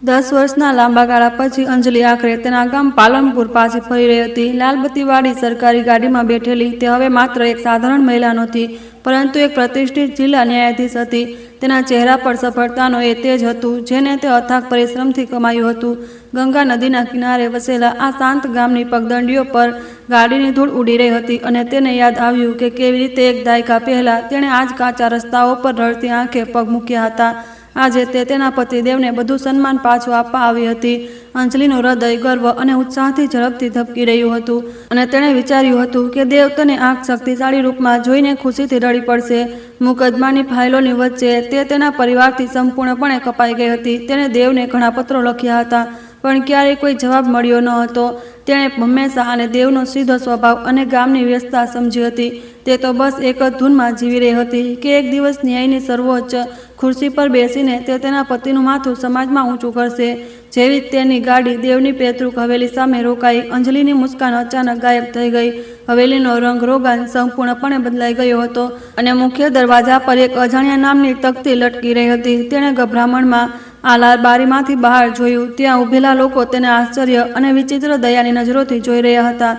10 વર્ષના લાંબા ગાળા પછી અંજલિ આખરે તેના ગામ પાલનપુર પાછી ફરી રહી હતી। લાલબત્તીવાળી સરકારી ગાડીમાં બેઠેલી તે હવે માત્ર એક સાધારણ મહિલા નહોતી, પરંતુ એક પ્રતિષ્ઠિત જિલ્લા ન્યાયાધીશ હતી। તેના ચહેરા પર સફળતાનો એ તેજ હતું જેને તે અથાગ પરિશ્રમથી કમાયું હતું। ગંગા નદીના કિનારે વસેલા આ શાંત ગામની પગદંડીઓ પર ગાડીની ધૂળ ઉડી રહી હતી અને તેને યાદ આવ્યું કે કેવી રીતે એક દાયકા પહેલાં તેણે આ જ કાચા રસ્તાઓ પર રડતી આંખે પગ મૂક્યા હતા। આજે તે તેના પતિદેવને બધું સન્માન પાછું આપવા આવી હતી। અંજલિનું હૃદય ગર્વ અને ઉત્સાહથી ઝડપથી ધબકી રહ્યું હતું અને તેણે વિચાર્યું હતું કે દેવ તને આ શક્તિશાળી રૂપમાં જોઈને ખુશીથી રડી પડશે। મુકદ્દમાની ફાઇલોની વચ્ચે તે તેના પરિવારથી સંપૂર્ણપણે કપાઈ ગઈ હતી। તેણે દેવને ઘણા પત્રો લખ્યા હતા, પણ ક્યારેય કોઈ જવાબ મળ્યો ન હતો। તેણે હંમેશા અને દેવનો સીધો સ્વભાવ અને ગામની વ્યસ્તતા સમજી હતી। તે તો બસ એક જ ધૂનમાં જીવી રહી હતી કે એક દિવસ ન્યાયની સર્વોચ્ચ ખુરશી પર બેસીને તે તેના પતિનું માથું સમાજમાં ઊંચું કરશે। જેવી જ તેની ગાડી દેવની પૈતૃક હવેલી સામે રોકાઈ, અંજલિની મુસ્કાન અચાનક ગાયબ થઈ ગઈ। હવેલીનો રંગ રોગાન સંપૂર્ણપણે બદલાઈ ગયો હતો અને મુખ્ય દરવાજા પર એક અજાણ્યા નામની તકતી લટકી રહી હતી। તેણે ગભરામણમાં આ બારીમાંથી બહાર જોયું। ત્યાં ઊભેલા લોકો તેને આશ્ચર્ય અને વિચિત્ર દયાની નજરોથી જોઈ રહ્યા હતા।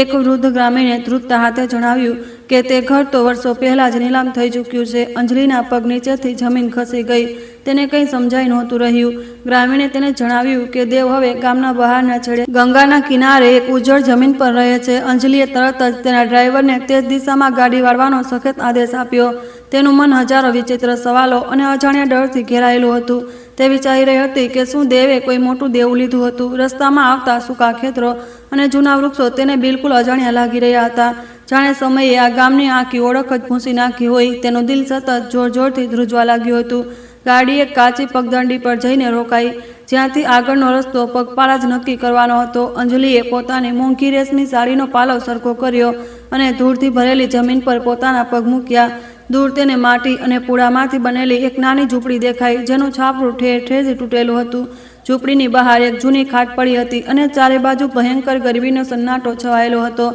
એક વૃદ્ધ ગ્રામીણે ધ્રુજતા હાથે જણાવ્યું કે તે ઘર તો વર્ષો પહેલાં જ નીલામ થઈ ચૂક્યું છે। અંજલિના પગ નીચેથી જમીન ખસી ગઈ। તેને કંઈ સમજાઈ નહોતું રહ્યું। ગ્રામીણે તેને જણાવ્યું કે દેવ હવે ગામના બહારના છેડે ગંગાના કિનારે એક ઉજ્જડ જમીન પર રહે છે। અંજલિએ તરત જ તેના ડ્રાઈવરને તે જ દિશામાં ગાડી વાળવાનો સખત આદેશ આપ્યો। તેનું મન હજારો વિચિત્ર સવાલો અને અજાણ્યા ડરથી ઘેરાયેલું હતું। તે વિચારી રહી હતી કે શું દેવે કોઈ મોટું દેવું લીધું હતું। રસ્તામાં આવતા સૂકા ખેતરો અને જૂના વૃક્ષો તેને બિલકુલ અજાણ્યા લાગી રહ્યા હતા, જાણે સમયે આ ગામની આખી ઓળખ જ ભૂંસી નાખી હોય। તેનું દિલ સતત જોર જોરથી ધ્રુજવા લાગ્યું હતું। ગાડી એક કાચી પગદંડી પર જઈને રોકાઈ, જ્યાંથી આગળનો રસ્તો પગપાળા જ નક્કી કરવાનો હતો। અંજલિએ પોતાની મોંઘી રેશમી સાડીનો પાલવ સરખો કર્યો અને ધૂળથી ભરેલી જમીન પર પોતાના પગ મૂક્યા। દૂર તેને માટી અને પૂળામાંથી બનેલી એક નાની ઝૂંપડી દેખાઈ, જેનું છાપરું ઠેર ઠેરથી તૂટેલું હતું। ઝૂંપડીની બહાર એક જૂની ખાટ પડી હતી અને ચારે બાજુ ભયંકર ગરમીનો સન્નાટો છવાયેલો હતો।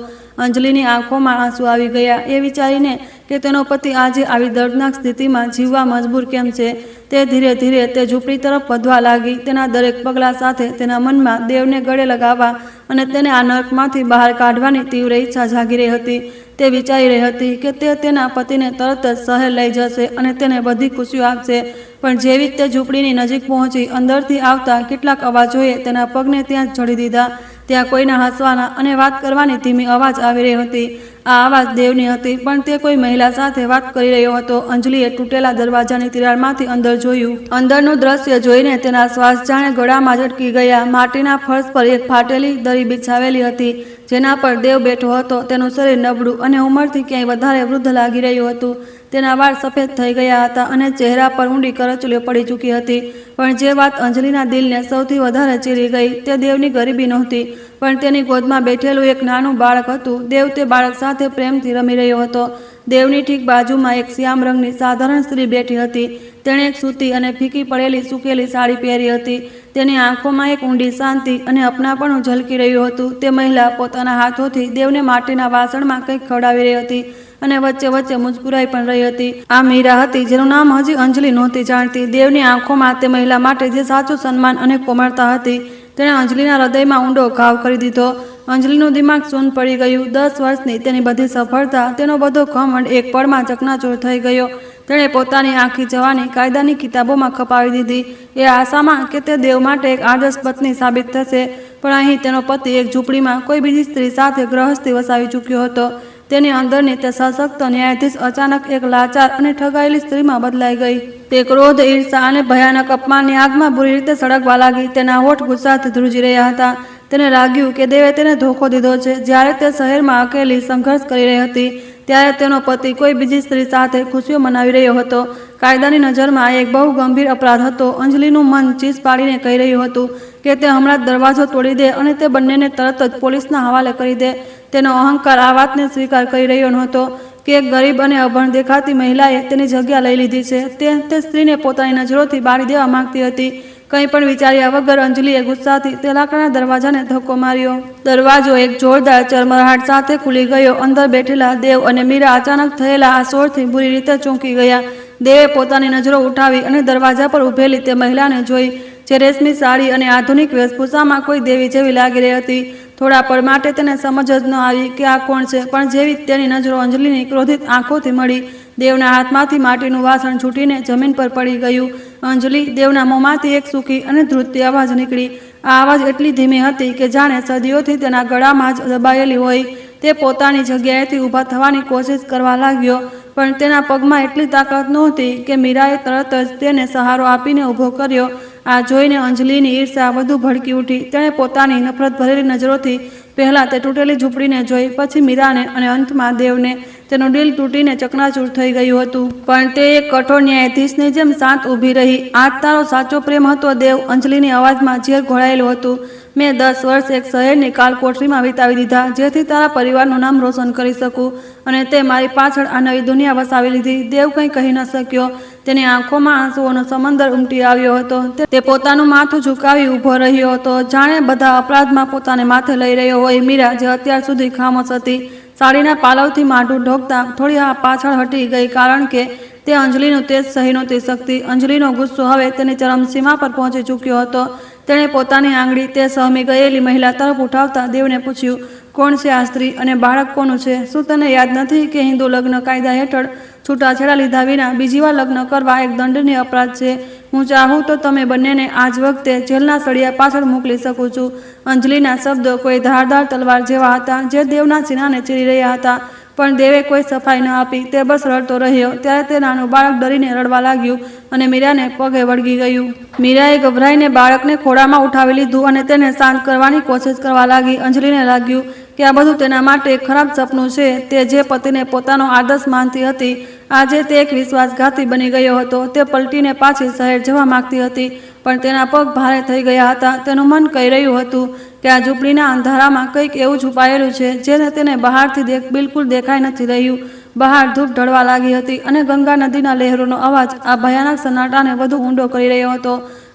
અંજલિની આંખોમાં આંસુ આવી ગયા એ વિચારીને કે તેનો પતિ આજે આવી દર્દનાક સ્થિતિમાં જીવવા મજબૂર કેમ છે। તે ધીરે ધીરે તે ઝૂંપડી તરફ વધવા લાગી। તેના દરેક પગલા સાથે તેના મનમાં દેવને ગળે લગાવવા અને તેને આ નર્કમાંથી બહાર કાઢવાની તીવ્ર ઈચ્છા જાગી રહી હતી। તે વિચારી રહી હતી કે તે તેના પતિને તરત જ શહેર લઈ જશે અને તેને બધી ખુશીઓ આપશે, પણ જેવી જ તે ઝૂંપડીની નજીક પહોંચી, અંદરથી આવતા કેટલાક અવાજોએ તેના પગને ત્યાં જ જડી દીધા। ત્યાં કોઈના હસવાના અને વાત કરવાની ધીમી અવાજ આવી રહી હતી। આ અવાજ દેવની હતી, પણ તે કોઈ મહિલા સાથે વાત કરી રહ્યો હતો। અંજલિએ તૂટેલા દરવાજાની તિરાડમાંથી અંદર જોયું। અંદરનું દ્રશ્ય જોઈને તેના શ્વાસ જાણે ગળામાં જ અટકી ગયા। માટીના ફર્શ પર એક ફાટેલી દરી બિછાવેલી હતી, જેના પર દેવ બેઠો હતો। તેનું શરીર નબળું અને ઉંમરથી ક્યાંય વધારે વૃદ્ધ લાગી રહ્યું હતું। તેના વાળ સફેદ થઈ ગયા હતા અને ચહેરા પર ઊંડી કરચલીઓ પડી ચૂકી હતી। પણ જે વાત અંજલિના દિલને સૌથી વધારે ચીરી ગઈ તે દેવની ગરીબી નહોતી, પણ તેની ગોદમાં બેઠેલું એક નાનું બાળક હતું। દેવ તે બાળક સાથે પ્રેમથી રમી રહ્યો હતો। દેવની ઠીક બાજુમાં એક શ્યામ રંગની સાધારણ સ્ત્રી બેઠી હતી। તેણે એક સૂતી અને ફીકી પડેલી સૂકેલી સાડી પહેરી હતી। તેની આંખોમાં એક ઊંડી શાંતિ અને અપનાપણું ઝલકી રહ્યું હતું। તે મહિલા પોતાના હાથોથી દેવને માટીના વાસણમાં કંઈક ખવડાવી રહી હતી અને વચ્ચે વચ્ચે મુસ્કુરાઈ પણ રહી હતી। આ મીરા હતી, જેનું નામ હજી અંજલિ નહોતી જાણતી। દેવની આંખોમાં તે મહિલા માટે જે સાચું સન્માન અને કોમળતા હતી, તેણે અંજલિના હૃદયમાં ઊંડો ઘાવ કરી દીધો। અંજલિનું દિમાગ શૂન્ય પડી ગયું। 10 વર્ષની તેની બધી સફળતા, તેનો બધો ઘમંડ એક પળમાં ચકનાચૂર થઈ ગયો। તેણે પોતાની આખી જવાની કાયદાની કિતાબોમાં ખપાવી દીધી, એ આશામાં કે તે દેવ માટે એક આદર્શ પત્ની સાબિત થશે। પણ અહીં તેનો પતિ એક ઝૂંપડીમાં કોઈ બીજી સ્ત્રી સાથે ગ્રહસ્થી વસાવી ચૂક્યો હતો। તેની અંદરની તે સશક્ત ન્યાયાધીશ અચાનક એક લાચાર અને ઠગાયેલી સ્ત્રીમાં બદલાઈ ગઈ। તે ક્રોધ, ઈર્ષા અને ભયાનક અપમાનની આગમાં બુરી રીતે સળગવા લાગી। તેના હોઠ ગુસ્સાથી ધ્રુજી રહ્યા હતા। તેને લાગ્યું કે દેવે તેને ધોખો દીધો છે। જ્યારે તે શહેરમાં અકેલી સંઘર્ષ કરી રહી હતી, ત્યારે તેનો પતિ કોઈ બીજી સ્ત્રી સાથે ખુશીઓ મનાવી રહ્યો હતો। કાયદાની નજરમાં આ એક બહુ ગંભીર અપરાધ હતો। અંજલિનું મન ચીસ પાડીને કહી રહ્યું હતું કે તે હમણાં જ દરવાજો તોડી દે અને તે બંનેને તરત જ પોલીસના હવાલે કરી દે। તેનો અહંકાર આ વાતને સ્વીકાર કરી રહ્યો નહોતો કે એક ગરીબ અને અભણ દેખાતી મહિલાએ તેની જગ્યા લઈ લીધી છે। તે સ્ત્રીને પોતાની નજરોથી બાળી દેવા માંગતી હતી। કંઈ પણ વિચાર્યા વગર અંજલિએ ગુસ્સાથી તે લાકડાના દરવાજાને ધક્કો માર્યો। દરવાજો એક જોરદાર ચરમરાહટ સાથે ખુલી ગયો। અંદર બેઠેલા દેવ અને મીરા અચાનક થયેલા આ શોરથી બુરી રીતે ચોંકી ગયા। દેવે પોતાની નજરો ઉઠાવી અને દરવાજા પર ઊભેલી તે મહિલાને જોઈ। જે રેશમી સાડી અને આધુનિક વેશભૂષામાં કોઈ દેવી જેવી લાગી રહી હતી. થોડા પળ માટે તેને સમજ જ ન આવી કે આ કોણ છે, પણ જેવી તેની નજરો અંજલિની ક્રોધિત આંખોથી મળી, દેવના હાથમાંથી માટીનું વાસણ છૂટીને જમીન પર પડી ગયું. અંજલિ, દેવના મોંમાંથી એક સૂકી અને ધ્રુજતી અવાજ નીકળી. આ અવાજ એટલી ધીમી હતી કે જાણે સદીઓથી તેના ગળામાં જ દબાયેલી હોય. તે પોતાની જગ્યાએથી ઊભા થવાની કોશિશ કરવા લાગ્યો, પણ તેના પગમાં એટલી તાકાત નહોતી કે મીરાએ તરત જ તેને સહારો આપીને ઊભો કર્યો. આ જોઈને અંજલિની ઈર્ષા વધુ ભડકી ઉઠી. તેણે પોતાની નફરત ભરેલી નજરોથી પહેલાં તે તૂટેલી ઝૂંપડીને જોઈ, પછી મીરાને અને અંતમાં દેવને. તેનું દિલ તૂટીને ચકનાચૂર થઈ ગયું હતું, પણ તે એક કઠોર ન્યાયાધીશની જેમ શાંત ઊભી રહી. આ તારો સાચો પ્રેમ હતો દેવ? અંજલિની અવાજમાં ઝેર ઘોળાયેલું હતું. મેં 10 વર્ષ એક શહેરની કાલકોઠરીમાં વિતાવી દીધા જેથી તારા પરિવારનું નામ રોશન કરી શકું, અને તે મારી પાછળ આ નવી દુનિયા વસાવી લીધી. દેવ કંઈ કહી ન શક્યો. તેની આંખોમાં આંસુઓનો સમંદર ઉમટી આવ્યો હતો. તે પોતાનું માથું ઝુકાવી ઊભો રહ્યો હતો, જાણે બધા અપરાધમાં પોતાને માથે લઈ રહ્યો હોય. મીરા, જે અત્યાર સુધી ખામોશ હતી, સાડીના પાલવથી માથું ઢોકતા થોડી પાછળ હટી ગઈ, કારણ કે તે અંજલિનું તેજ સહી નહોતી શકતી. અંજલિનો ગુસ્સો હવે તેની ચરમસીમા પર પહોંચી ચૂક્યો હતો. તેણે પોતાની આંગળી તે સહમી ગયેલી મહિલા તરફ ઉઠાવતા દેવને પૂછ્યું, કોણ છે આ સ્ત્રી અને બાળક કોનું છે? શું તને યાદ નથી કે હિન્દુ લગ્ન કાયદા હેઠળ છૂટાછેડા લીધા વિના બીજી વાર લગ્ન કરવા એક દંડનીય અપરાધ છે? હું ચાહું તો તમે બંનેને આ જ વખતે જેલના સળિયા પાછળ મોકલી શકું છું. અંજલિના શબ્દો કોઈ ધારદાર તલવાર જેવા હતા જે દેવના સીનાને ચીરી રહ્યા હતા, પણ દેવે કોઈ સફાઈ ન આપી. તે બસ રડતો રહ્યો. ત્યારે તે નાનું બાળક ડરીને રડવા લાગ્યું અને મીરાને પગે વળગી ગયું. મીરાએ ગભરાઈને બાળકને ખોળામાં ઉઠાવી લીધું અને તેને શાંત કરવાની કોશિશ કરવા લાગી. અંજલિને લાગ્યું કે આ બધું તેના માટે એક ખરાબ સપનું છે. તે જે પતિને પોતાનો આદર્શ માનતી હતી, આજે તે એક વિશ્વાસઘાતી બની ગયો હતો. તે પલટીને પાછી શહેર જવા માંગતી હતી, પણ તેના પગ ભારે થઈ ગયા હતા. તેનું મન કહી રહ્યું હતું કે આ ઝૂંપડીના અંધારામાં કંઈક એવું છુપાયેલું છે જે તેને બહારથી બિલકુલ દેખાઈ નથી રહ્યું. બહાર ધૂપ ઢળવા લાગી હતી અને ગંગા નદીના લહેરોનો અવાજ આ ભયાનક સન્નાટાને વધુ ઊંડો કરી રહ્યો હતો.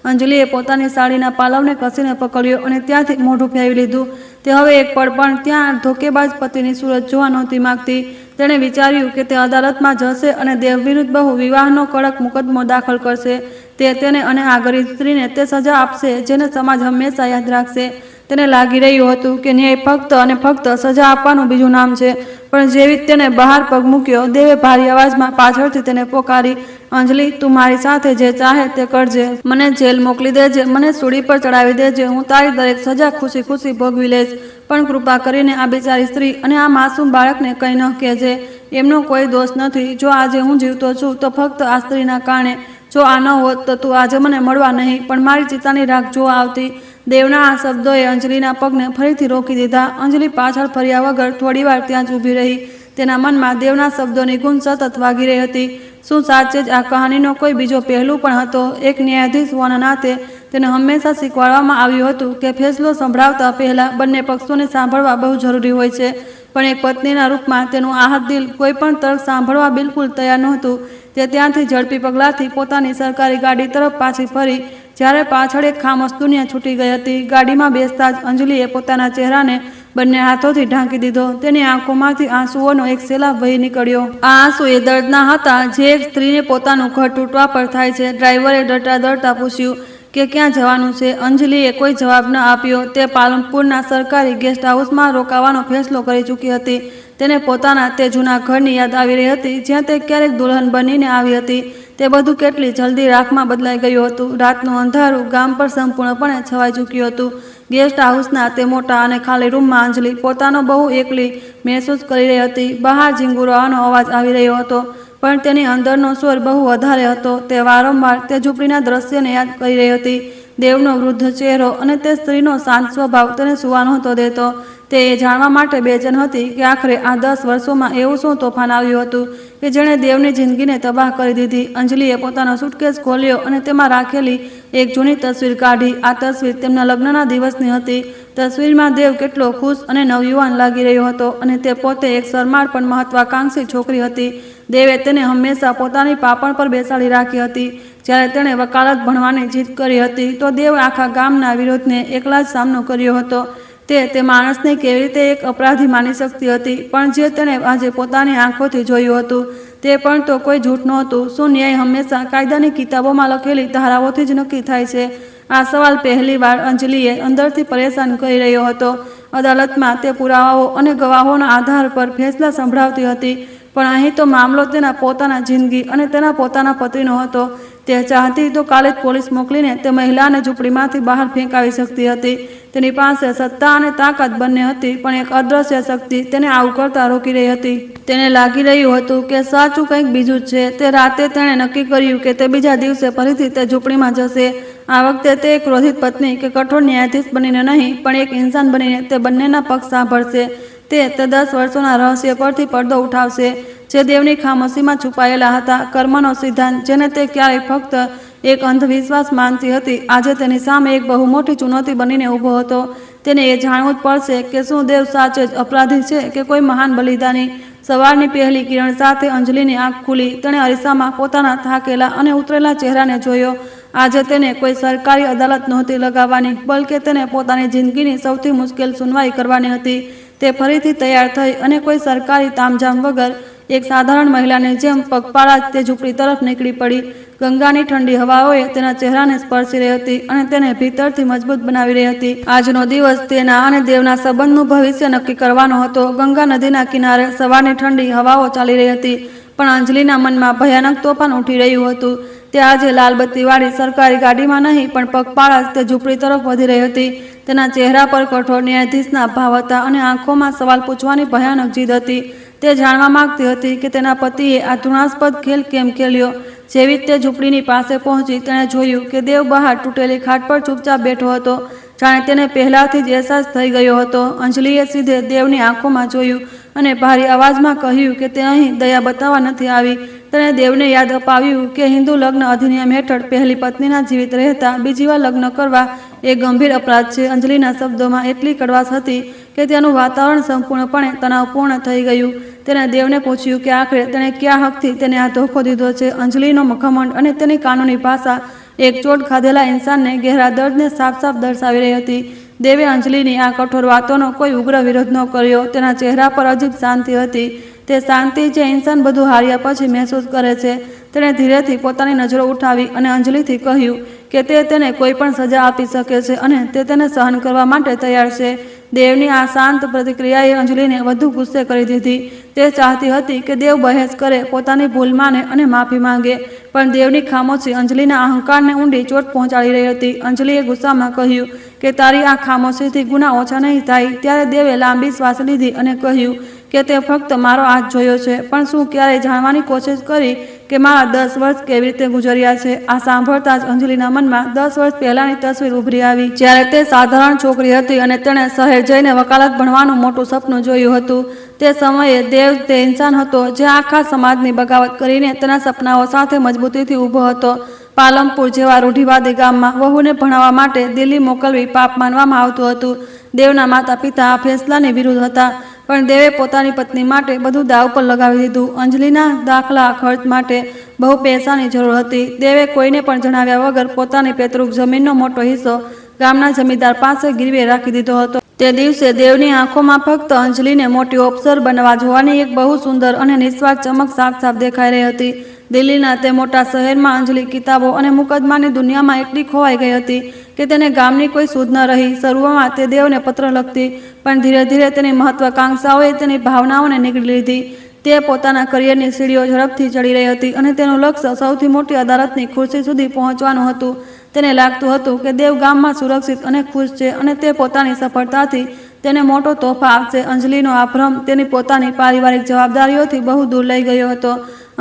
અંજલિએ પોતાની સાડીના પાલવને કસીને પકડ્યો અને ત્યાંથી મોઢું ફેરવી લીધું. તે હવે એક પળ પણ ત્યાં ધોકેબાજ પતિની સુરત જોવા નહોતી માંગતી. તેણે વિચાર્યું કે તે અદાલતમાં જશે અને દેવ વિરુદ્ધ બહુ વિવાહનો કડક મુકદ્દમો દાખલ કરશે. તે તેને અને આ ગરીબ સ્ત્રીને તે સજા આપશે જેને સમાજ હંમેશા યાદ રાખશે. તેને લાગી રહ્યું હતું કે ન્યાય ફક્ત અને ફક્ત સજા આપવાનું બીજું નામ છે, પણ જેવી તેને બહાર પગ મૂક્યો, દેવે ભારી અવાજમાં પાછળથી તેને પોકારી, અંજલિ, તું મારી સાથે જે ચાહે તે કરજે. મને જેલ મોકલી દેજે, મને સૂળી પર ચડાવી દેજે. હું તારી દરેક સજા ખુશી ખુશી ભોગવી લઈશ, પણ કૃપા કરીને આ બિચારી સ્ત્રી અને આ માસૂમ બાળકને કંઈ ન કહેજે. એમનો કોઈ દોષ નથી. જો આજે હું જીવતો છું તો ફક્ત આ સ્ત્રીના કારણે. જો આ ન હોત તો તું આજે મને મળવા નહીં, પણ મારી ચિતાની રાખ જોવા આવતી. દેવના આ શબ્દોએ અંજલિના પગને ફરીથી રોકી દીધા. અંજલિ પાછળ ફર્યા વગર થોડીવાર ત્યાં જ ઊભી રહી. તેના મનમાં દેવના શબ્દોની ગૂંજ સતત વાગી રહી હતી. શું સાચે જ આ કહાનીનો કોઈ બીજો પહેલું પણ હતો? એક ન્યાયાધીશ હોવાના નાતે તેને હંમેશા શીખવાડવામાં આવ્યું હતું કે ફેસલો સંભળાવતા પહેલાં બંને પક્ષોને સાંભળવા બહુ જરૂરી હોય છે, પણ એક પત્નીના રૂપમાં તેનું આહત દિલ કોઈ પણ તર્ક સાંભળવા બિલકુલ તૈયાર નહોતું. તે ત્યાંથી ઝડપી પગલાંથી પોતાની સરકારી ગાડી તરફ પાછી ફરી. જ્યારે પાછળ એક ખામોશ દુનિયા છૂટી ગઈ હતી. ગાડીમાં બેસતા જ અંજલિએ પોતાના ચહેરાને બંને હાથોથી ઢાંકી દીધો. તેની આંખોમાંથી આંસુઓનો એક સહેલાબ વહી નીકળ્યો. આ આંસુ એ દર્દના હતા જે એક સ્ત્રીને પોતાનું ઘર તૂટવા પર થાય છે. ડ્રાઈવરે ડરતા ડરતા પૂછ્યું કે ક્યાં જવાનું છે? અંજલિએ કોઈ જવાબ ન આપ્યો. તે પાલનપુરના સરકારી ગેસ્ટ હાઉસમાં રોકાવાનો ફેસલો કરી ચૂકી હતી. તેને પોતાના તે જૂના ઘરની યાદ આવી રહી હતી જ્યાં તે ક્યારેક દુલ્હન બનીને આવી હતી. તે બધું કેટલી જલ્દી રાખમાં બદલાઈ ગયું હતું. રાતનું અંધારું ગામ પર સંપૂર્ણપણે છવાઈ ચૂક્યું હતું. ગેસ્ટ હાઉસના તે મોટા અને ખાલી રૂમમાં અંજલિ પોતાનો બહુ એકલી મહેસૂસ કરી રહી હતી. બહાર ઝીંગુરવાનો અવાજ આવી રહ્યો હતો, પણ તેની અંદરનો સ્વર બહુ વધારે હતો. તે વારંવાર તે ઝૂંપડીના દ્રશ્યને યાદ કરી રહી હતી. દેવનો વૃદ્ધ ચહેરો અને તે સ્ત્રીનો શાંત સ્વભાવ તેને સુવા નહોતો દેતો. તે એ જાણવા માટે બેચેન હતી કે આખરે આ 10 વર્ષોમાં એવું શું તોફાન આવ્યું હતું કે જેણે દેવની જિંદગીને તબાહ કરી દીધી. અંજલિએ પોતાનો સુટકેસ ખોલ્યો અને તેમાં રાખેલી એક જૂની તસવીર કાઢી. આ તસવીર તેમના લગ્નના દિવસની હતી. તસવીરમાં દેવ કેટલો ખુશ અને નવયુવાન લાગી રહ્યો હતો અને તે પોતે એક શરમાળ પણ મહત્વાકાંક્ષી છોકરી હતી. દેવે તેને હંમેશા પોતાની પાપણ પર બેસાડી રાખી હતી. જ્યારે તેણે વકાલત ભણવાની જીદ કરી હતી તો દેવ આખા ગામના વિરોધને એકલા જ સામનો કર્યો હતો. તે માણસને કેવી રીતે એક અપરાધી માની શકતી હતી, પણ જે તેણે આજે પોતાની આંખોથી જોયું હતું તે પણ તો કોઈ જૂઠ નહોતું. શું ન્યાય હંમેશા કાયદાની કિતાબોમાં લખેલી ધારાઓથી જ નક્કી થાય છે? આ સવાલ પહેલીવાર અંજલિએ અંદરથી પરેશાન કરી રહ્યો હતો. અદાલતમાં તે પુરાવાઓ અને ગવાહોના આધાર પર ફેસલા સંભળાવતી હતી, પણ અહીં તો મામલો તેના પોતાના જિંદગી અને તેના પોતાના પતિનો હતો. તે ચાહતી તો કાલે જ પોલીસ મોકલીને તે મહિલાને ઝૂંપડીમાંથી બહાર ફેંકાવી શકતી હતી. તેની પાસે સત્તા અને તાકાત બંને હતી, પણ એક અદ્રશ્ય શક્તિ તેને આવું કરતા રોકી રહી હતી. તેને લાગી રહ્યું હતું કે સાચું કંઈક બીજું જ છે. તે રાતે તેણે નક્કી કર્યું કે તે બીજા દિવસે ફરીથી તે ઝૂંપડીમાં જશે. આ વખતે તે એક ક્રોધિત પત્ની કે કઠોર ન્યાયાધીશ બનીને નહીં, પણ એક ઇન્સાન બનીને તે બંનેના પક્ષ સાંભળશે. તે 10 વર્ષોના રહસ્ય પરથી પડદો ઉઠાવશે, જે દેવની ખામોશીમાં છુપાયેલા હતા. કર્મનો સિદ્ધાંત, જેને તે ક્યારેય ફક્ત એક અંધવિશ્વાસ માનતી હતી, આજે તેની સામે એક બહુ મોટી ચુનૌતી બનીને ઊભો હતો. તેને એ જાણવું જ પડશે કે શું દેવ સાચે જ અપરાધી છે કે કોઈ મહાન બલિદાની. સવારની પહેલી કિરણ સાથે અંજલિની આંખ ખુલી. તેણે અરીસામાં પોતાના થાકેલા અને ઉતરેલા ચહેરાને જોયો. આજે તેને કોઈ સરકારી અદાલત નહોતી લગાવવાની, બલકે તેને પોતાની જિંદગીની સૌથી મુશ્કેલ સુનવાઈ કરવાની હતી. તે ફરીથી તૈયાર થઈ અને કોઈ સરકારી તામઝામ વગર એક સાધારણ મહિલાની જેમ પગપાળા જ તે ઝૂંપડી તરફ નીકળી પડી. ગંગાની ઠંડી હવાઓએ તેના ચહેરાને સ્પર્શી રહી હતી અને તેને ભીતરથી મજબૂત બનાવી રહી હતી. આજનો દિવસ તેના અને દેવના સંબંધનું ભવિષ્ય નક્કી કરવાનો હતો. ગંગા નદીના કિનારે સવારની ઠંડી હવાઓ ચાલી રહી હતી, પણ અંજલિના મનમાં ભયાનક તોફાન ઉઠી રહ્યું હતું. તે આજે લાલબત્તીવાળી સરકારી ગાડીમાં નહીં, પણ પગપાળા જ તે ઝૂંપડી તરફ વધી રહી હતી. તેના ચહેરા પર કઠોર ન્યાયાધીશના ભાવ હતા અને આંખોમાં સવાલ પૂછવાની ભયાનક જીદ હતી. તે જાણવા માંગતી હતી કે તેના પતિએ આ ઘૃણાસ્પદ ખેલ કેમ ખેલ્યો. જેવી જ તે ઝૂંપડીની પાસે પહોંચી, તેણે જોયું કે દેવ બહાર તૂટેલી ખાટ પર ચૂપચાપ બેઠો હતો, જાણે તેને પહેલાથી જ અહેસાસ થઈ ગયો હતો. અંજલિએ સીધે દેવની આંખોમાં જોયું અને ભારે અવાજમાં કહ્યું કે તે અહીં દયા બતાવવા નથી આવી. તેણે દેવને યાદ અપાવ્યું કે હિન્દુ લગ્ન અધિનિયમ હેઠળ પહેલી પત્નીના જીવિત રહેતા બીજી વાર લગ્ન કરવા એ ગંભીર અપરાધ છે. અંજલિના શબ્દોમાં એટલી કડવાશ હતી કે તેનું વાતાવરણ સંપૂર્ણપણે તણાવપૂર્ણ થઈ ગયું. તેણે દેવને પૂછ્યું કે આખરે તેણે કયા હકથી તેને આ ધોખો દીધો છે. અંજલિનો ઘમંડ અને તેની કાનૂની ભાષા એક ચોટ ખાધેલા ઇન્સાનને ગહેરા દર્દને સાફ સાફ દર્શાવી રહી હતી. દેવે અંજલિની આ કઠોર વાતોનો કોઈ ઉગ્ર વિરોધ ન કર્યો. તેના ચહેરા પર અજીબ શાંતિ હતી, તે શાંતિ જે ઇન્સાન બધું હાર્યા પછી મહેસૂસ કરે છે. તેણે ધીરેથી પોતાની નજરો ઉઠાવી અને અંજલિથી કહ્યું કે તે તેને કોઈ પણ સજા આપી શકે છે અને તે તેને સહન કરવા માટે તૈયાર છે. દેવની આ શાંત પ્રતિક્રિયાએ અંજલિને વધુ ગુસ્સે કરી દીધી. તે ચાહતી હતી કે દેવ બહેસ કરે, પોતાની ભૂલ માને અને માફી માંગે, પણ દેવની ખામોશી અંજલિના અહંકારને ઊંડી ચોટ પહોંચાડી રહી હતી. અંજલિએ ગુસ્સામાં કહ્યું કે તારી આ ખામોશીથી ગુના ઓછા નહીં થાય. ત્યારે દેવે લાંબી શ્વાસ લીધી અને કહ્યું કે તે ફક્ત મારો હાથ જોયો છે, પણ શું ક્યારેય જાણવાની કોશિશ કરી કે મારા 10 વર્ષ કેવી રીતે ગુજર્યા છે. આ સાંભળતા જ અંજલિના મનમાં 10 વર્ષ પહેલાની તસવીર ઉભરી આવી, જ્યારે તે સાધારણ છોકરી હતી અને તેણે શહેર જઈને વકાલત ભણવાનું મોટું સપનું જોયું હતું. તે સમયે દેવ તે ઇન્સાન હતો જે આખા સમાજની બગાવત કરીને તેના સપનાઓ સાથે મજબૂતીથી ઊભો હતો. પાલમપુર જેવા રૂઢિવાદી ગામમાં વહુને ભણાવવા માટે દિલ્હી મોકલવી પાપ માનવામાં આવતું હતું. દેવના માતા પિતા આ ફેસલાની વિરુદ્ધ હતા, પણ દેવે પોતાની પત્ની માટે બધું દાવ પર લગાવી દીધું. અંજલિના દાખલા ખર્ચ માટે બહુ પૈસાની જરૂર હતી. દેવે કોઈને પણ જણાવ્યા વગર પોતાની પેતૃક જમીનનો મોટો હિસ્સો ગામના જમીનદાર પાસે ગીરવે રાખી દીધો હતો. તે દિવસે દેવની આંખોમાં ફક્ત અંજલિને મોટી ઓફિસર બનવા જોવાની એક બહુ સુંદર અને નિસ્વાર્થ ચમક સાફ સાફ દેખાઈ રહી હતી. દિલ્હીના તે મોટા શહેરમાં અંજલિ કિતાબો અને મુકદ્દમાની દુનિયામાં એટલી ખોવાઈ ગઈ હતી કે તેને ગામની કોઈ સૂઝ ન રહી. શરૂઆતમાં તે દેવને પત્ર લખતી, પણ ધીરે ધીરે તેની મહત્વાકાંક્ષાઓએ તેની ભાવનાઓને નીકળી લીધી. તે પોતાના કરિયરની સીડીઓ ઝડપથી ચડી રહી હતી અને તેનું લક્ષ્ય સૌથી મોટી અદાલતની ખુરશી સુધી પહોંચવાનું હતું. તેને લાગતું હતું કે દેવ ગામમાં સુરક્ષિત અને ખુશ છે અને તે પોતાની સફળતાથી તેને મોટો તોહફો આપશે. અંજલિનો આ ભ્રમ તેની પોતાની પારિવારિક જવાબદારીઓથી બહુ દૂર લઈ ગયો હતો.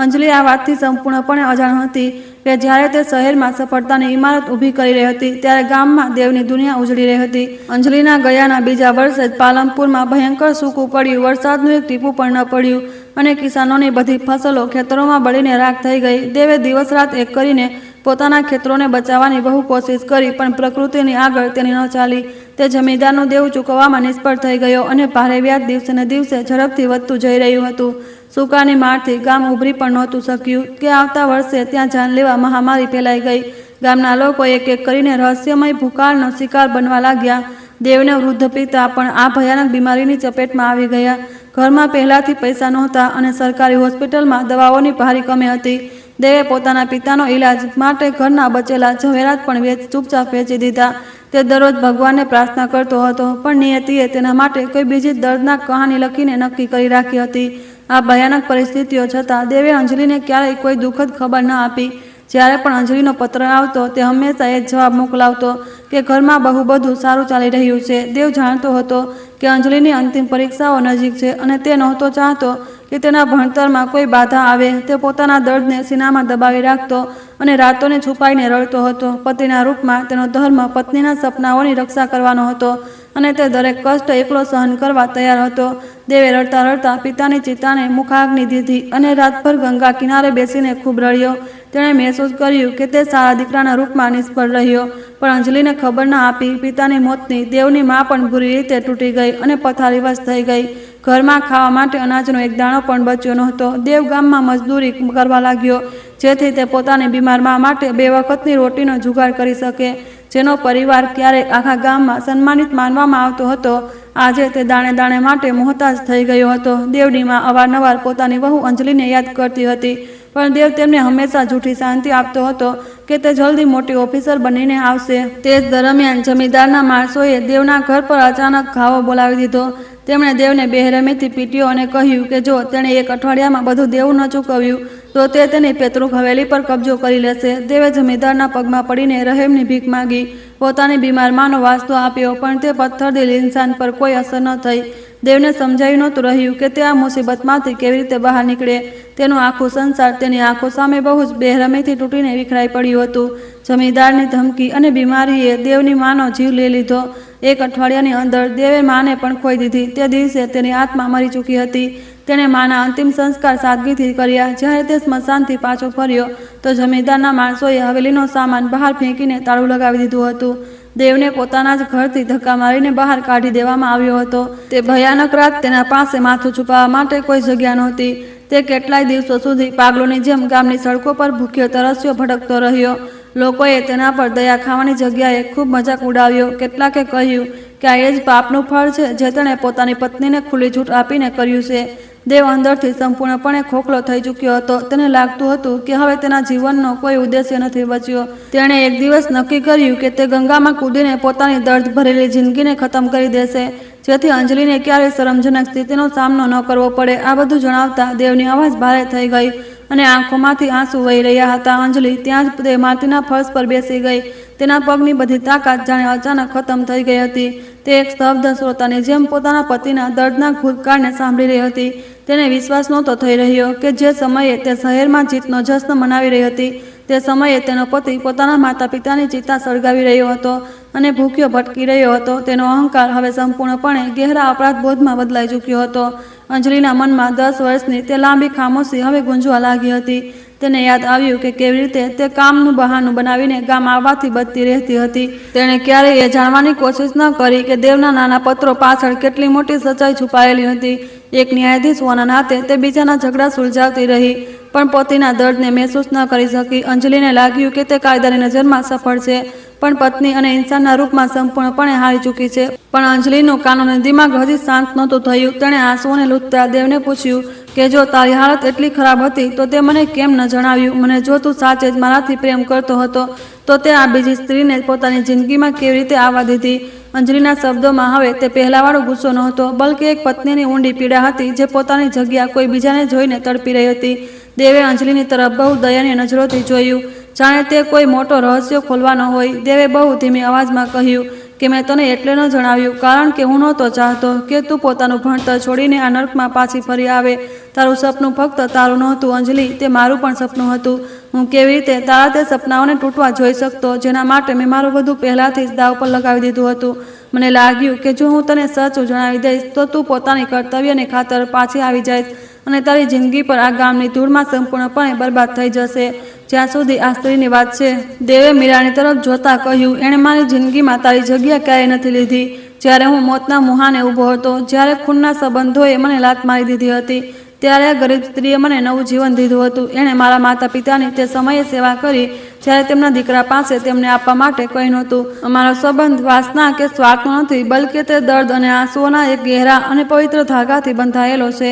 અંજલિ આ વાતથી સંપૂર્ણપણે અજાણ હતી કે જ્યારે તે શહેરમાં સફળતાની ઇમારત ઊભી કરી રહી હતી, ત્યારે ગામમાં દેવની દુનિયા ઉજળી રહી હતી. અંજલિના ગયાના બીજા વર્ષે જ પાલનપુરમાં ભયંકર સૂકું પડ્યું. વરસાદનું એક ટીપું પણ ન પડ્યું અને કિસાનોની બધી ફસલો ખેતરોમાં બળીને રાખ થઈ ગઈ. દેવે દિવસ રાત એક કરીને પોતાના ખેતરોને બચાવવાની બહુ કોશિશ કરી, પણ પ્રકૃતિની આગળ તેની ન ચાલી. તે જમીનદારનું દેવું ચૂકવવામાં નિષ્ફળ થઈ ગયો અને ભારે વ્યાજ દિવસે ને દિવસે ઝડપથી વધતું જઈ રહ્યું હતું. સૂકાની મારથી ગામ ઉભરી પણ નહોતું શક્યું કે આવતા વર્ષે ત્યાં જાનલેવા મહામારી ફેલાઈ ગઈ. ગામના લોકો એક એક કરીને રહસ્યમય ભૂકાળનો શિકાર બનવા લાગ્યા. દેવના વૃદ્ધ પિતા પણ આ ભયાનક બીમારીની ચપેટમાં આવી ગયા. ઘરમાં પહેલાથી પૈસા નહોતા અને સરકારી હોસ્પિટલમાં દવાઓની ભારી કમી હતી. દેવે પોતાના પિતાનો ઈલાજ માટે ઘરના બચેલા ઝવેરાત પણ ચૂપચાપ વેચી દીધા. તે દરરોજ ભગવાનને પ્રાર્થના કરતો હતો, પણ નિયતિએ તેના માટે કોઈ બીજી દર્દનાક કહાની લખીને નક્કી કરી રાખી હતી. આ ભયાનક પરિસ્થિતિઓ છતાં દેવે અંજલિને ક્યારેય કોઈ દુઃખદ ખબર ન આપી. જ્યારે પણ અંજલિનો પત્ર આવતો તે હંમેશા એ જ જવાબ મોકલાવતો કે ઘરમાં બહુ બધું સારું ચાલી રહ્યું છે. દેવ જાણતો હતો કે અંજલિની અંતિમ પરીક્ષાઓ નજીક છે અને તે નહોતો ચાહતો કે તેના ભણતરમાં કોઈ બાધા આવે. તે પોતાના દર્દને સીનામાં દબાવી રાખતો અને રાતોને છુપાઈને રડતો હતો. પતિના રૂપમાં તેનો ધર્મ પત્નીના સપનાઓની રક્ષા કરવાનો હતો અને તે દરેક કષ્ટ એકલો સહન કરવા તૈયાર હતો. દેવે રડતા રડતા પિતાની ચિતાને મુખાગ્નિ દીધી અને રાતભર ગંગા કિનારે બેસીને ખૂબ રડ્યો. તેણે મહેસૂસ કર્યું કે તે સારા દીકરાના રૂપમાં નિષ્ફળ રહ્યો, પણ અંજલિને ખબર ન આપી. પિતાની મોતની દેવની માં પણ બુરી રીતે તૂટી ગઈ અને પથારીવશ થઈ ગઈ. ઘરમાં ખાવા માટે અનાજનો એક દાણો પણ બચ્યો નહોતો. દેવ ગામમાં મજદૂરી કરવા લાગ્યો, જેથી તે પોતાની બીમાર મા માટે 2 વખતની રોટીનો જુગાડ કરી શકે. જેનો પરિવાર ક્યારેય આખા ગામમાં સન્માનિત માનવામાં આવતો હતો, આજે તે દાણે દાણે માટે મોહતાજ થઈ ગયો હતો. દેવની માં અવારનવાર પોતાની વહુ અંજલિને યાદ કરતી હતી, પણ દેવ તેમને હંમેશા જૂઠી શાંતિ આપતો હતો કે તે જલ્દી મોટી ઓફિસર બનીને આવશે. તે જ દરમિયાન જમીનદારના માણસોએ દેવના ઘર પર અચાનક ઘાવો બોલાવી દીધો. તેમણે દેવને બેરહેમીથી પીટ્યો અને કહ્યું કે જો તેણે 1 અઠવાડિયામાં બધું દેવું ન ચૂકવ્યું તો તે તેની પેતૃક હવેલી પર કબજો કરી લેશે. દેવે જમીનદારના પગમાં પડીને રહેમની ભીખ માંગી. પોતાની બીમાર માનો વાસ્તો આપ્યો, પણ તે પથ્થરદિલ ઇન્સાન પર કોઈ અસર ન થઈ. દેવને સમજાયું નહોતું રહ્યું કે તે આ મુસીબતમાંથી કેવી રીતે બહાર નીકળે. તેનું આખું સંસાર તેની આંખો સામે બહુ જ બેરહેમીથી તૂટીને વિખરાઈ પડ્યું હતું. જમીનદારની ધમકી અને બીમારીએ દેવની માનો જીવ લઈ લીધો. 1 અઠવાડિયાની અંદર દેવે માને પણ ખોઈ દીધી. તે દિવસે તેની આત્મા મરી ચૂકી હતી. તેણે માના અંતિમ સંસ્કાર સાદગીથી કર્યા. જ્યારે તે સ્મશાનથી પાછો ફર્યો તો જમીનદારના માણસોએ હવેલીનો સામાન બહાર ફેંકીને તાળું લગાવી દીધું હતું. દેવને પોતાના જ ઘરથી ધક્કા મારીને બહાર કાઢી દેવામાં આવ્યો હતો. તે ભયાનક રાત તેના પાસે માથું છુપાવવા માટે કોઈ જગ્યા નહોતી. તે કેટલાય દિવસો સુધી પાગલોની જેમ ગામની સડકો પર ભૂખ્યો તરસ્યો ભટકતો રહ્યો. લોકોએ તેના પર દયા ખાવાની જગ્યાએ ખૂબ મજાક ઉડાવ્યો. કેટલાકે કહ્યું કે આ એ જ પાપનું ફળ છે જે તેણે પોતાની પત્નીને ખુલ્લી છૂટ આપીને કર્યું છે. દેવ અંદરથી સંપૂર્ણપણે ખોખલો થઈ ચૂક્યો હતો. તેને લાગતું હતું કે હવે તેના જીવનનો કોઈ ઉદ્દેશ્ય નથી બચ્યો. તેણે એક દિવસ નક્કી કર્યું કે તે ગંગામાં કૂદીને પોતાની દર્દ ભરેલી જિંદગીને ખતમ કરી દેશે, જેથી અંજલિને ક્યારેય શરમજનક સ્થિતિનો સામનો ન કરવો પડે. આ બધું જણાવતા દેવની અવાજ ભારે થઈ ગઈ અને આંખોમાંથી આંસુ વહી રહ્યા હતા. અંજલિ ત્યાં જ તે માટીના ફર્શ પર બેસી ગઈ. તેના પગની બધી તાકાત જાણે અચાનક ખતમ થઈ ગઈ હતી. તે એક સ્તબ્ધ શ્રોતાની જેમ પોતાના પતિના દર્દનાક ભૂતકાળને સાંભળી રહી હતી. તેને વિશ્વાસ નહોતો થઈ રહ્યો કે જે સમયે તે શહેરમાં જીતનો જશ્ન મનાવી રહી હતી, તે સમયે તેનો પતિ પોતાના માતા પિતાની ચિતા સળગાવી રહ્યો હતો અને ભૂખ્યો ભટકી રહ્યો હતો. તેનો અહંકાર હવે સંપૂર્ણપણે ગહેરા અપરાધ બોધમાં બદલાઈ ચૂક્યો હતો. અંજલિના મનમાં 10 વર્ષની તે લાંબી ખામોશી હવે ગુંજવા લાગી હતી. તેને યાદ આવ્યું કે કેવી રીતે તે કામનું બહાનું બનાવીને ગામ આવવાથી બચતી રહેતી હતી. તેણે ક્યારેય એ જાણવાની કોશિશ ન કરી કે દેવના નાના પત્રો પાછળ કેટલી મોટી સચ્ચાઈ છુપાયેલી હતી. એક ન્યાયાધીશ હોવાના નાતે તે બીજાના ઝઘડા સુલઝાવતી રહી, પણ પતિના દર્દને મહેસૂસ ન કરી શકી. અંજલિને લાગ્યું કે તે કાયદાની નજરમાં સફળ છે, પણ પત્ની અને ઇન્સાનના રૂપમાં સંપૂર્ણપણે હારી ચૂકી છે. પણ અંજલિનું કાનૂની દિમાગ હજી શાંત નહોતું થયું. તેણે આંસુઓને લૂંટતા દેવને પૂછ્યું કે જો તારી હાલત એટલી ખરાબ હતી તો તે મને કેમ ન જણાવ્યું? મને જો તું સાચે જ મારાથી પ્રેમ કરતો હતો તો તે આ બીજી સ્ત્રીને પોતાની જિંદગીમાં કેવી રીતે આવવા દીધી? અંજલિના શબ્દોમાં હવે તે પહેલાવાળો ગુસ્સો નહોતો, બલકે એક પત્નીની ઊંડી પીડા હતી જે પોતાની જગ્યા કોઈ બીજાને જોઈને તડપી રહી હતી. દેવે અંજલિની તરફ બહુ દયાની નજરોથી જોયું, જાણે તે કોઈ મોટો રહસ્ય ખોલવાનો હોય. દેવે બહુ ધીમી અવાજમાં કહ્યું કે મેં તને એટલે ન જણાવ્યું કારણ કે હું નહોતો ચાહતો કે તું પોતાનું ભણતર છોડીને આ નર્કમાં પાછી ફરી આવે. તારું સપનું ફક્ત તારું નહોતું અંજલિ, તે મારું પણ સપનું હતું. હું કેવી રીતે તારા તે સપનાઓને તૂટવા જોઈ શકતો જેના માટે મેં મારું બધું પહેલાથી જ દાવ પર લગાવી દીધું હતું. મને લાગ્યું કે જો હું તને સાચું જણાવી દઈશ તો તું પોતાની કર્તવ્યની ખાતર પાછી આવી જઈશ અને તારી જિંદગી પર આ ગામની ધૂળમાં સંપૂર્ણપણે બરબાદ થઈ જશે. જ્યાં સુધી આ સ્ત્રીની વાત છે, દેવે મીરાની તરફ જોતા કહ્યું, એણે મારી જિંદગીમાં તારી જગ્યા ક્યારેય નથી લીધી. જ્યારે હું મોતના મુહાને ઊભો હતો, જ્યારે ખૂનના સંબંધોએ મને લાત મારી દીધી હતી, ત્યારે આ ગરીબ સ્ત્રીએ મને નવું જીવન દીધું હતું. એણે મારા માતા પિતાની તે સમયે સેવા કરી જ્યારે તેમના દીકરા પાસે તેમને આપવા માટે કંઈ નહોતું. અમારો સંબંધ વાસના કે સ્વાર્થનો નથી, બલકે તે દર્દ અને આંસુઓના એક ગહેરા અને પવિત્ર ધાગાથી બંધાયેલો છે.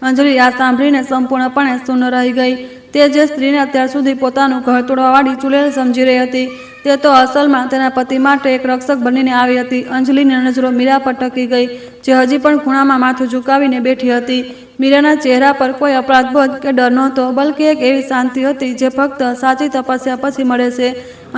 અંજલિ આ સાંભળીને સંપૂર્ણપણે શૂન્ય રહી ગઈ. તે જે સ્ત્રીને અત્યાર સુધી પોતાનું ઘર તોડવાવાળી ચુડેલ સમજી રહી હતી, તે તો અસલમાં તેના પતિ માટે એક રક્ષક બનીને આવી હતી. અંજલિની નજરો મીરા પર ટકી ગઈ, જે હજી પણ ખૂણામાં માથું ઝુકાવીને બેઠી હતી. મીરાના ચહેરા પર કોઈ અપરાધબોધ કે ડર નહોતો, બલ્કિ એક એવી શાંતિ હતી જે ફક્ત સાચી તપસ્યા પછી મળે છે.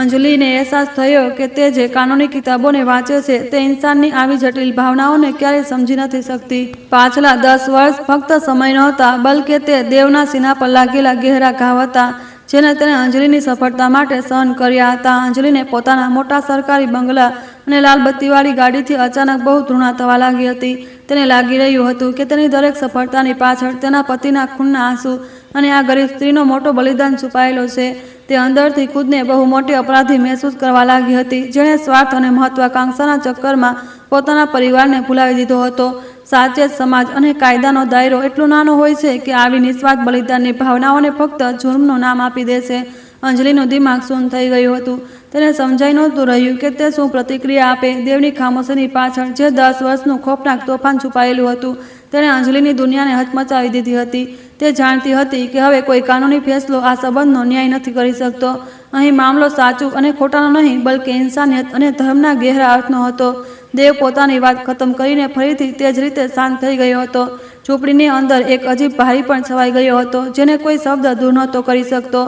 અંજલિને અહેસાસ થયો કે તે જે કાનૂની કિતાબોને વાંચે છે તે ઇન્સાનની આવી જટિલ ભાવનાઓને ક્યારેય સમજી નથી શકતી. પાછલા 10 વર્ષ ફક્ત સમય નહોતા, બલ્કિ તે દેવના સીના પર લાગેલા ગહેરા ઘાવ હતા, જેને તેને અંજલિની સફળતા માટે સહન કર્યા હતા. અંજલિને પોતાના મોટા સરકારી બંગલા અને લાલબત્તીવાળી ગાડીથી અચાનક બહુ ઘૃણા થવા લાગી હતી. તેને લાગી રહ્યું હતું કે તેની દરેક સફળતાની પાછળ તેના પતિના ખૂનના આંસુ અને આ ગરીબ સ્ત્રીનો મોટો બલિદાન છુપાયેલો છે. તે અંદરથી ખુદને બહુ મોટી અપરાધી મહેસૂસ કરવા લાગી હતી, જેણે સ્વાર્થ અને મહત્વાકાંક્ષાના ચક્કરમાં પોતાના પરિવારને ભૂલાવી દીધો હતો. સાચે જ સમાજ અને કાયદાનો દાયરો એટલો નાનો હોય છે કે આવી નિસ્વાર્થ બલિદાનની ભાવનાઓને ફક્ત જુર્મનું નામ આપી દે છે. અંજલિનું દિમાગ શૂન્ય થઈ ગયું હતું. તેને સમજાઈ નહોતું રહ્યું કે તે શું પ્રતિક્રિયા આપે. દેવની ખામોશીની પાછળ જે 10 વર્ષનું ખોફનાક તોફાન છુપાયેલું હતું, તેણે અંજલિની દુનિયાને હચમચાવી દીધી હતી. તે જાણતી હતી કે હવે કોઈ કાનૂની ફેસલો આ સંબંધનો ન્યાય નથી કરી શકતો. અહીં મામલો સાચું અને ખોટાનો નહીં, બલ્કિ ઇન્સાનિયત અને ધર્મના ગહેરા અર્થનો હતો. દેવ પોતાની વાત ખતમ કરીને ફરીથી તે જ રીતે શાંત થઈ ગયો હતો. ઝૂંપડીની અંદર એક અજીબ ભારીપણ છવાઈ ગયો હતો, જેને કોઈ શબ્દ દૂર નહોતો કરી શકતો.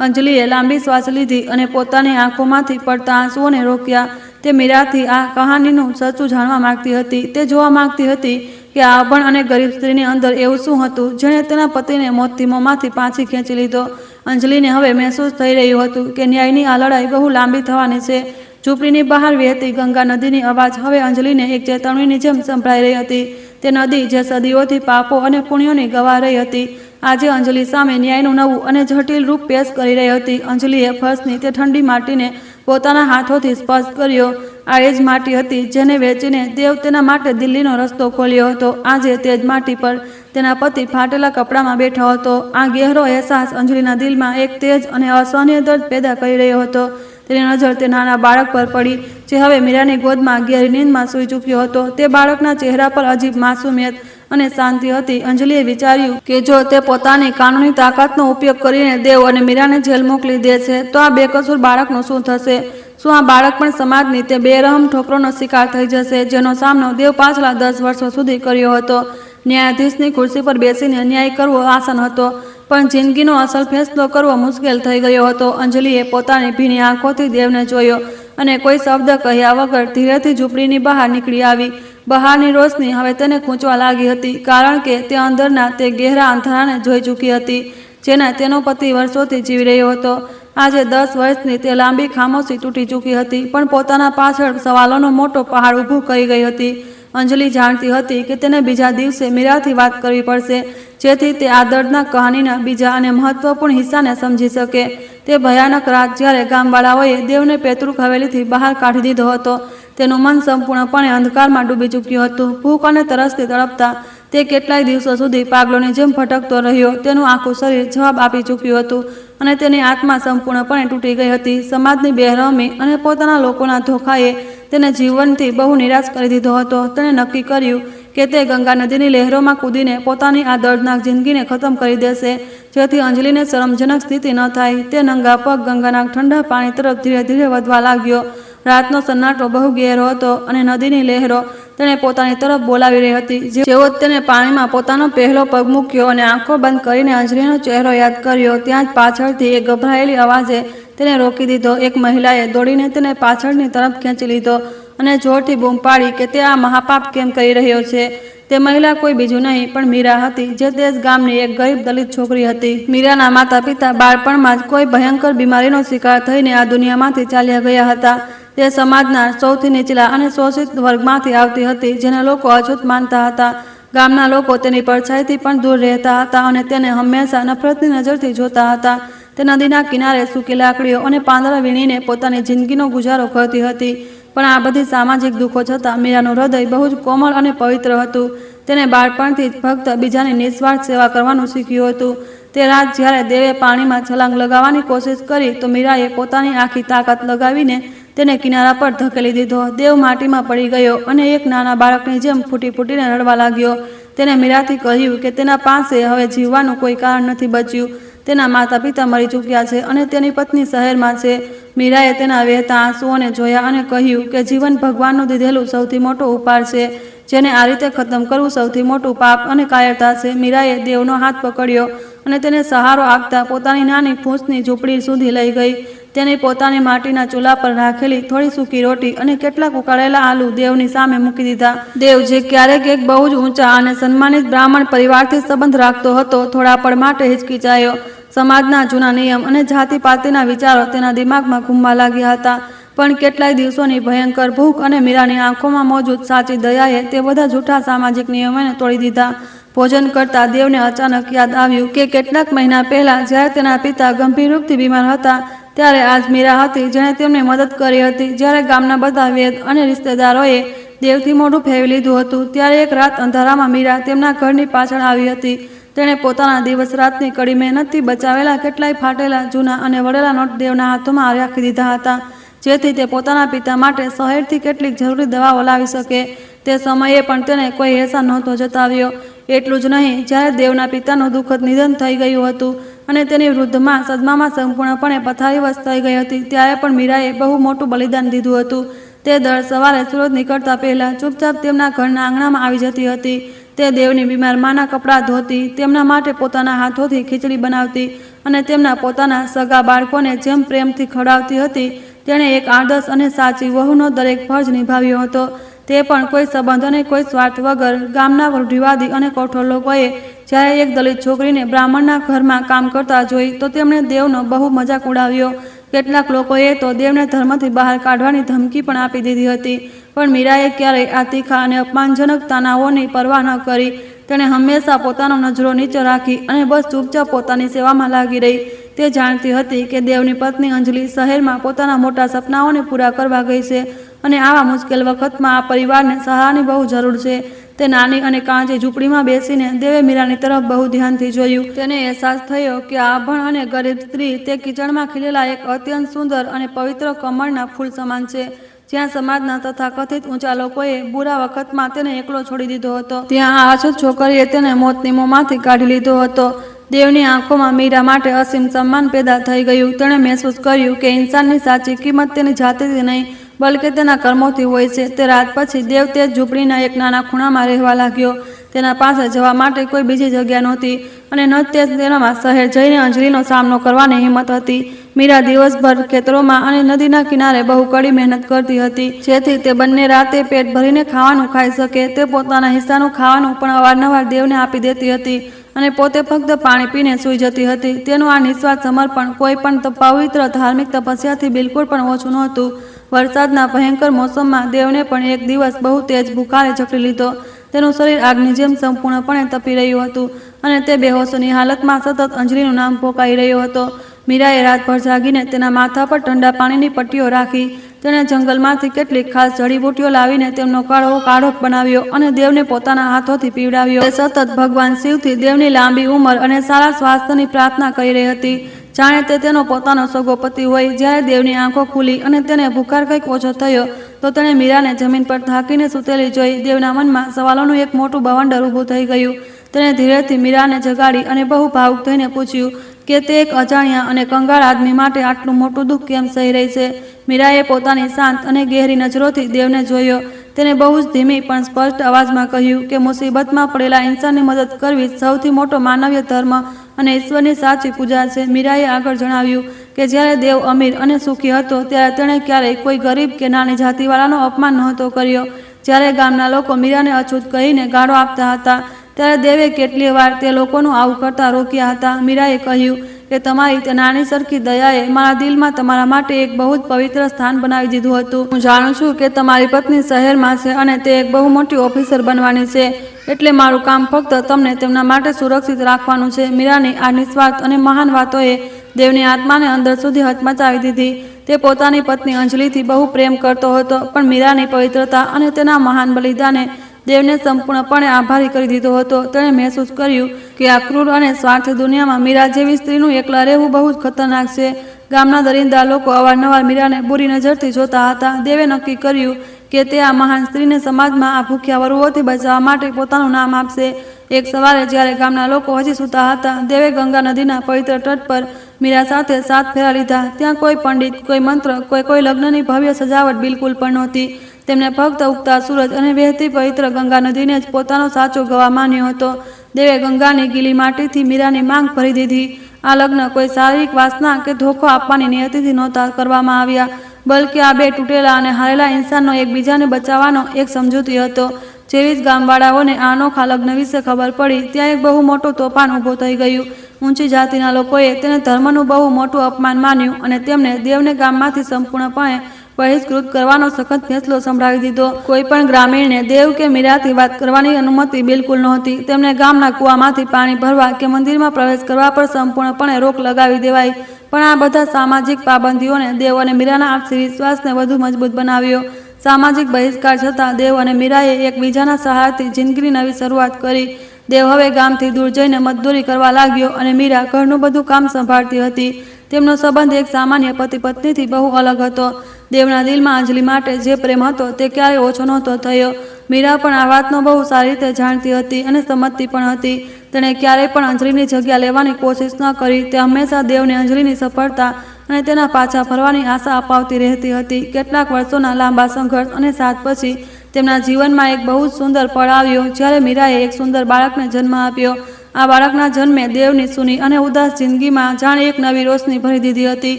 અંજલિએ લાંબી શ્વાસ લીધી અને પોતાની આંખોમાંથી પડતા આંસુઓને રોક્યા. તે મીરાથી આ કહાનીનું સાચું જાણવા માંગતી હતી. તે જોવા માંગતી હતી કે આ અભણ અને ગરીબ સ્ત્રીની અંદર એવું શું હતું જેણે તેના પતિને મોતથી મોંમાંથી પાછી ખેંચી લીધો. અંજલિને હવે મહેસૂસ થઈ રહ્યું હતું કે ન્યાયની આ લડાઈ બહુ લાંબી થવાની છે. ઝૂંપડીની બહાર વહેતી ગંગા નદીની અવાજ હવે અંજલિને એક ચેતવણીની જેમ સંભળાઈ રહી હતી. તે નદી જે સદીઓથી પાપો અને પુણ્યોની ગવા રહી હતી, આજે અંજલિ સામે ન્યાયનું નવું અને જટિલ રૂપ પેશ કરી રહી હતી. અંજલિએ ફર્શની તે ઠંડી માટીને પોતાના હાથોથી સ્પર્શ કર્યો. આ એ જ માટી હતી જેને વેચીને દેવ તેના માટે દિલ્હીનો રસ્તો ખોલ્યો હતો. આજે તે જ માટી પર તેના પતિ ફાટેલા કપડામાં બેઠો હતો. આ ગહેરો અહેસાસ અંજલિના દિલમાં એક તેજ અને અસહનીય દર્દ પેદા કરી રહ્યો હતો. તેની નજર તે નાના બાળક પર પડી, જે હવે મીરાની ગોદમાં ગહેરી નીંદમાં સૂઈ ચૂક્યો હતો. તે બાળકના ચહેરા પર અજીબ માસુમિયત અને શાંતિ હતી. અંજલિએ વિચાર્યું કે જો તે પોતાની કાનૂની તાકાતનો ઉપયોગ કરીને દેવ અને મીરાને જેલ મોકલી દે છે, તો આ બેકસૂર બાળકનું શું થશે? શું આ બાળક પણ સમાજની તે બેરહમ ઠોકરોનો શિકાર થઈ જશે, જેનો સામનો દેવ પાછલા 10 વર્ષો સુધી કર્યો હતો? ન્યાયાધીશની ખુરશી પર બેસીને ન્યાય કરવો આસાન હતો, પણ જિંદગીનો અસલ ફેસલો કરવો મુશ્કેલ થઈ ગયો હતો. અંજલિએ પોતાની ભીની આંખોથી દેવને જોયો અને કોઈ શબ્દ કહ્યા વગર ધીરેથી ઝૂંપડીની બહાર નીકળી આવી. બહારની રોશની હવે તેને ખૂંચવા લાગી હતી, કારણ કે તે અંદરના તે ગહેરા અંધારાને જોઈ ચૂકી હતી, જેને તેનો પતિ વર્ષોથી જીવી રહ્યો હતો. આજે 10 વર્ષની તે લાંબી ખામોશી તૂટી ચૂકી હતી, પણ પોતાના પાછળ સવાલોનો મોટો પહાડ ઊભું કરી ગઈ હતી. અંજલિ જાણતી હતી કે તેને બીજા દિવસે મીરાથી વાત કરવી પડશે, જેથી તે આ દર્દનાક કહાનીના બીજા અને મહત્વપૂર્ણ હિસ્સાને સમજી શકે. તે ભયાનક રાત જ્યારે ગામવાળાઓએ દેવને પેતૃક હવેલીથી બહાર કાઢી દીધો હતો. તેનું મન સંપૂર્ણપણે અંધકારમાં ડૂબી ચૂક્યું હતું. ભૂખ અને તરસથી તડપતા તે કેટલાય દિવસો સુધી પાગલોની જેમ ભટકતો રહ્યો. તેનું આખું શરીર જવાબ આપી ચૂક્યું હતું અને તેની આત્મા સંપૂર્ણપણે તૂટી ગઈ હતી. સમાજની બેરહમી અને પોતાના લોકોના ધોખાએ તેને જીવનથી બહુ નિરાશ કરી દીધો હતો. તેણે નક્કી કર્યું કે તે ગંગા નદીની લહેરોમાં કૂદીને પોતાની આ દર્દનાક જિંદગીને ખતમ કરી દેશે, જેથી અંજલિને શરમજનક સ્થિતિ ન થાય. તે નંગા પગ ગંગાના ઠંડા પાણી તરફ ધીરે ધીરે વધવા લાગ્યો. રાતનો સન્નાટો બહુ ગહેરો હતો અને નદીની લહેરો તેને પોતાની તરફ બોલાવી રહી હતી. જેવો જ તેને પાણીમાં પોતાનો પહેલો પગ મૂક્યો અને આંખો બંધ કરીને અંજલિનો ચહેરો યાદ કર્યો, ત્યાં જ પાછળથી એક ગભરાયેલી અવાજે તેને રોકી દીધો. એક મહિલાએ દોડીને તેને પાછળની તરફ ખેંચી લીધો અને જોરથી બૂમ પાડી કે તે આ મહાપાપ કેમ કરી રહ્યો છે. તે મહિલા કોઈ બીજું નહીં પણ મીરા હતી, જે તે જ ગામની એક ગરીબ દલિત છોકરી હતી. મીરાના માતા પિતા બાળપણમાં જ કોઈ ભયંકર બીમારીનો શિકાર થઈને આ દુનિયામાંથી ચાલ્યા ગયા હતા. તે સમાજના સૌથી નીચલા અને શોષિત વર્ગમાંથી આવતી હતી, જેને લોકો અછૂત માનતા હતા. ગામના લોકો તેની પડછાઈથી પણ દૂર રહેતા હતા અને તેને હંમેશા નફરતની નજરથી જોતા હતા. તે નદીના કિનારે સૂકી લાકડીઓ અને પાંદડા વીણીને પોતાની જિંદગીનો ગુજારો કરતી હતી. પણ આ બધી સામાજિક દુઃખો છતાં મીરાનું હૃદય બહુ જ કોમળ અને પવિત્ર હતું. તેને બાળપણથી જ ફક્ત બીજાની નિસ્વાર્થ સેવા કરવાનું શીખ્યું હતું. તે રાત જ્યારે દેવે પાણીમાં છલાંગ લગાવવાની કોશિશ કરી, તો મીરાએ પોતાની આખી તાકાત લગાવીને તેને કિનારા પર ધકેલી દીધો. દેવ માટીમાં પડી ગયો અને એક નાના બાળકની જેમ ફૂટી ફૂટીને રડવા લાગ્યો. તેને મીરાથી કહ્યું કે તેના પાસે હવે જીવવાનું કોઈ કારણ નથી બચ્યું. તેના માતા પિતા મરી ચૂક્યા છે અને તેની પત્ની શહેરમાં છે. મીરાએ તેના વહેતા આંસુઓને જોયા અને કહ્યું કે જીવન ભગવાનનું દીધેલું સૌથી મોટો ઉપહાર છે, જેને આ રીતે ખતમ કરવું સૌથી મોટું પાપ અને કાયરતા છે. મીરાએ દેવનો હાથ પકડ્યો અને તેને સહારો આપતા પોતાની નાની ફૂંસની ઝૂંપડી સુધી લઈ ગઈ. તેની પોતાની માટીના ચૂલા પર રાખેલી થોડી સૂકી રોટી અને કેટલાક ઉકાળેલા આલુ દેવની સામે મૂકી દીધા. દેવ, જે ક્યારેક એક બહુ જ ઊંચા અને સન્માનિત બ્રાહ્મણ પરિવારથી સંબંધ રાખતો હતો, થોડા પળ માટે હિચકિચાયો. સમાજના જૂના નિયમ અને જાતિ પાતિના વિચારો તેના દિમાગમાં ઘૂમવા લાગ્યા હતા. પણ કેટલાય દિવસોની ભયંકર ભૂખ અને મીરાની આંખોમાં મોજૂદ સાચી દયાએ તે બધા જૂઠા સામાજિક નિયમોને તોડી દીધા. ભોજન કરતા દેવને અચાનક યાદ આવ્યું કે કેટલાક મહિના પહેલા જ્યારે તેના પિતા ગંભીર રૂપથી બીમાર હતા, ત્યારે આજ મીરા હતી જેણે તેમને મદદ કરી હતી. જ્યારે ગામના બધા વેદ અને રિશ્તેદારોએ દેવથી મોઢું ફેરવી લીધું હતું, ત્યારે એક રાત અંધારામાં મીરા તેમના ઘરની પાછળ આવી હતી. તેણે પોતાના દિવસ રાતની કડી મહેનતથી બચાવેલા કેટલાય ફાટેલા જૂના અને વળેલા નોટ દેવના હાથોમાં રાખી દીધા હતા, જેથી તે પોતાના પિતા માટે શહેરથી કેટલીક જરૂરી દવાઓ લાવી શકે. તે સમયે પણ તેને કોઈ એહસાન નહોતો જતાવ્યો. એટલું જ નહીં, જ્યારે દેવના પિતાનું દુઃખદ નિધન થઈ ગયું હતું અને તેની વૃદ્ધ માં સદમામાં સંપૂર્ણપણે પથારીવશ થઈ ગઈ હતી, ત્યારે પણ મીરાએ બહુ મોટું બલિદાન દીધું હતું. તે દર સવારે સૂરજ નીકળતા પહેલા ચૂપચાપ તેમના ઘરના આંગણામાં આવી જતી હતી. તે દેવની બીમાર માના કપડાં ધોતી, તેમના માટે પોતાના હાથોથી ખીચડી બનાવતી અને તેમના પોતાના સગા બાળકોને જેમ પ્રેમથી ખવડાવતી હતી. તેણે એક આદર્શ અને સાચી વહુનો દરેક ફરજ નિભાવ્યો હતો. તે પણ કોઈ સંબંધ અને કોઈ સ્વાર્થ વગર. ગામના રૂઢિવાદી અને કઠોર લોકોએ જ્યારે એક દલિત છોકરીને બ્રાહ્મણના ઘરમાં કામ કરતા જોઈ તો તેમણે દેવનો બહુ મજાક ઉડાવ્યો. કેટલાક લોકોએ તો દેવને ધર્મથી બહાર કાઢવાની ધમકી પણ આપી દીધી હતી. પણ મીરાએ ક્યારેય આ તીખા અને અપમાનજનક તાનાઓની પરવા ન કરી. તેણે હંમેશા પોતાનો નજરો નીચે રાખી અને બસ ચૂપચાપ પોતાની સેવામાં લાગી રહી. તે જાણતી હતી કે દેવની પત્ની અંજલિ શહેરમાં પોતાના મોટા સપનાઓને પૂરા કરવા ગઈ છે અને આવા મુશ્કેલ વખતમાં આ પરિવારને સહારાની બહુ જરૂર છે. તે નાની અને કાંચી ઝૂંપડીમાં બેસીને દેવે મીરાની તરફ બહુ ધ્યાનથી જોયું. તેને અહેસાસ થયો કે આ અભણ અને ગરીબ સ્ત્રી તે કિચડમાં ખીલેલા એક અત્યંત સુંદર અને પવિત્ર કમળના ફૂલ સમાન છે. જ્યાં સમાજના તથા કથિત ઊંચા લોકોએ બુરા વખતમાં તેને એકલો છોડી દીધો હતો, ત્યાં આ અછૂત છોકરીએ તેને મોતની મોંમાંથી કાઢી લીધો હતો. દેવની આંખોમાં મીરા માટે અસીમ સન્માન પેદા થઈ ગયું. તેણે મહેસૂસ કર્યું કે ઇન્સાનની સાચી કિંમત તેની જાતિથી નહીં બલકે તેના કર્મોથી હોય છે. તે રાત પછી દેવ તે જ ઝૂંપડીના એક નાના ખૂણામાં રહેવા લાગ્યો. તેના પાસે જવા માટે કોઈ બીજી જગ્યા નહોતી અને ન તે તેનામાં શહેર જઈને અંજલિનો સામનો કરવાની હિંમત હતી. મીરા દિવસભર ખેતરોમાં અને નદીના કિનારે બહુ કડી મહેનત કરતી હતી, જેથી તે બંને રાતે પેટ ભરીને ખાવાનું ખાઈ શકે. તે પોતાના હિસ્સાનું ખાવાનું પણ અવારનવાર દેવને આપી દેતી હતી અને પોતે ફક્ત પાણી પીને સૂઈ જતી હતી. તેનું આ નિસ્વાર્થ સમર્પણ કોઈ પણ પવિત્ર ધાર્મિક તપસ્યાથી બિલકુલ પણ ઓછું નહોતું. વરસાદના ભયંકર મોસમમાં દેવને પણ એક દિવસ બહુ તેજ ભૂખારે જકડી લીધો. તેનું શરીર આગની જેમ સંપૂર્ણપણે તપી રહ્યું હતું અને તે બેહોશીની હાલતમાં સતત અંજલિનું નામ પોકાઈ રહ્યો હતો. મીરાએ રાતભર જાગીને તેના માથા પર ઠંડા પાણીની પટ્ટીઓ રાખી. તેણે જંગલમાંથી કેટલીક ખાસ જડીબુટીઓ લાવીને તેમનો કાઢો બનાવ્યો અને દેવને પોતાના હાથોથી પીવડાવ્યો. તે સતત ભગવાન શિવથી દેવની લાંબી ઉંમર અને સારા સ્વાસ્થ્યની પ્રાર્થના કરી રહી હતી, જાણે તે તેનો પોતાનો સગો પતિ હોય. જ્યારે દેવની આંખો ખુલી અને તેને ભૂખાર કંઈક ઓછો થયો તો તેણે મીરાને જમીન પર થાકીને સૂતેલી જોઈ. દેવના મનમાં સવાલોનું એક મોટું બવંડર ઊભું થઈ ગયું. તેણે ધીરેથી મીરાને જગાડી અને બહુ ભાવુક થઈને પૂછ્યું કે તે એક અજાણ્યા અને કંગાળ આદમી માટે આટલું મોટું દુઃખ કેમ સહી રહી છે. મીરાએ પોતાની શાંત અને ગહેરી નજરોથી દેવને જોયો. તેને બહુ જ ધીમી પણ સ્પષ્ટ અવાજમાં કહ્યું કે મુસીબતમાં પડેલા ઇન્સાનની મદદ કરવી સૌથી મોટો માનવીય ધર્મ અને ઈશ્વરની સાચી પૂજા છે. મીરાએ આગળ જણાવ્યું કે જ્યારે દેવ અમીર અને સુખી હતો ત્યારે તેણે ક્યારેય કોઈ ગરીબ કે નાની જાતિવાળાનો અપમાન નહોતો કર્યો. જ્યારે ગામના લોકો મીરાને અછૂત કહીને ગાળો આપતા હતા ત્યારે દેવે કેટલીય વાર તે લોકોનું આવું કરતા રોક્યા હતા. મીરાએ કહ્યું કે તમારી તે નાની સરખી દયાએ મારા દિલમાં તમારા માટે એક બહુ જ પવિત્ર સ્થાન બનાવી દીધું હતું. હું જાણું છું કે તમારી પત્ની શહેરમાં છે અને તે એક બહુ મોટી ઓફિસર બનવાની છે, એટલે મારું કામ ફક્ત તમને તેમના માટે સુરક્ષિત રાખવાનું છે. મીરાની આ નિસ્વાર્થ અને મહાન વાતોએ દેવની આત્માને અંદર સુધી હચમચાવી દીધી. તે પોતાની પત્ની અંજલિથી બહુ પ્રેમ કરતો હતો, પણ મીરાની પવિત્રતા અને તેના મહાન બલિદાને દેવને સંપૂર્ણપણે આભારી કરી દીધો હતો. તેણે મહેસૂસ કર્યું કે આ ક્રૂર અને સ્વાર્થી દુનિયામાં મીરા જેવી સ્ત્રીનું એકલા રહેવું બહુ જ ખતરનાક છે. ગામના દરિંદા લોકો અવારનવાર મીરાને બુરી નજરથી જોતા હતા. દેવે નક્કી કર્યું કે તે આ મહાન સ્ત્રીને સમાજમાં આ ભૂખ્યા વરુઓથી બચાવવા માટે પોતાનું નામ આપશે એક સવારે જ્યારે ગામના લોકો હજી સૂતા હતા, દેવે ગંગા નદીના પવિત્ર તટ પર મીરા સાથે 7 ફેરા લીધા. ત્યાં કોઈ પંડિત, કોઈ મંત્ર, કોઈ લગ્નની ભવ્ય સજાવટ બિલકુલ પણ નહોતી. તેમને ફક્ત ઉગતા સૂરજ અને વહેતી પવિત્ર ગંગા નદીને જ પોતાનો સાચો ગવાહ માન્યો હતો. દેવે ગંગાની ગીલી માટીથી મીરાની માંગ ભરી દીધી. આ લગ્ન કોઈ શારીરિક વાસના કે ધોખો આપવાની નિયતિથી નહોતા કરવામાં આવ્યા, બલકે આ બે તૂટેલા અને હારેલા ઇન્સાનનો એકબીજાને બચાવવાનો એક સમજૂતી હતો. જેવી જ ગામવાળાઓને આ અનોખા લગ્ન વિશે ખબર પડી, ત્યાં એક બહુ મોટું તોફાન ઊભું થઈ ગયું. ઊંચી જાતિના લોકોએ તેને ધર્મનું બહુ મોટું અપમાન માન્યું અને તેમને દેવને ગામમાંથી સંપૂર્ણપણે બહિષ્કૃત કરવાનો સખત ફેંસલો સંભળાવી દીધો. કોઈ પણ ગ્રામીણને દેવ કે મીરાથી વાત કરવાની અનુમતિ બિલકુલ નહોતી. તેમને ગામના કૂવામાંથી પાણી ભરવા કે મંદિરમાં પ્રવેશ કરવા પર સંપૂર્ણપણે રોક લગાવી દેવાઈ. પણ આ બધા સામાજિક પાબંદીઓને દેવ અને મીરાના આપસી વિશ્વાસને વધુ મજબૂત બનાવ્યો. સામાજિક બહિષ્કાર છતાં દેવ અને મીરાએ એકબીજાના સહારાથી જિંદગીની નવી શરૂઆત કરી. દેવ હવે ગામથી દૂર જઈને મજદૂરી કરવા લાગ્યો અને મીરા ઘરનું બધું કામ સંભાળતી હતી. તેમનો સંબંધ એક સામાન્ય પતિ પત્નીથી બહુ અલગ હતો. દેવના દિલમાં અંજલિ માટે જે પ્રેમ હતો તે ક્યારેય ઓછો નહોતો થયો. મીરા પણ આ વાતનો બહુ સારી રીતે જાણતી હતી અને સમજતી પણ હતી. તેણે ક્યારેય પણ અંજલિની જગ્યા લેવાની કોશિશ ન કરી. તે હંમેશા દેવને અંજલિની સફળતા અને તેના પાછા ફરવાની આશા અપાવતી રહેતી હતી. કેટલાક વર્ષોના લાંબા સંઘર્ષ અને સાથ પછી તેમના જીવનમાં એક બહુ જ સુંદર પળ આવ્યો, જ્યારે મીરાએ એક સુંદર બાળકને જન્મ આપ્યો. આ બાળકના જન્મે દેવની સૂની અને ઉદાસ જિંદગીમાં જાણે એક નવી રોશની ભરી દીધી હતી.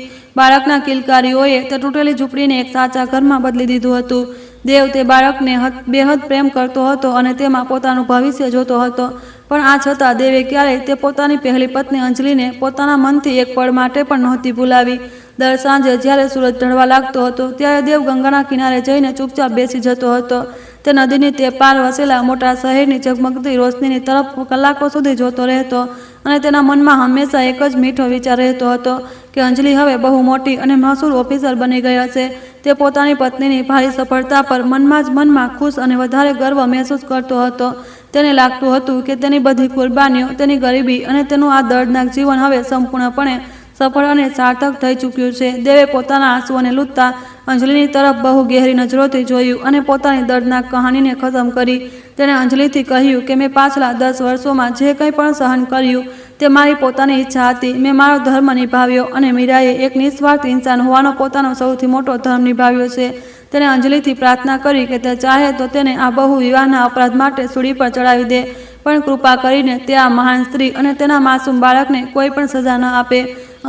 બાળકના કિલકારીઓએ તે તૂટેલી ઝૂંપડીને એક સાચા ઘરમાં બદલી દીધું હતું. દેવ તે બાળકને બેહદ પ્રેમ કરતો હતો અને તેમાં પોતાનું ભવિષ્ય જોતો હતો. પણ આ છતાં દેવે ક્યારેય તે પોતાની પહેલી પત્ની અંજલિને પોતાના મનથી એક પળ માટે પણ નહોતી ભૂલાવી. દર સાંજે જ્યારે સૂરજ ઢળવા લાગતો હતો, ત્યારે દેવ ગંગાના કિનારે જઈને ચૂપચાપ બેસી જતો હતો. તે નદીની તે પાર વસેલા મોટા શહેરની ઝગમગતી રોશનીની તરફ કલાકો સુધી જોતો રહેતો અને તેના મનમાં હંમેશા એક જ મીઠો વિચાર રહેતો હતો કે અંજલિ હવે બહુ મોટી અને મશહૂર ઓફિસર બની ગઈ હશે. તે પોતાની પત્નીની ભારી સફળતા પર મનમાં જ મનમાં ખુશ અને વધારે ગર્વ મહેસૂસ કરતો હતો. તેને લાગતું હતું કે તેની બધી કુરબાનીઓ, તેની ગરીબી અને તેનું આ દર્દનાક જીવન હવે સંપૂર્ણપણે સફળ અને સાર્થક થઈ ચૂક્યું છે. દેવે પોતાના આંસુઓને લૂંટતા અંજલિની તરફ બહુ ગહેરી નજરોથી જોયું અને પોતાની દર્દનાક કહાનીને ખતમ કરી. તેણે અંજલિથી કહ્યું કે મેં પાછલા 10 વર્ષોમાં જે કંઈ પણ સહન કર્યું તે મારી પોતાની ઈચ્છા હતી. મેં મારો ધર્મ નિભાવ્યો અને મીરાએ એક નિસ્વાર્થ ઇન્સાન હોવાનો પોતાનો સૌથી મોટો ધર્મ નિભાવ્યો છે. તેણે અંજલિથી પ્રાર્થના કરી કે તે ચાહે તો તેને આ બહુ વિવાહના અપરાધ માટે સૂળી પર ચડાવી દે, પણ કૃપા કરીને તે આ મહાન સ્ત્રી અને તેના માસૂમ બાળકને કોઈ પણ સજા ન આપે.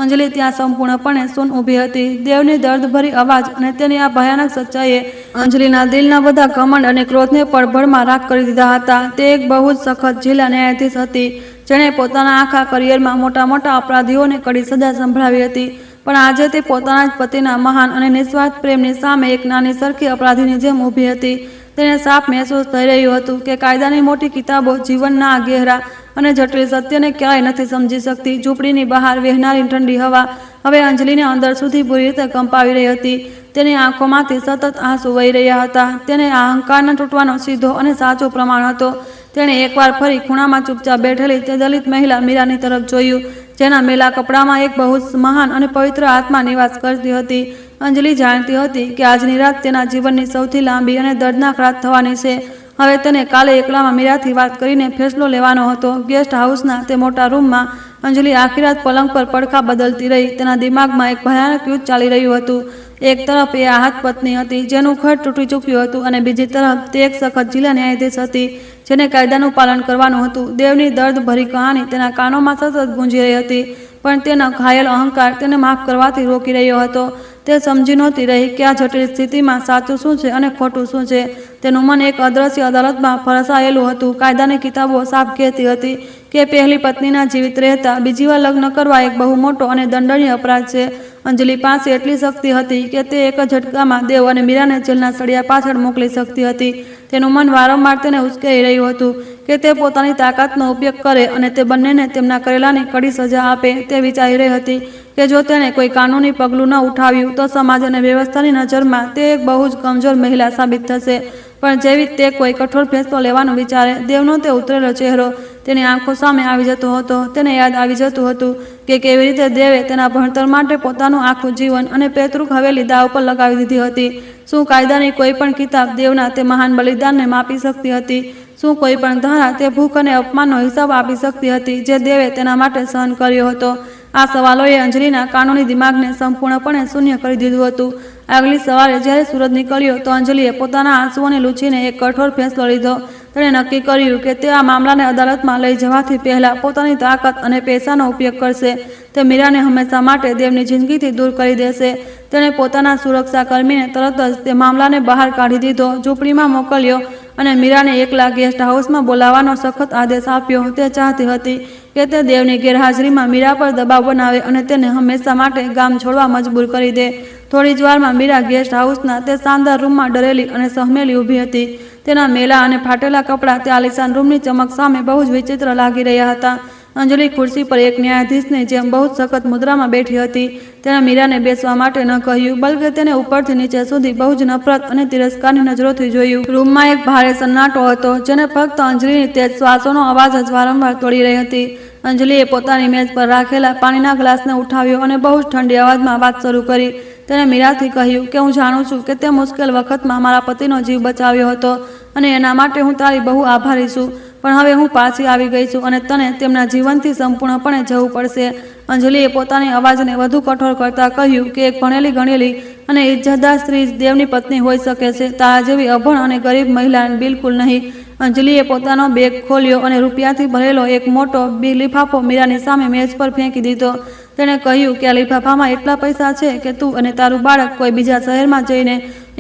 અંજલિ ત્યાં સંપૂર્ણપણે સૂન ઊભી હતી. દેવની દર્દભરી અવાજ અને તેની આ ભયાનક સચ્ચાઈએ અંજલિના દિલના બધા ઘમંડ અને ક્રોધને પળભરમાં રાખ કરી દીધા હતા. તે એક બહુ જ સખત જિલ્લા ન્યાયાધીશ હતી, જેણે પોતાના આખા કરિયરમાં મોટા મોટા અપરાધીઓને કડી સજા સંભળાવી હતી. પણ આજે તે પોતાના જ પતિના મહાન અને નિસ્વાર્થ પ્રેમની સામે એક નાની સરખી અપરાધીની જેમ ઊભી હતી. તેને સાફ મહેસૂસ થઈ રહ્યું હતું કે કાયદાની મોટી કિતાબો જીવનના આ ગહેરા અને જટિલ સત્યને ક્યારેય નથી સમજી શકતી. ઝૂંપડીની બહાર વહેનારી ઠંડી હવા હવે અંજલિને અંદર સુધી બુરી રીતે કંપાવી રહી હતી. તેની આંખોમાંથી સતત આંસુ વહી રહ્યા હતા. તેને આ અહંકારના તૂટવાનો સીધો અને સાચો પ્રમાણ હતો. તેણે એકવાર ફરી ખૂણામાં ચૂપચાપ બેઠેલી તે દલિત મહિલા મીરાની તરફ જોયું, જેના મેલા કપડામાં એક બહુ જ મહાન અને પવિત્ર આત્મા નિવાસ કરતી હતી. અંજલિ જાણતી હતી કે આજની રાત તેના જીવનની સૌથી લાંબી અને દર્દનાક રાત થવાની છે. હવે તેને કાલે એકલામાં મીરાથી વાત કરીને ફેસલો લેવાનો હતો. ગેસ્ટ હાઉસના તે મોટા રૂમમાં અંજલિ આખી રાત પલંગ પર પડખા બદલતી રહી. તેના દિમાગમાં એક ભયાનક યુદ્ધ ચાલી રહ્યું હતું. એક તરફ એ આહત પત્ની હતી જેનું ઘર તૂટી ચૂક્યું હતું અને બીજી તરફ તે એક સખત જિલ્લા ન્યાયાધીશ હતી જેને કાયદાનું પાલન કરવાનું હતું. દેવની દર્દ ભરી કહાની તેના કાનોમાં સતત ગુંજી રહી હતી, પણ તેનો ઘાયલ અહંકાર તેને માફ કરવાથી રોકી રહ્યો હતો. તે સમજી નહોતી રહી કે આ જટિલ સ્થિતિમાં સાચું શું છે અને ખોટું શું છે. તેનું મન એક અદ્રશ્ય અદાલતમાં ફરસાયેલું હતું. કાયદાની કિતાબો સાફ કહેતી હતી કે પહેલી પત્નીના જીવિત રહેતા બીજી વાર લગ્ન કરવા એક બહુ મોટો અને દંડનીય અપરાધ છે. અંજલિ પાસે એટલી શક્તિ હતી કે તે એક ઝટકામાં દેવ અને મીરાને જેલના સળિયા પાછળ મોકલી શકતી હતી. તેનું મન વારંવાર તેને ઉશ્કેરી રહ્યું હતું કે તે પોતાની તાકાતનો ઉપયોગ કરે અને તે બંનેને તેમના કરેલાની કડી સજા આપે. તે વિચારી રહી હતી કે જો તેણે કોઈ કાનૂની પગલું ન ઉઠાવ્યું તો સમાજ અને વ્યવસ્થાની નજરમાં તે એક બહુ જ કમજોર મહિલા સાબિત થશે. પણ જેવી તે કોઈ કઠોર ફેંસલો લેવાનું વિચારે, દેવનો તે ઉતરેલો ચહેરો તેની આંખો સામે આવી જતો હતો. તેને યાદ આવી જતું હતું કે કેવી રીતે દેવે તેના ભણતર માટે પોતાનું આખું જીવન અને પૈતૃક હવેલી દાવ પર લગાવી દીધી હતી. શું કાયદાની કોઈ પણ કિતાબ દેવના તે મહાન બલિદાનને માપી શકતી હતી? શું કોઈ પણ ધારા તે ભૂખ અને અપમાનનો હિસાબ આપી શકતી હતી જે દેવે તેના માટે સહન કર્યો હતો? આ સવાલોએ અંજલિના કાનૂની દિમાગને સંપૂર્ણપણે શૂન્ય કરી દીધું હતું. આગલી સવારે જ્યારે સૂરજ નીકળ્યો તો અંજલિએ પોતાના આંસુઓને લૂછીને એક કઠોર ફેંસલો લીધો. તેણે નક્કી કર્યું કે તે આ મામલાને અદાલતમાં લઈ જવાથી પહેલાં પોતાની તાકાત અને પૈસાનો ઉપયોગ કરશે. તે મીરાને હંમેશા માટે દેવની જિંદગીથી દૂર કરી દેશે. તેણે પોતાના સુરક્ષાકર્મીને તરત જ તે મામલાને બહાર કાઢી દીધો, ઝૂંપડીમાં મોકલ્યો અને મીરાને એકલા ગેસ્ટ હાઉસમાં બોલાવવાનો સખત આદેશ આપ્યો. તે ચાહતી હતી કે તે દેવની ગેરહાજરીમાં મીરા પર દબાવ બનાવે અને તેને હંમેશા માટે ગામ છોડવા મજબૂર કરી દે. થોડી જ વારમાં મીરા ગેસ્ટ હાઉસના તે શાનદાર રૂમમાં ડરેલી અને સહમેલી ઊભી હતી. તેના મેલા અને ફાટેલા કપડાં તે આલિશાન રૂમની ચમક સામે બહુ જ વિચિત્ર લાગી રહ્યા હતા. અંજલિ ખુરશી પર એક ન્યાયાધીશની જેમ બહુ જ સખત મુદ્રામાં બેઠી હતી. તેણે મીરાને બેસવા માટે ન કહ્યું, બલકે તેને ઉપરથી નીચે સુધી બહુ જ નફરત અને તિરસ્કારની નજરોથી જોયું. રૂમમાં એક ભારે સન્નાટો હતો જેને ફક્ત અંજલિની તેજ શ્વાસોનો અવાજ જ વારંવાર તોડી રહી હતી. અંજલિએ પોતાની મેજ પર રાખેલા પાણીના ગ્લાસને ઉઠાવ્યો અને બહુ જ ઠંડી અવાજમાં વાત શરૂ કરી. તેણે મીરાથી કહ્યું કે હું જાણું છું કે તે મુશ્કેલ વખતમાં મારા પતિનો જીવ બચાવ્યો હતો અને એના માટે હું તારી બહુ આભારી છું. પણ હવે હું પાછી આવી ગઈ છું અને તને તેમના જીવનથી સંપૂર્ણપણે જવું પડશે. અંજલિએ પોતાની અવાજને વધુ કઠોર કરતા કહ્યું કે એક ભણેલી ગણેલી અને ઇજ્જતદાર સ્ત્રી જ દેવની પત્ની હોઈ શકે છે, તારા જેવી અભણ અને ગરીબ મહિલા બિલકુલ નહીં. અંજલિએ પોતાનો બેગ ખોલ્યો અને રૂપિયાથી ભરેલો એક મોટો લિફાફો મીરાની સામે મેજ પર ફેંકી દીધો. તેણે કહ્યું કે આ લિફાફામાં એટલા પૈસા છે કે તું અને તારું બાળક કોઈ બીજા શહેરમાં જઈને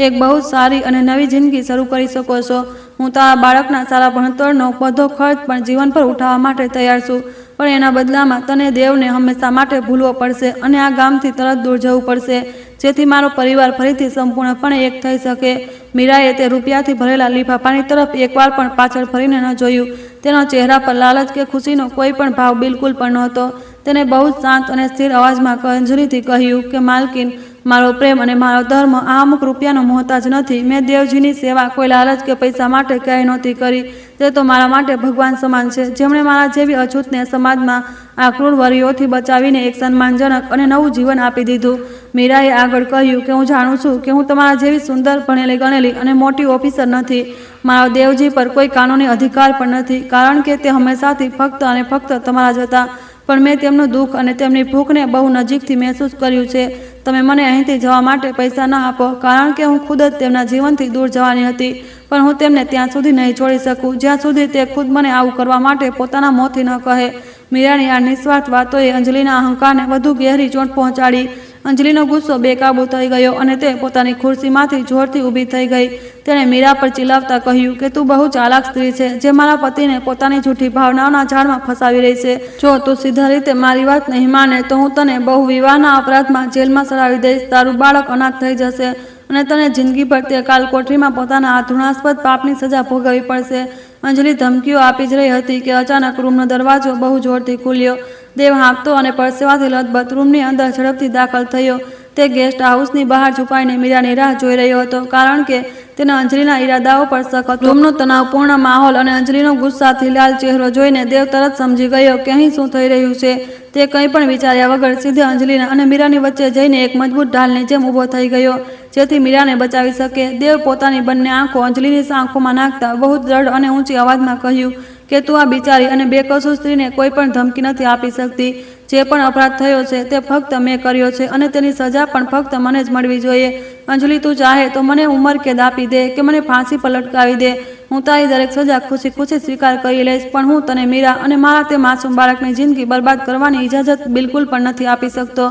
એક બહુ સારી અને નવી જિંદગી શરૂ કરી શકો છો. હું તારા બાળકના સારા ભણતરનો બધો ખર્ચ પણ જીવન પર ઉઠાવવા માટે તૈયાર છું, પણ એના બદલામાં તને દેવને હંમેશા માટે ભૂલવો પડશે અને આ ગામથી તરત દૂર જવું પડશે, જેથી મારો પરિવાર ફરીથી સંપૂર્ણપણે એક થઈ શકે. મીરાએ તે રૂપિયાથી ભરેલા લિફાફાની તરફ એકવાર પણ પાછળ ફરીને ન જોયું. તેના ચહેરા પર લાલચ કે ખુશીનો કોઈ પણ ભાવ બિલકુલ પણ નહોતો. તેને બહુ જ શાંત અને સ્થિર અવાજમાં અંજલિથી કહ્યું કે માલકીન, મારો પ્રેમ અને મારો ધર્મ આ અમુક રૂપિયાનો મોહતાજ નથી. મેં દેવજીની સેવા કોઈ લાલચ કે પૈસા માટે ક્યાંય નહોતી કરી. તે તો મારા માટે ભગવાન સમાન છે, જેમણે મારા જેવી અછૂતને સમાજમાં આ ક્રૂર વરીઓથી બચાવીને એક સન્માનજનક અને નવું જીવન આપી દીધું. મીરાએ આગળ કહ્યું કે હું જાણું છું કે હું તમારા જેવી સુંદર, ભણેલી ગણેલી અને મોટી ઓફિસર નથી. મારો દેવજી પર કોઈ કાનૂની અધિકાર પણ નથી, કારણ કે તે હંમેશાથી ફક્ત અને ફક્ત તમારા જ હતા. પણ મેં તેમનું દુઃખ અને તેમની ભૂખને બહુ નજીકથી મહેસૂસ કર્યું છે. તમે મને અહીંથી જવા માટે પૈસા ન આપો, કારણ કે હું ખુદ જ તેમના જીવનથી દૂર જવાની હતી, પણ હું તેમને ત્યાં સુધી નહીં છોડી શકું જ્યાં સુધી તે ખુદ મને આવું કરવા માટે પોતાના મોંથી ન કહે. મીરાની આ નિસ્વાર્થ વાતોએ અંજલિના અહંકારને વધુ ગહેરી ચોટ પહોંચાડી. અંજલિનો ગુસ્સો બેકાબૂ થઈ ગયો અને તે પોતાની ખુરશીમાંથી જોરથી ઊભી થઈ ગઈ. તેણે મીરા પર ચિલ્લાવતા કહ્યું કે તું બહુ ચાલાક સ્ત્રી છે, જે મારા પતિને પોતાની જૂઠી ભાવનાઓના જાળમાં ફસાવી રહી છે. જો તું સીધા રીતે મારી વાત નહીં માને તો હું તને બહુ વિવાહના અપરાધમાં જેલમાં સડાવી દઈશ. તારું બાળક અનાથ થઈ જશે અને તને જિંદગીભર તે કાલકોઠરીમાં પોતાના આ ઘૃણાસ્પદ પાપની સજા ભોગવવી પડશે. અંજલિ ધમકીઓ આપી જ રહી હતી કે અચાનક રૂમનો દરવાજો બહુ જોરથી ખુલ્યો. દેવ હાંફતો અને પરસેવાથી લથબથ રૂમની અંદર ઝડપથી દાખલ થયો. તે ગેસ્ટ હાઉસની બહાર છુપાઈને મીરાની રાહ જોઈ રહ્યો હતો, કારણ કે તેને અંજલિના ઈરાદાઓ પર શક હતો. રૂમનો તણાવપૂર્ણ માહોલ અને અંજલિનો ગુસ્સાથી લાલ ચહેરો જોઈને દેવ તરત સમજી ગયો કે અહીં શું થઈ રહ્યું છે. તે કંઈ પણ વિચાર્યા વગર સીધે અંજલિના અને મીરાની વચ્ચે જઈને એક મજબૂત ઢાલની જેમ ઊભો થઈ ગયો, જેથી મીરાને બચાવી શકે. દેવ પોતાની બંને આંખો અંજલિની આંખોમાં નાખતા બહુ દ્રઢ અને ઊંચી અવાજમાં કહ્યું કે તું આ બિચારી અને બેકસૂર સ્ત્રીને કોઈ પણ ધમકી નથી આપી શકતી. જે પણ અપરાધ થયો છે તે ફક્ત મેં કર્યો છે અને તેની સજા પણ ફક્ત મને જ મળવી જોઈએ. અંજલિ, તું ચાહે તો મને ઉંમરકેદ આપી દે કે મને ફાંસી પર લટકાવી દે. હું તારી દરેક સજા ખુશી ખુશી સ્વીકાર કરી લઈશ, પણ હું તને મીરા અને મારા તે માસૂમ બાળકની જિંદગી બરબાદ કરવાની ઇજાજત બિલકુલ પણ નથી આપી શકતો.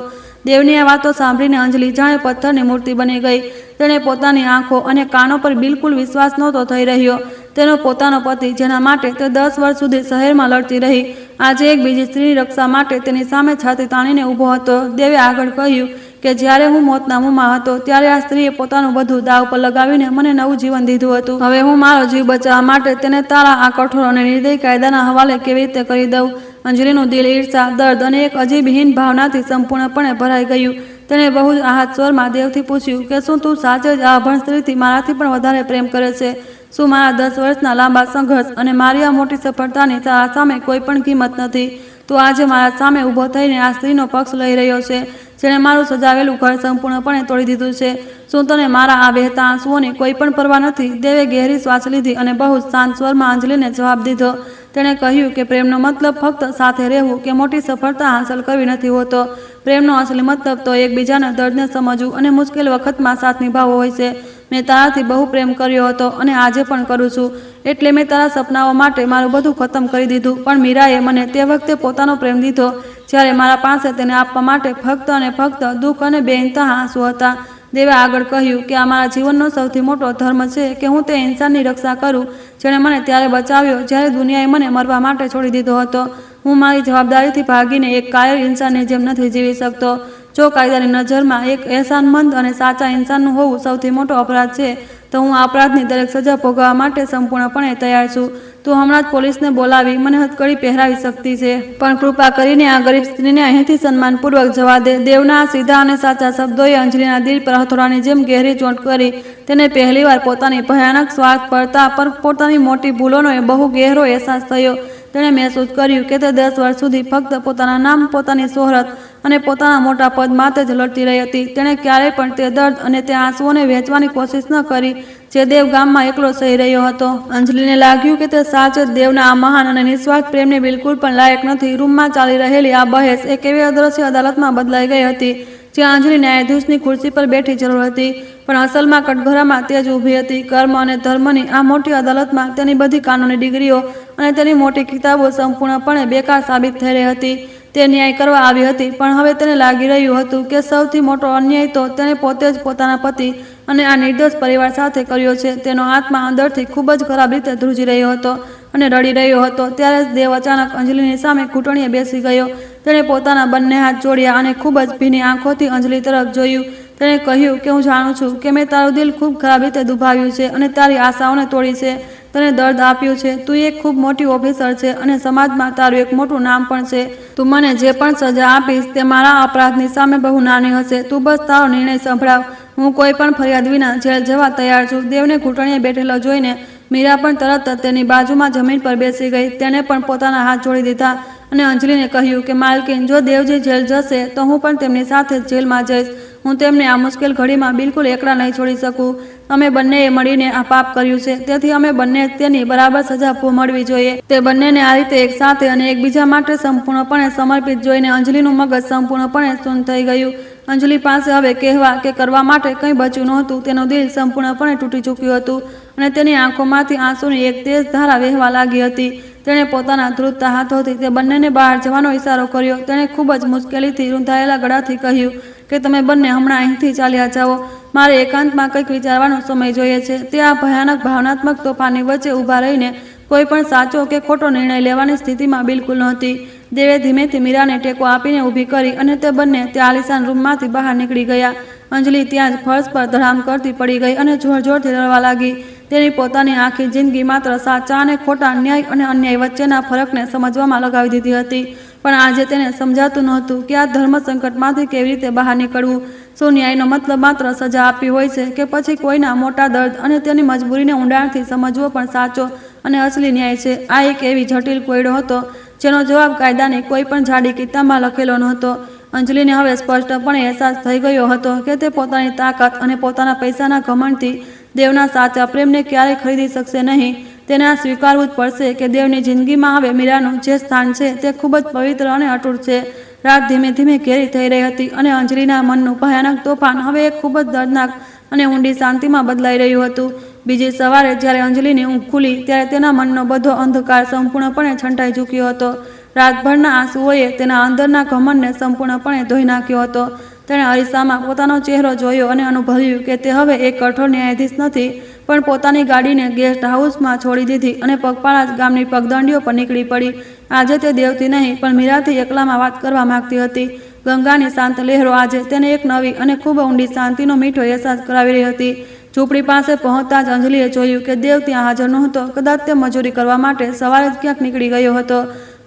દેવની આ વાતો સાંભળીને અંજલિ જાણે પથ્થરની મૂર્તિ બની ગઈ. તેણે પોતાની આંખો અને કાનો પર બિલકુલ વિશ્વાસ નહોતો થઈ રહ્યો. તેનો પોતાનો પતિ, જેના માટે તે 10 વર્ષ સુધી શહેરમાં લડતી રહી, આજે એક બીજી સ્ત્રીની રક્ષા માટે તેની સામે છાતી તાણીને ઊભો હતો. દેવે આગળ કહ્યું કે જ્યારે હું મોતના મુંહમાં હતો ત્યારે આ સ્ત્રીએ પોતાનું બધું દાવ પર લગાવીને મને નવું જીવન દીધું હતું. હવે હું મારો જીવ બચાવવા માટે તેને તારા આ કઠોર અને નિર્દય કાયદાના હવાલે કેવી રીતે કરી દઉં? અંજલિનું દિલ ઈર્ષા, દર્દ અને એક અજીબહીન ભાવનાથી સંપૂર્ણપણે ભરાઈ ગયું. તેણે બહુ જ આહત સ્વરમાં દેવથી પૂછ્યું કે શું તું સાચે જ આ અભણ સ્ત્રીથી મારાથી પણ વધારે પ્રેમ કરે છે? શું મારા 10 વર્ષના લાંબા સંઘર્ષ અને મારી આ મોટી સફળતાની તારા સામે કોઈ પણ કિંમત નથી? તું આજે મારા સામે ઊભો થઈને આ સ્ત્રીનો પક્ષ લઈ રહ્યો છે, જેણે મારું સજાવેલું ઘર સંપૂર્ણપણે તોડી દીધું છે. શું તને મારા આ વહેતા આંસુઓની કોઈ પણ પરવા નથી? દેવે ગહેરી શ્વાસ લીધી અને બહુ જ શાંત સ્વરમાં અંજલિને જવાબ દીધો. તેણે કહ્યું કે પ્રેમનો મતલબ ફક્ત સાથે રહેવું કે મોટી સફળતા હાંસલ કરવી નથી હોતો. પ્રેમનો અસલી મતલબ તો એકબીજાના દર્દને સમજવું અને મુશ્કેલ વખતમાં સાથ નિભાવવો હોય છે. મેં તારાથી બહુ પ્રેમ કર્યો હતો અને આજે પણ કરું છું. એટલે મેં તારા સપનાઓ માટે મારું બધું ખતમ કરી દીધું. પણ મીરાએ મને તે વખતે પોતાનો પ્રેમ દીધો જ્યારે મારા પાસે તેને આપવા માટે ફક્ત અને ફક્ત દુઃખ અને બેઇંતહા આંસુ હતા. દેવે આગળ કહ્યું કે આ મારા જીવનનો સૌથી મોટો ધર્મ છે કે હું તે ઇન્સાનની રક્ષા કરું જેણે મને ત્યારે બચાવ્યો જ્યારે દુનિયાએ મને મરવા માટે છોડી દીધો હતો. હું મારી જવાબદારીથી ભાગીને એક કાયર ઇન્સાનની જેમ નથી જીવી શકતો. જો કાયદાની નજરમાં એક એહસાનમંદ અને સાચા ઇન્સાનનું હોવું સૌથી મોટો અપરાધ છે તો હું આ અપરાધની દરેક સજા ભોગવવા માટે સંપૂર્ણપણે તૈયાર છું. તું હમણાં જ પોલીસને બોલાવી મને હથકડી પહેરાવી શકતી છે, પણ કૃપા કરીને આ ગરીબ સ્ત્રીને અહીંથી સન્માનપૂર્વક જવા દે. દેવના આ સીધા અને સાચા શબ્દોએ અંજલિના દિલ પર હથોડાની જેમ ગહેરી ચોંટ કરી. તેને પહેલીવાર પોતાની ભયાનક સ્વાર્થપરતા પર પોતાની મોટી ભૂલોનો બહુ ગહેરો અહેસાસ થયો. તેણે મહેસૂસ કર્યું કે તે 10 વર્ષ સુધી ફક્ત પોતાના નામ, પોતાની શોહરત અને પોતાના મોટા પદ માટે જ લડતી રહી હતી. તેણે ક્યારેય પણ તે દર્દ અને તે આંસુઓને વહેંચવાની કોશિશ ન કરી જે દેવ ગામમાં એકલો સહી રહ્યો હતો. અંજલિને લાગ્યું કે તે સાચે જ દેવના આ મહાન અને નિસ્વાર્થ પ્રેમને બિલકુલ પણ લાયક નથી. રૂમમાં ચાલી રહેલી આ બહેસ એક એવી અદ્રશ્ય અદાલતમાં બદલાઈ ગઈ હતી જ્યાં અંજલિ ન્યાયાધીશની ખુરશી પર બેઠી જરૂર હતી, પણ અસલમાં કટઘરામાં તે જ ઊભી હતી. કર્મ અને ધર્મની આ મોટી અદાલતમાં તેની બધી કાનૂની ડિગ્રીઓ અને તેની મોટી કિતાબો સંપૂર્ણપણે બેકાર સાબિત થઈ રહી હતી. તે ન્યાય કરવા આવી હતી, પણ હવે તેને લાગી રહ્યું હતું કે સૌથી મોટો અન્યાય તો તેણે પોતે જ પોતાના પતિ અને આ નિર્દોષ પરિવાર સાથે કર્યો છે. તેનો આત્મા અંદરથી ખૂબ જ ખરાબ રીતે ધ્રુજી રહ્યો હતો અને રડી રહ્યો હતો. ત્યારે જ દેવ અચાનક અંજલિની સામે ઘૂંટણીએ બેસી ગયો. તેણે પોતાના બંને હાથ જોડ્યા અને ખૂબ જ ભીની આંખોથી અંજલિ તરફ જોયું. તેણે કહ્યું કે હું જાણું છું કે મેં તારું દિલ ખૂબ ખરાબ રીતે દુભાવ્યું છે અને તારી આશાઓને તોડી છે, તને દર્દ આપ્યું છે. તું એક ખૂબ મોટી ઓફિસર છે અને સમાજમાં તારું એક મોટું નામ પણ છે. તું મને જે પણ સજા આપીશ તે મારા અપરાધની સામે બહુ નાની હશે. તું બસ તારો નિર્ણય સંભળાવ. હું કોઈ પણ ફરિયાદ વિના જેલ જવા તૈયાર છું. દેવને ઘૂંટણીએ બેઠેલો જોઈને મીરા પણ તરત જ તેની બાજુમાં જમીન પર બેસી ગઈ. તેણે પણ પોતાના હાથ જોડી દીધા અને અંજલિને કહ્યું કે માલકીન, જો દેવજી જેલ જશે તો હું પણ તેમની સાથે જ જેલમાં જઈશ. હું તેમને આ મુશ્કેલ ઘડીમાં બિલકુલ એકલા નહીં છોડી શકું. અમે બંનેએ મળીને આ પાપ કર્યું છે, તેથી અમે બંને તેની બરાબર સજા મળવી જોઈએ. તે બંનેને આ રીતે એક સાથે અને એકબીજા માટે સંપૂર્ણપણે સમર્પિત જોઈને અંજલિનું મગજ સંપૂર્ણપણે શૂન્ય થઈ ગયું. અંજલિ પાસે હવે કહેવા કે કરવા માટે કંઈ બચ્યું નહોતું. તેનું દિલ સંપૂર્ણપણે તૂટી ચૂક્યું હતું અને તેની આંખોમાંથી આંસુની એક તેજ ધારા વહેવા લાગી હતી. તેણે પોતાના ધ્રુજતા હાથોથી તે બંનેને બહાર જવાનો ઇશારો કર્યો. તેણે ખૂબ જ મુશ્કેલીથી રૂંધાયેલા ગળાથી કહ્યું કે તમે બંને હમણાં અહીંથી ચાલ્યા જાઓ. મારે એકાંતમાં કંઈક વિચારવાનો સમય જોઈએ છે. તે આ ભયાનક ભાવનાત્મક તોફાનની વચ્ચે ઊભા રહીને કોઈ પણ સાચો કે ખોટો નિર્ણય લેવાની સ્થિતિમાં બિલકુલ નહોતી. દેવે ધીમેથી મીરાને ટેકો આપીને ઊભી કરી અને તે બંને તે આલિશાન રૂમમાંથી બહાર નીકળી ગયા. અંજલિ ત્યાં જ ફર્શ પર ધડામ કરતી પડી ગઈ અને જોર જોરથી રડવા લાગી. તેની પોતાની આખી જિંદગી માત્ર સાચા અને ખોટા, ન્યાય અને અન્યાય વચ્ચેના ફરકને સમજવામાં લગાવી દીધી હતી, પણ આજે તેને સમજાતું નહોતું કે આ ધર્મ સંકટમાંથી કેવી રીતે બહાર નીકળવું. શું ન્યાયનો મતલબ માત્ર સજા આપવી હોય છે કે પછી કોઈના મોટા દર્દ અને તેની મજબૂરીને ઊંડાણથી સમજવો પણ સાચો અને અસલી ન્યાય છે? આ એક એવી જટિલ કોયડો હતો જેનો જવાબ કાયદાની કોઈ પણ જાડી કિતાબમાં લખેલો નહોતો. અંજલિને હવે સ્પષ્ટપણે અહેસાસ થઈ ગયો હતો કે તે પોતાની તાકાત અને પોતાના પૈસાના ઘમંડથી દેવના સાચા પ્રેમને ક્યારેય ખરીદી શકશે નહીં. તેને આ સ્વીકારવું જ પડશે કે દેવની જિંદગીમાં હવે મીરાનું જે સ્થાન છે તે ખૂબ જ પવિત્ર અને અટૂટ છે. રાત ધીમે ધીમે ઘેરી થઈ રહી હતી અને અંજલિના મનનું ભયાનક તોફાન હવે એક ખૂબ જ દર્દનાક અને ઊંડી શાંતિમાં બદલાઈ રહ્યું હતું. બીજી સવારે જ્યારે અંજલિની ઊંઘ ખુલી ત્યારે તેના મનનો બધો અંધકાર સંપૂર્ણપણે છંટાઈ ચૂક્યો હતો. રાતભરના આંસુઓએ તેના અંદરના ઘમંડને સંપૂર્ણપણે ધોઈ નાખ્યો હતો. તેણે અરીસામાં પોતાનો ચહેરો જોયો અને અનુભવ્યું કે તે હવે એક કઠોર ન્યાયાધીશ નથી, પણ પોતાની ગાડીને ગેસ્ટ હાઉસમાં છોડી દીધી અને પગપાળા જ ગામની પગદંડીઓ પર નીકળી પડી. આજે તે દેવથી નહીં પણ મીરાથી એકલામાં વાત કરવા માંગતી હતી. ગંગાની શાંત લહેરો આજે તેને એક નવી અને ખૂબ ઊંડી શાંતિનો મીઠો અહેસાસ કરાવી રહી હતી. ઝૂંપડી પાસે પહોંચતા જ અંજલિએ જોયું કે દેવ ત્યાં હાજર નહોતો. કદાચ તે મજૂરી કરવા માટે સવારે જ ક્યાંક નીકળી ગયો હતો.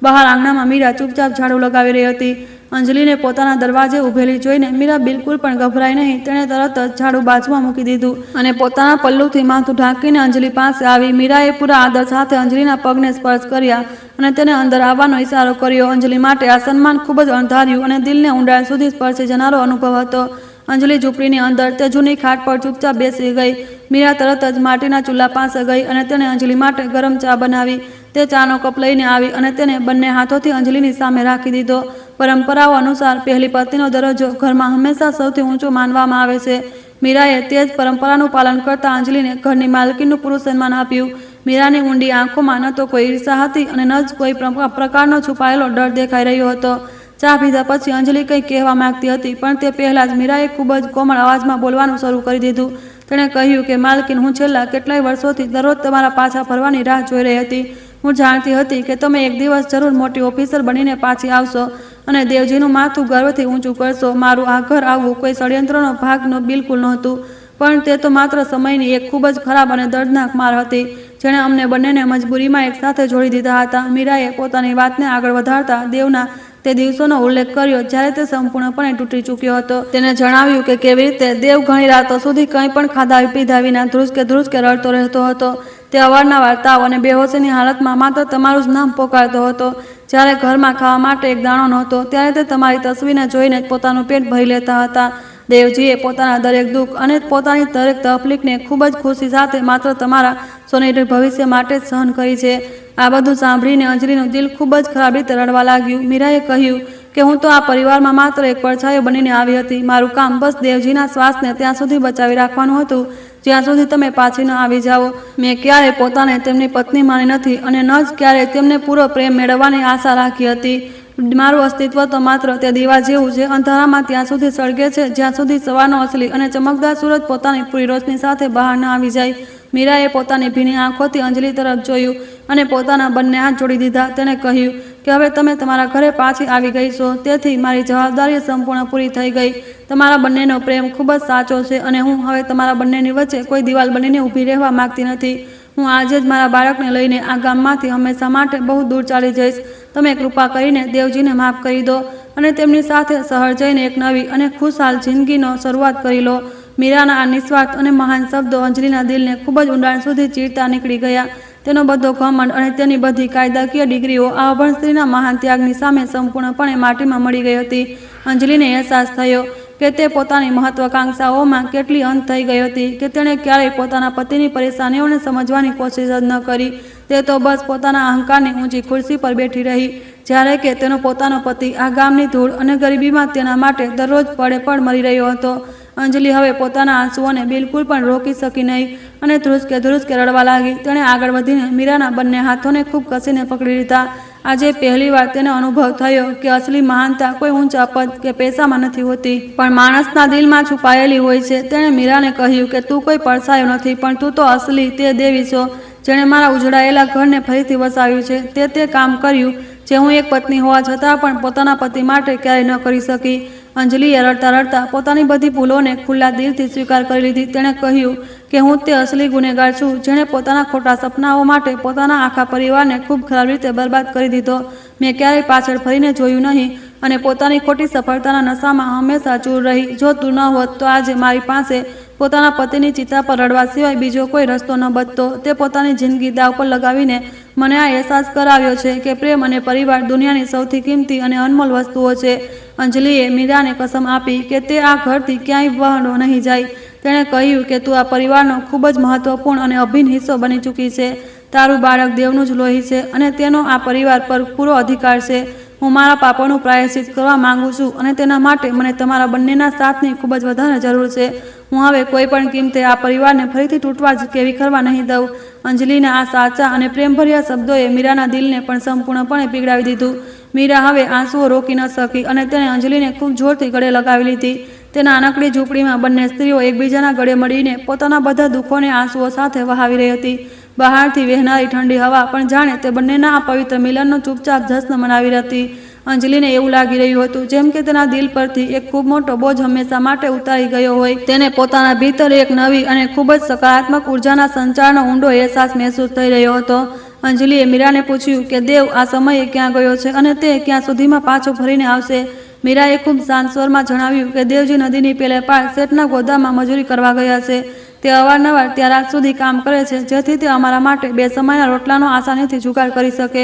બહાર આંગણામાં મીરા ચૂપચાપ ઝાડુ લગાવી રહી હતી. અંજલિને પોતાના દરવાજે ઊભેલી જોઈને મીરા બિલકુલ પણ ગભરાઈ નહીં. તેણે તરત જ ઝાડુ બાજુમાં મૂકી દીધું અને પોતાના પલ્લુથી માથું ઢાંકીને અંજલિ પાસે આવી. મીરાએ પૂરા આદર સાથે અંજલિના પગને સ્પર્શ કર્યા અને તેને અંદર આવવાનો ઈશારો કર્યો. અંજલિ માટે આ સન્માન ખૂબ જ અણધાર્યું અને દિલને ઊંડાણ સુધી સ્પર્શી જનારો અનુભવ હતો. અંજલિ ઝૂંપડીની અંદર તે જૂની ખાટ પર ચૂપચાપ બેસી ગઈ. મીરા તરત જ માટીના ચૂલા પાસે ગઈ અને તેણે અંજલિ માટે ગરમ ચા બનાવી. તે ચાનો કપ લઈને આવી અને તેને બંને હાથોથી અંજલિની સામે રાખી દીધો. પરંપરાઓ અનુસાર પહેલી પત્નીનો દરજ્જો ઘરમાં હંમેશા સૌથી ઊંચો માનવામાં આવે છે. મીરાએ તે જ પરંપરાનું પાલન કરતા અંજલિને ઘરની માલકીનું પૂરું સન્માન આપ્યું. મીરાની ઊંડી આંખોમાં ન તો કોઈ ઈર્ષા હતી અને ન જ કોઈ પ્રકારનો છુપાયેલો ડર દેખાઈ રહ્યો હતો. ચા પીધા પછી અંજલિ કંઈ કહેવા માંગતી હતી, પણ તે પહેલાં જ મીરાએ ખૂબ જ કોમળ અવાજમાં બોલવાનું શરૂ કરી દીધું. તેણે કહ્યું કે માલકીન, હું છેલ્લા કેટલાય વર્ષોથી દરરોજ તમારા પાછા ફરવાની રાહ જોઈ રહી હતી. હું જાણતી હતી કે તમે એક દિવસ જરૂર મોટી ઓફિસર બનીને પાછી આવશો અને દેવજીનું માથું ગર્વથી ઊંચું કરશો. મારું આ ઘર આવવું કોઈ ષડયંત્રનો ભાગ બિલકુલ નહોતું, પણ તે તો માત્ર સમયની એક ખૂબ જ ખરાબ અને દર્દનાક માર હતી, જેણે અમને બંનેને મજબૂરીમાં એકસાથે જોડી દીધા હતા. મીરાએ પોતાની વાતને આગળ વધારતા દેવના તે દિવસોનો ઉલ્લેખ કર્યો જ્યારે તે સંપૂર્ણપણે તૂટી ચૂક્યો હતો. તેને જણાવ્યું કે કેવી રીતે દેવ ઘણી રાતો સુધી કંઈ પણ ખાધા પીધા વિના ધ્રુસકે રડતો રહેતો હતો. તે અવારનવાર તાવ અને બેહોશીની હાલતમાં માત્ર તમારું જ નામ પોકારતો હતો. જ્યારે ઘરમાં ખાવા માટે એક દાણો નહોતો, ત્યારે તે તમારી તસવીરને જોઈને જ પોતાનું પેટ ભરી લેતા હતા. દેવજીએ પોતાના દરેક દુઃખ અને પોતાની દરેક તકલીફને ખૂબ જ ખુશી સાથે માત્ર તમારા સોનેરી ભવિષ્ય માટે જ સહન કરી છે. આ બધું સાંભળીને અંજલિનું દિલ ખૂબ જ ખરાબ રીતે રડવા લાગ્યું. મીરાએ કહ્યું કે હું તો આ પરિવારમાં માત્ર એક પડછાયો બનીને આવી હતી. મારું કામ બસ દેવજીના શ્વાસને ત્યાં સુધી બચાવી રાખવાનું હતું જ્યાં સુધી તમે પાછી ન આવી જાઓ. મેં ક્યારેય પોતાને તેમની પત્ની માની નથી અને ન જ ક્યારેય તેમને પૂરો પ્રેમ મેળવવાની આશા રાખી હતી. મારું અસ્તિત્વ તો માત્ર તે દીવા જેવું છે, અંધારામાં ત્યાં સુધી સળગે છે જ્યાં સુધી સવારનો અસલી અને ચમકદાર સૂરજ પોતાની પૂરી રોશની સાથે બહાર ન આવી જાય. મીરાએ પોતાની ભીની આંખોથી અંજલિ તરફ જોયું અને પોતાના બંને હાથ જોડી દીધા. તેણે કહ્યું કે હવે તમે તમારા ઘરે પાછી આવી ગઈ છો, તેથી મારી જવાબદારી સંપૂર્ણ પૂરી થઈ ગઈ. તમારા બંનેનો પ્રેમ ખૂબ જ સાચો છે અને હું હવે તમારા બંનેની વચ્ચે કોઈ દિવાલ બનીને ઊભી રહેવા માંગતી નથી. હું આજે જ મારા બાળકને લઈને આ ગામમાંથી હંમેશા માટે બહુ દૂર ચાલી જઈશ. તમે કૃપા કરીને દેવજીને માફ કરી દો અને તેમની સાથે શહેર જઈને એક નવી અને ખુશહાલ જિંદગીનો શરૂઆત કરી લો. મીરાના આ નિસ્વાર્થ અને મહાન શબ્દો અંજલિના દિલને ખૂબ જ ઊંડાણ સુધી ચીરતા નીકળી ગયા. તેનો બધો ઘમંડ અને તેની બધી કાયદાકીય ડિગ્રીઓ આ અભણ સ્ત્રીના મહાન ત્યાગની સામે સંપૂર્ણપણે માટીમાં મળી ગઈ હતી. અંજલિને અહેસાસ થયો કે તે પોતાની મહત્વાકાંક્ષાઓમાં કેટલી અંત થઈ ગઈ હતી કે તેણે ક્યારેય પોતાના પતિની પરેશાનીઓને સમજવાની કોશિશ જ ન કરી. તે તો બસ પોતાના અહંકારની ઊંચી ખુરશી પર બેઠી રહી, જ્યારે કે તેનો પોતાનો પતિ આ ગામની ધૂળ અને ગરીબીમાં તેના માટે દરરોજ પડે પડ મરી રહ્યો હતો. અંજલિ હવે પોતાના આંસુઓને બિલકુલ પણ રોકી શકી નહીં અને ધ્રુસકે રડવા લાગી. તેણે આગળ વધીને મીરાના બંને હાથોને ખૂબ કસીને પકડી લીધા. આજે પહેલીવાર તેને અનુભવ થયો કે અસલી મહાનતા કોઈ ઊંચા પદ કે પૈસામાં નથી હોતી, પણ માણસના દિલમાં છુપાયેલી હોય છે. તેણે મીરાને કહ્યું કે તું કોઈ પડછાયો નથી, પણ તું તો અસલી તે દેવી છો જેણે મારા ઉજળાયેલા ઘરને ફરીથી વસાવ્યું છે. તે કામ કર્યું જે હું એક પત્ની હોવા છતાં પણ પોતાના પતિ માટે ક્યારેય ન કરી શકી. અંજલિએ રડતા રડતા પોતાની બધી ભૂલોને ખુલ્લા દિલથી સ્વીકાર કરી લીધી. તેણે કહ્યું કે હું તે અસલી ગુનેગાર છું જેણે પોતાના ખોટા સપનાઓ માટે પોતાના આખા પરિવારને ખૂબ ખરાબ રીતે બરબાદ કરી દીધો. મેં ક્યારેય પાછળ ફરીને જોયું નહીં અને પોતાની ખોટી સફળતાના નશામાં હંમેશા ચૂર રહી. જો તું ન હોત તો આજે મારી પાસે પોતાના પતિની ચિતા પર રડવા સિવાય બીજો કોઈ રસ્તો ન બચતો. તે પોતાની જિંદગી દાવ પર લગાવીને મને આ અહેસાસ કરાવ્યો છે કે પ્રેમ અને પરિવાર દુનિયાની સૌથી કિંમતી અને અનમોલ વસ્તુઓ છે. અંજલિએ મીરાને કસમ આપી કે તે આ ઘરથી ક્યાંય બહાર નહીં જાય. તેણે કહ્યું કે તું આ પરિવારનો ખૂબ જ મહત્વપૂર્ણ અને અભિન્ન હિસ્સો બની ચૂકી છે. તારું બાળક દેવનું જ લોહી છે અને તેનો આ પરિવાર પર પૂરો અધિકાર છે. હું મારા પાપોનું પ્રાયશ્ચિત કરવા માંગુ છું અને તેના માટે મને તમારા બંનેના સાથની ખૂબ જ વધારે જરૂર છે. હું હવે કોઈ પણ કિંમતે આ પરિવારને ફરીથી તૂટવા કે વિખરવા નહીં દઉં. અંજલિના આ સાચા અને પ્રેમભર્યા શબ્દોએ મીરાના દિલને પણ સંપૂર્ણપણે પીગળાવી દીધું. મીરા હવે આંસુઓ રોકી ન શકી અને તેણે અંજલિને ખૂબ જોરથી ગળે લગાવી લીધી. તેના નાનકડી ઝૂંપડીમાં બંને સ્ત્રીઓ એકબીજાના ગળે મળીને પોતાના બધા દુઃખોને આંસુઓ સાથે વહાવી રહી હતી. બહારથી વહેનારી ઠંડી હવા પણ જાણે તે બંનેના આ પવિત્ર મિલનનો ચૂપચાપ જશ્ન મનાવી હતી. અંજલિને એવું લાગી રહ્યું હતું જેમ કે તેના દિલ પરથી એક ખૂબ મોટો બોજ હંમેશા માટે ઉતારી ગયો હોય. તેને પોતાના ભીતર એક નવી અને ખૂબ જ સકારાત્મક ઉર્જાના સંચારનો ઊંડો અહેસાસ મહેસૂસ થઈ રહ્યો હતો. અંજલિએ મીરાને પૂછ્યું કે દેવ આ સમયે ક્યાં ગયો છે અને તે ક્યાં સુધીમાં પાછો ફરીને આવશે. મીરાએ ખૂબ શાંત સ્વરમાં જણાવ્યું કે દેવજી નદીની પેલે પાર શેઠના ગોદામમાં મજૂરી કરવા ગયા છે. તે અવારનવાર ત્યાં રાત સુધી કામ કરે છે, જેથી તે અમારા માટે 2 સમયના રોટલાનો આસાનીથી જુગાડ કરી શકે.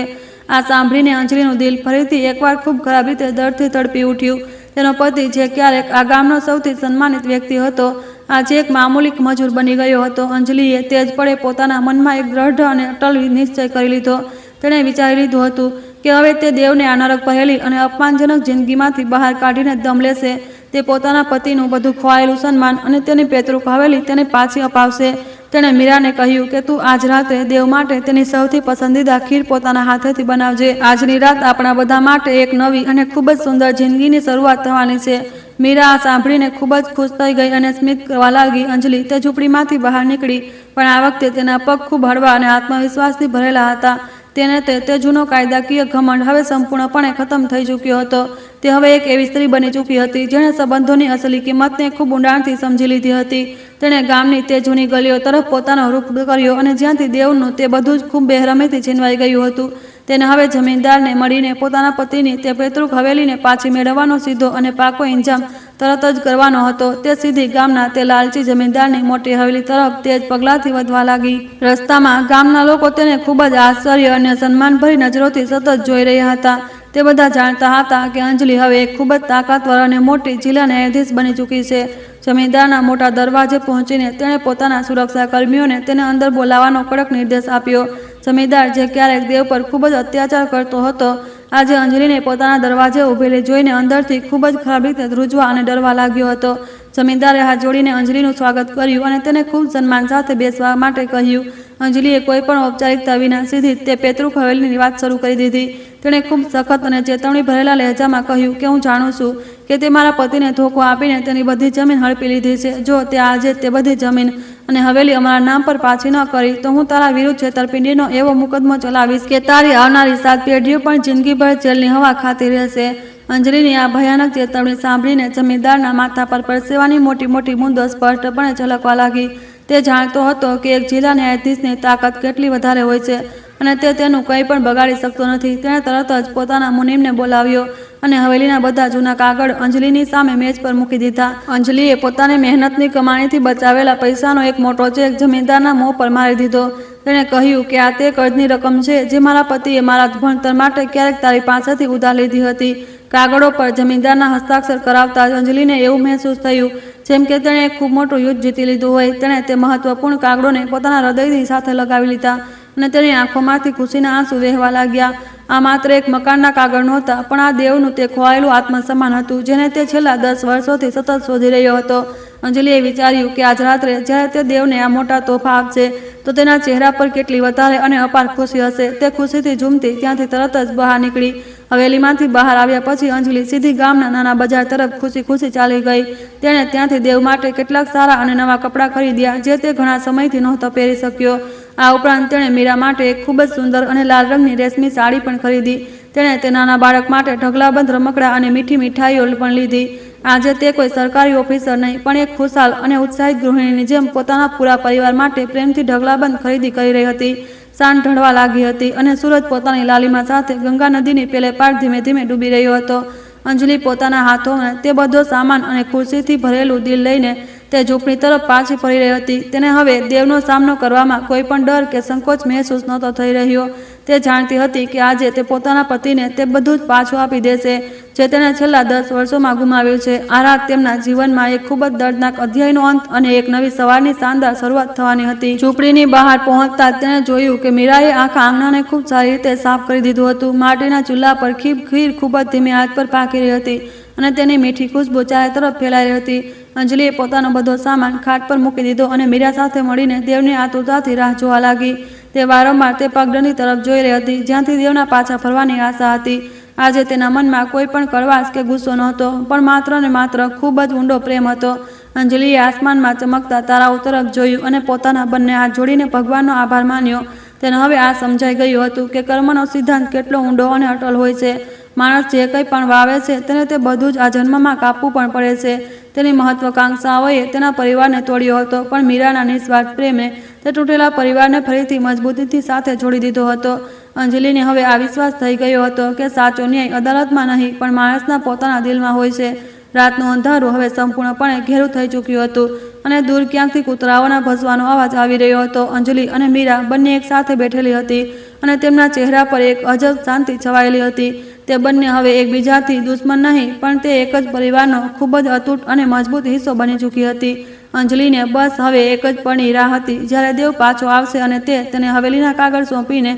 આ સાંભળીને અંજલિનું દિલ ફરીથી એકવાર ખૂબ ખરાબ રીતે દર્દથી તડપી ઉઠ્યું. તેનો પતિ, જે ક્યારેક આ ગામનો સૌથી સન્માનિત વ્યક્તિ હતો, આજે એક મામૂલી મજૂર બની ગયો હતો. અંજલિએ તે જ પળે પોતાના મનમાં એક દ્રઢ અને અટલ નિશ્ચય કરી લીધો. તેણે વિચારી લીધું હતું કે હવે તે દેવને આ નરક ભરેલી અને અપમાનજનક જિંદગીમાંથી બહાર કાઢીને દમ લેશે. તે પોતાના પતિનું બધું ખોવાયેલું સન્માન અને તેની પેતૃક હવેલી તેને પાછી અપાવશે. તેણે મીરાને કહ્યું કે તું આજ રાત્રે દેવ માટે તેની સૌથી પસંદીદા ખીર પોતાના હાથેથી બનાવજે. આજની રાત આપણા બધા માટે એક નવી અને ખૂબ જ સુંદર જિંદગીની શરૂઆત થવાની છે. મીરા આ સાંભળીને ખૂબ જ ખુશ થઈ ગઈ અને સ્મિત કરવા લાગી. અંજલિ તે ઝૂંપડીમાંથી બહાર નીકળી, પણ આ વખતે તેના પગ ખૂબ હળવા અને આત્મવિશ્વાસથી ભરેલા હતા. તેને તે જૂનો કાયદાકીય ઘમંડ હવે સંપૂર્ણપણે ખતમ થઈ ચૂક્યો હતો. તે હવે એક એવી સ્ત્રી બની ચૂકી હતી જેણે સંબંધોની અસલી કિંમતને ખૂબ ઊંડાણથી સમજી લીધી હતી. તેણે ગામની તે જૂની ગલીઓ તરફ પોતાનો રૂખ કર્યો અને જ્યાંથી દેવનું તે બધું જ ખૂબ બેરહમીથી છીનવાઈ ગયું હતું. તેને હવે જમીનદારને મળીને પોતાના પતિની તે પેતૃક હવેલીને પાછી મેળવવાનો સીધો અને પાકો ઇંજામ તરત જ કરવાનો હતો. તે સીધી ગામના તે લાલચી જમીનદારની મોટી હવેલી તરફ તેજ પગલાંથી વધવા લાગી. રસ્તામાં ગામના લોકો તેને ખૂબ જ આશ્ચર્ય અને સન્માનભરી નજરોથી સતત જોઈ રહ્યા હતા. તે બધા જાણતા હતા કે અંજલિ હવે એક ખૂબ જ તાકાતવર અને મોટી જિલ્લા ન્યાયાધીશ બની ચૂકી છે. જમીનદારના મોટા દરવાજે પહોંચીને તેણે પોતાના સુરક્ષા કર્મીઓને તેને અંદર બોલાવવાનો કડક નિર્દેશ આપ્યો. જમીનદાર, જે ક્યારેક દેવ પર ખૂબ જ અત્યાચાર કરતો હતો, આજે અંજલિને પોતાના દરવાજે ઊભેલી જોઈને અંદરથી ખૂબ જ ખરાબ રીતે ધ્રુજવા અને ડરવા લાગ્યો હતો. જમીનદારે હાથ જોડીને અંજલિનું સ્વાગત કર્યું અને તેને ખૂબ સન્માન સાથે બેસવા માટે કહ્યું. અંજલિએ કોઈ પણ ઔપચારિકતા વિના સીધી તે પેતૃક હવેલીની વાત શરૂ કરી દીધી. તેણે ખૂબ સખત અને ચેતવણી ભરેલા લહેજામાં કહ્યું કે હું જાણું છું કે તે મારા પતિને ધોકો આપીને તેની બધી જમીન હડપી લીધી છે. જો તે આજે તે બધી જમીન અને હવેલી અમારા નામ પર પાછી ન કરી તો હું તારા વિરુદ્ધ છેતરપિંડીનો એવો મુકદ્દમો ચલાવીશ કે તારી આવનારી 7 પેઢીઓ પણ જિંદગીભર જેલની હવા ખાતી રહેશે. અંજલિની આ ભયાનક ચેતવણી સાંભળીને જમીનદારના માથા પર પરસેવાની મોટી મોટી બૂંદો સ્પષ્ટપણે ઝલકવા લાગી. તે જાણતો હતો કે એક જિલ્લા ન્યાયાધીશની તાકાત કેટલી વધારે હોય છે અને તે તેનું કંઈ પણ બગાડી શકતો નથી. તેણે તરત જ પોતાના મુનિમને બોલાવ્યો અને હવેલીના બધા જૂના કાગળ અંજલિની સામે મેજ પર મૂકી દીધા. અંજલિએ પોતાની મહેનતની કમાણીથી બચાવેલા પૈસાનો એક મોટો ચેક જમીનદારના મોં પર મારી દીધો. તેણે કહ્યું કે આ તે કર્જની રકમ છે જે મારા પતિએ મારા ભણતર માટે ક્યારેક તારી પાસેથી ઉધાર લીધી હતી. કાગળો પર જમીનદારના હસ્તાક્ષર કરાવતા જ અંજલિને એવું મહેસૂસ થયું જેમ કે તેણે એક ખૂબ મોટું યુદ્ધ જીતી લીધું હોય. તેણે તે મહત્વપૂર્ણ કાગળોને પોતાના હૃદયની સાથે લગાવી લીધા અને તેની આંખોમાંથી ખુશીના આંસુ વહેવા લાગ્યા. આ માત્ર એક મકાનના કાગળ નહોતા, પણ આ દેવનું તે ખોવાયેલું આત્મસન્માન હતું જેને તે છેલ્લા 10 વર્ષોથી સતત શોધી રહ્યો હતો. અંજલિએ વિચાર્યું કે આજ રાત્રે જ્યારે તે દેવને આ મોટા તોહફા આપશે તો તેના ચહેરા પર કેટલી વધારે અને અપાર ખુશી હશે. તે ખુશીથી ઝૂમતી ત્યાંથી તરત જ બહાર નીકળી. હવેલીમાંથી બહાર આવ્યા પછી અંજલિ સીધી ગામના નાના બજાર તરફ ખુશી ખુશી ચાલી ગઈ. તેણે ત્યાંથી દેવ માટે કેટલાક સારા અને નવા કપડાં ખરીદ્યા જે તે ઘણા સમયથી નહોતો પહેરી શક્યો. આ ઉપરાંત તેણે મીરા માટે એક ખૂબ જ સુંદર અને લાલ રંગની રેશમી સાડી પણ ખરીદી. તેણે તે નાના બાળક માટે ઢગલાબંધ રમકડા અને મીઠી મીઠાઈઓ પણ લીધી. આજે તે કોઈ સરકારી ઓફિસર નહીં, પણ એક ખુશાલ અને ઉત્સાહિત ગૃહિણીની જેમ પોતાના પૂરા પરિવાર માટે પ્રેમથી ઢગલાબંધ ખરીદી કરી રહી હતી. સાંજ ઢળવા લાગી હતી અને સૂરજ પોતાની લાલીમા સાથે ગંગા નદીની પેલે પાર ધીમે ધીમે ડૂબી રહ્યો હતો. અંજલિ પોતાના હાથોમાં તે બધો સામાન અને ખુશીથી ભરેલું દિલ લઈને તે ઝૂંપડી તરફ પાછી ફરી રહી હતી. તેને હવે દેવનો સામનો કરવામાં કોઈ પણ ડર કે સંકોચ મહેસૂસ નહોતો થઈ રહ્યો. તે જાણતી હતી કે આજે તે પોતાના પતિને તે બધું જ પાછું આપી દેશે જે તેણે છેલ્લા 10 વર્ષોમાં ગુમાવ્યું છે. આ રાત તેમના જીવનમાં એક ખૂબ જ દર્દનાક અધ્યાયનો અંત અને એક નવી સવારની શાનદાર શરૂઆત થવાની હતી. ઝૂંપડીની બહાર પહોંચતા જ તેણે જોયું કે મીરાએ આખા આંગણાને ખૂબ સારી રીતે સાફ કરી દીધું હતું. માટીના ચૂલા પર ખીર ખૂબ જ ધીમી આંચ પર પાકી રહી હતી અને તેની મીઠી ખુશ્બુ ચારે તરફ ફેલાઈ રહી હતી. અંજલિએ પોતાનો બધો સામાન ખાટ પર મૂકી દીધો અને મીરા સાથે મળીને દેવની આતુરતાથી રાહ જોવા લાગી. તે વારંવાર તે પગદંડી તરફ જોઈ રહી હતી જ્યાંથી દેવના પાછા ફરવાની આશા હતી. આજે તેના મનમાં કોઈ પણ કડવાશ કે ગુસ્સો નહોતો, પણ માત્ર ને માત્ર ખૂબ જ ઊંડો પ્રેમ હતો. અંજલિએ આસમાનમાં ચમકતા તારાઓ તરફ જોયું અને પોતાના બંને હાથ જોડીને ભગવાનનો આભાર માન્યો. તેને હવે આ સમજાઈ ગયું હતું કે કર્મનો સિદ્ધાંત કેટલો ઊંડો અને અટલ હોય છે. માણસ જે કંઈ પણ વાવે છે તેને તે બધું જ આ જન્મમાં કાપવું પણ પડે છે. તેની મહત્વાકાંક્ષાઓએ તેના પરિવારને તોડ્યો હતો, પણ મીરાના નિસ્વાર્થ પ્રેમે તે તૂટેલા પરિવારને ફરીથી મજબૂતીથી સાથે જોડી દીધો હતો. અંજલિને હવે આ વિશ્વાસ થઈ ગયો હતો કે સાચો ન્યાય અદાલતમાં નહીં પણ માણસના પોતાના દિલમાં હોય છે. રાતનું અંધારું હવે સંપૂર્ણપણે ઘેરું થઈ ચૂક્યું હતું અને દૂર ક્યાંકથી કૂતરાઓના ભસવાનો અવાજ આવી રહ્યો હતો. અંજલિ અને મીરા બંને એક સાથે બેઠેલી હતી અને તેમના ચહેરા પર એક અજબ શાંતિ છવાયેલી હતી. તે બંને હવે એકબીજાથી દુશ્મન નહીં પણ તે એક જ પરિવારનો ખૂબ જ અતૂટ અને મજબૂત હિસ્સો બની ચૂકી હતી. અંજલિને બસ હવે એક જ પળની રાહ હતી જ્યારે દેવ પાછો આવશે અને તે તેને હવેલીના કાગળ સોંપીને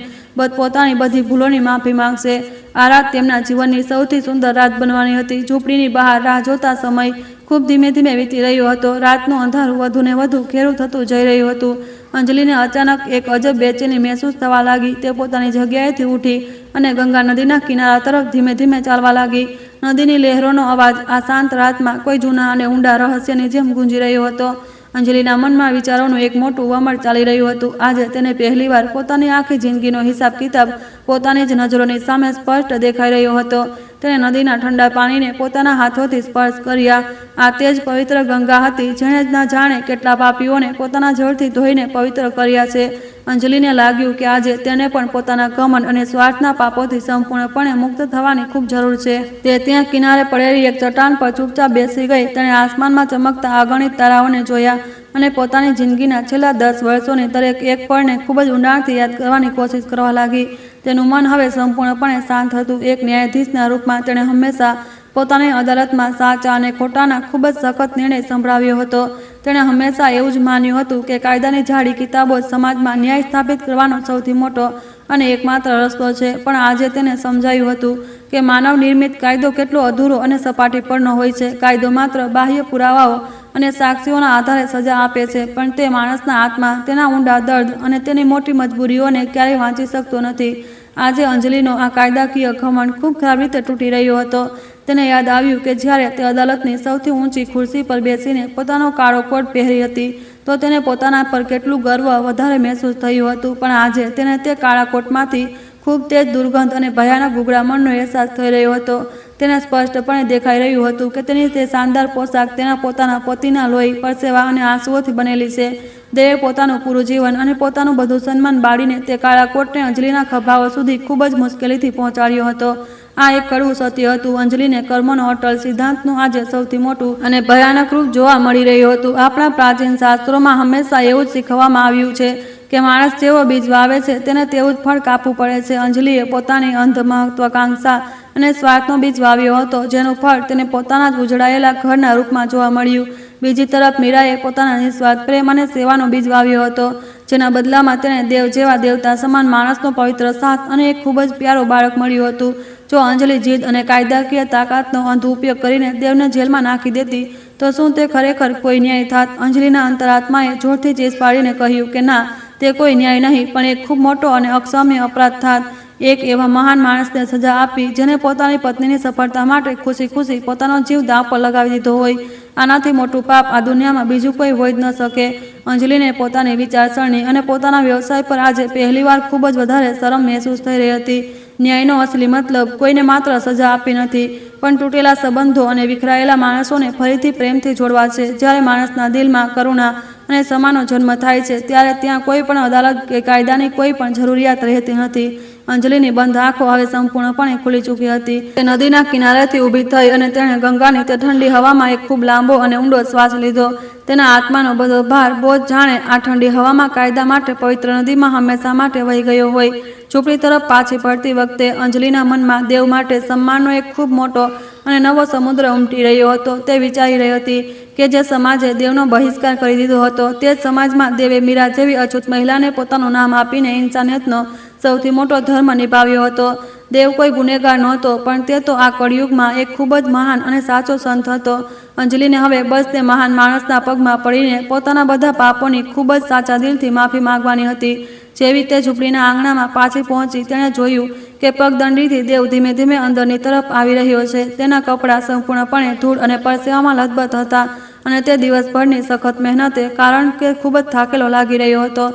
પોતાની બધી ભૂલોની માફી માંગશે. આ રાત તેમના જીવનની સૌથી સુંદર રાત બનવાની હતી. ઝૂંપડીની બહાર રાહ જોતા સમય ખૂબ ધીમે ધીમે વીતી રહ્યો હતો. રાતનું અંધારું વધુ ને વધુ ઘેરું થતું જઈ રહ્યું હતું. અંજલિને અચાનક એક અજબ બેચેની મહેસૂસ થવા લાગી. તે પોતાની જગ્યાએથી ઉઠી અને ગંગા નદીના કિનારા તરફ ધીમે ધીમે ચાલવા લાગી. નદીની લહેરોનો અવાજ આ શાંત રાતમાં કોઈ જૂના અને ઊંડા રહસ્યની જેમ ગુંજી રહ્યો હતો. અંજલિના મનમાં વિચારોનું એક મોટું વમળ ચાલી રહ્યું હતું. આજે તેને પહેલીવાર પોતાની આખી જિંદગીનો હિસાબ કિતાબ પોતાની જ નજરોની સામે સ્પષ્ટ દેખાઈ રહ્યો હતો. તેણે નદીના ઠંડા પાણીને પોતાના હાથોથી સ્પર્શ કર્યા. આ તે જ પવિત્ર ગંગા હતી જેણે જ ના જાણે કેટલા પાપીઓને પોતાના જળથી ધોઈને પવિત્ર કર્યા છે. અંજલિને લાગ્યું કે આજે તેને પણ પોતાના ઘમંડ અને સ્વાર્થના પાપોથી સંપૂર્ણપણે મુક્ત થવાની ખૂબ જરૂર છે. તે ત્યાં કિનારે પડેલી એક ચટ્ટાન પર ચૂપચાપ બેસી ગઈ. તેણે આસમાનમાં ચમકતા અગણિત તારાઓને જોયા અને પોતાની જિંદગીના છેલ્લા 10 વર્ષોની દરેક એક પળને ખૂબ જ ઊંડાણથી યાદ કરવાની કોશિશ કરવા લાગી. તેનું મન હવે સંપૂર્ણપણે શાંત હતું. એક ન્યાયાધીશના રૂપમાં તેણે હંમેશા પોતાની અદાલતમાં સાચા અને ખોટાના ખૂબ જ સખત નિર્ણય સંભળાવ્યો હતો. તેણે હંમેશા એવું જ માન્યું હતું કે કાયદાની જાડી કિતાબો જ સમાજમાં ન્યાય સ્થાપિત કરવાનો સૌથી મોટો અને એકમાત્ર રસ્તો છે. પણ આજે તેને સમજાયું હતું કે માનવ નિર્મિત કાયદો કેટલો અધૂરો અને સપાટી પરનો હોય છે. કાયદો માત્ર બાહ્ય પુરાવાઓ અને સાક્ષીઓના આધારે સજા આપે છે પણ તે માણસના આત્મા, તેના ઊંડા દર્દ અને તેની મોટી મજબૂરીઓને ક્યારેય વાંચી શકતો નથી. આજે અંજલિનો આ કાયદાકીય ઘમંડ ખૂબ ખરાબ રીતે તૂટી રહ્યો હતો. તેને યાદ આવ્યું કે જ્યારે તે અદાલતની સૌથી ઊંચી ખુરશી પર બેસીને પોતાનો કાળો કોટ પહેરી હતી તો તેને પોતાના પર કેટલું ગર્વ વધારે મહેસૂસ થયું હતું. પણ આજે તેને તે કાળા કોટમાંથી ખૂબ તેજ દુર્ગંધ અને ભયાનક ગુગળામણનો અહેસાસ થઈ રહ્યો હતો. તેને સ્પષ્ટપણે દેખાઈ રહ્યું હતું કે તેની તે શાનદાર પોશાક તેના પોતાના પતિના લોહી, પરસેવા અને આંસુઓથી બનેલી છે. દેવે પોતાનું પૂરું જીવન અને પોતાનું બધું સન્માન બાળીને તે કાળા કોટને અંજલિના ખભાઓ સુધી ખૂબ જ મુશ્કેલીથી પહોંચાડ્યો હતો. આ એક કડવું સત્ય હતું. અંજલિને કર્મનો અટલ સિદ્ધાંતનું આજે સૌથી મોટું અને ભયાનક રૂપ જોવા મળી રહ્યું હતું. આપણા પ્રાચીન શાસ્ત્રોમાં હંમેશા એવું જ શીખવવામાં આવ્યું છે કે માણસ જેવો બીજ વાવે છે તેને તેવું જ ફળ કાપવું પડે છે. અંજલિએ પોતાની અંધ મહત્વાકાંક્ષા અને સ્વાર્થનો બીજ વાવ્યો હતો જેનું ફળ તેને પોતાના જ ઉજળાયેલા ઘરના રૂપમાં જોવા મળ્યું. બીજી તરફ મીરાએ પોતાના નિસ્વાર્થ પ્રેમ અને સેવાનો બીજ વાવ્યો હતો જેના બદલામાં તેને દેવ જેવા દેવતા સમાન માણસનો પવિત્ર સાથ અને એક ખૂબ જ પ્યારો બાળક મળ્યું હતું. જો અંજલિ જીદ અને કાયદાકીય તાકાતનો અંધ ઉપયોગ કરીને દેવને જેલમાં નાખી દેતી તો શું તે ખરેખર કોઈ ન્યાય થાત? અંજલિના અંતરાત્માએ જોરથી ચીસ પાડીને કહ્યું કે ના, તે કોઈ ન્યાય નહીં પણ એક ખૂબ મોટો અને અક્ષમ્ય અપરાધ થાત. એક એવા મહાન માણસને સજા આપી જેને પોતાની પત્નીની સફળતા માટે ખુશી ખુશી પોતાનો જીવ દાવ પર લગાવી દીધો હોય. આનાથી મોટું પાપ આ દુનિયામાં બીજું કોઈ હોઈ જ ન શકે. અંજલિને પોતાની વિચારસરણી અને પોતાના વ્યવસાય પર આજે પહેલીવાર ખૂબ જ વધારે શરમ મહેસૂસ થઈ રહી હતી. ન્યાયનો અસલી મતલબ કોઈને માત્ર સજા આપવી નથી પણ તૂટેલા સંબંધો અને વિખરાયેલા માણસોને ફરીથી પ્રેમથી જોડવા છે. જ્યારે માણસના દિલમાં કરુણા અને ક્ષમાનો જન્મ થાય છે ત્યારે ત્યાં કોઈ પણ અદાલત કે કાયદાની કોઈ પણ જરૂરિયાત રહેતી નથી. અંજલિની બંધ આંખો હવે સંપૂર્ણપણે ખુલી ચૂકી હતી. તે નદીના કિનારેથી ઊભી થઈ અને તેણે ગંગાની તે ઠંડી હવામાં એક ખૂબ લાંબો અને ઊંડો શ્વાસ લીધો. તેના આત્માનો બધો ભાર બોજ જાણે આ ઠંડી હવામાં કાયદા માટે પવિત્ર નદીમાં હંમેશા માટે વહી ગયો હોય. ઝૂંપડી તરફ પાછી ફરતી વખતે અંજલિના મનમાં દેવ માટે સન્માનનો એક ખૂબ મોટો અને નવો સમુદ્ર ઉમટી રહ્યો હતો. તે વિચારી રહી હતી કે જે સમાજે દેવનો બહિષ્કાર કરી દીધો હતો તે જ સમાજમાં દેવે મીરા જેવી અછૂત મહિલાને પોતાનું નામ આપીને ઇન્સાનિયતનો સૌથી મોટો ધર્મ નિભાવ્યો હતો. દેવ કોઈ ગુનેગાર નહોતો પણ તે તો આ કળિયુગમાં એક ખૂબ જ મહાન અને સાચો સંત હતો. અંજલિને હવે બસ તે મહાન માણસના પગમાં પડીને પોતાના બધા પાપોની ખૂબ જ સાચા દિલથી માફી માંગવાની હતી. જેવી તે ઝૂંપડીના આંગણામાં પાછી પહોંચી તેણે જોયું કે પગદંડીથી દેવ ધીમે ધીમે અંદરની તરફ આવી રહ્યો છે. તેના કપડાં સંપૂર્ણપણે ધૂળ અને પરસેવામાં લથબથ હતા અને તે દિવસભરની સખત મહેનતે કારણ કે ખૂબ જ થાકેલો લાગી રહ્યો હતો.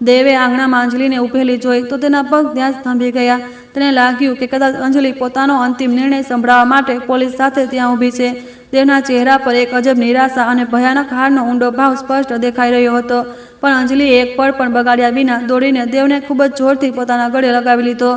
દેવે આંગણામાં અંજલિને ઊભેલી જોઈ તો તેના પગ ત્યાં જ થંભી ગયા. તેને લાગ્યું કે કદાચ અંજલિ પોતાનો અંતિમ નિર્ણય સંભળાવવા માટે પોલીસ સાથે ત્યાં ઊભી છે. દેવના ચહેરા પર એક અજબ નિરાશા અને ભયાનક હારનો ઊંડો ભાવ સ્પષ્ટ દેખાઈ રહ્યો હતો. પણ અંજલિએ એક પળ પણ બગાડ્યા વિના દોડીને દેવને ખૂબ જ જોરથી પોતાના ગળે લગાવી લીધો.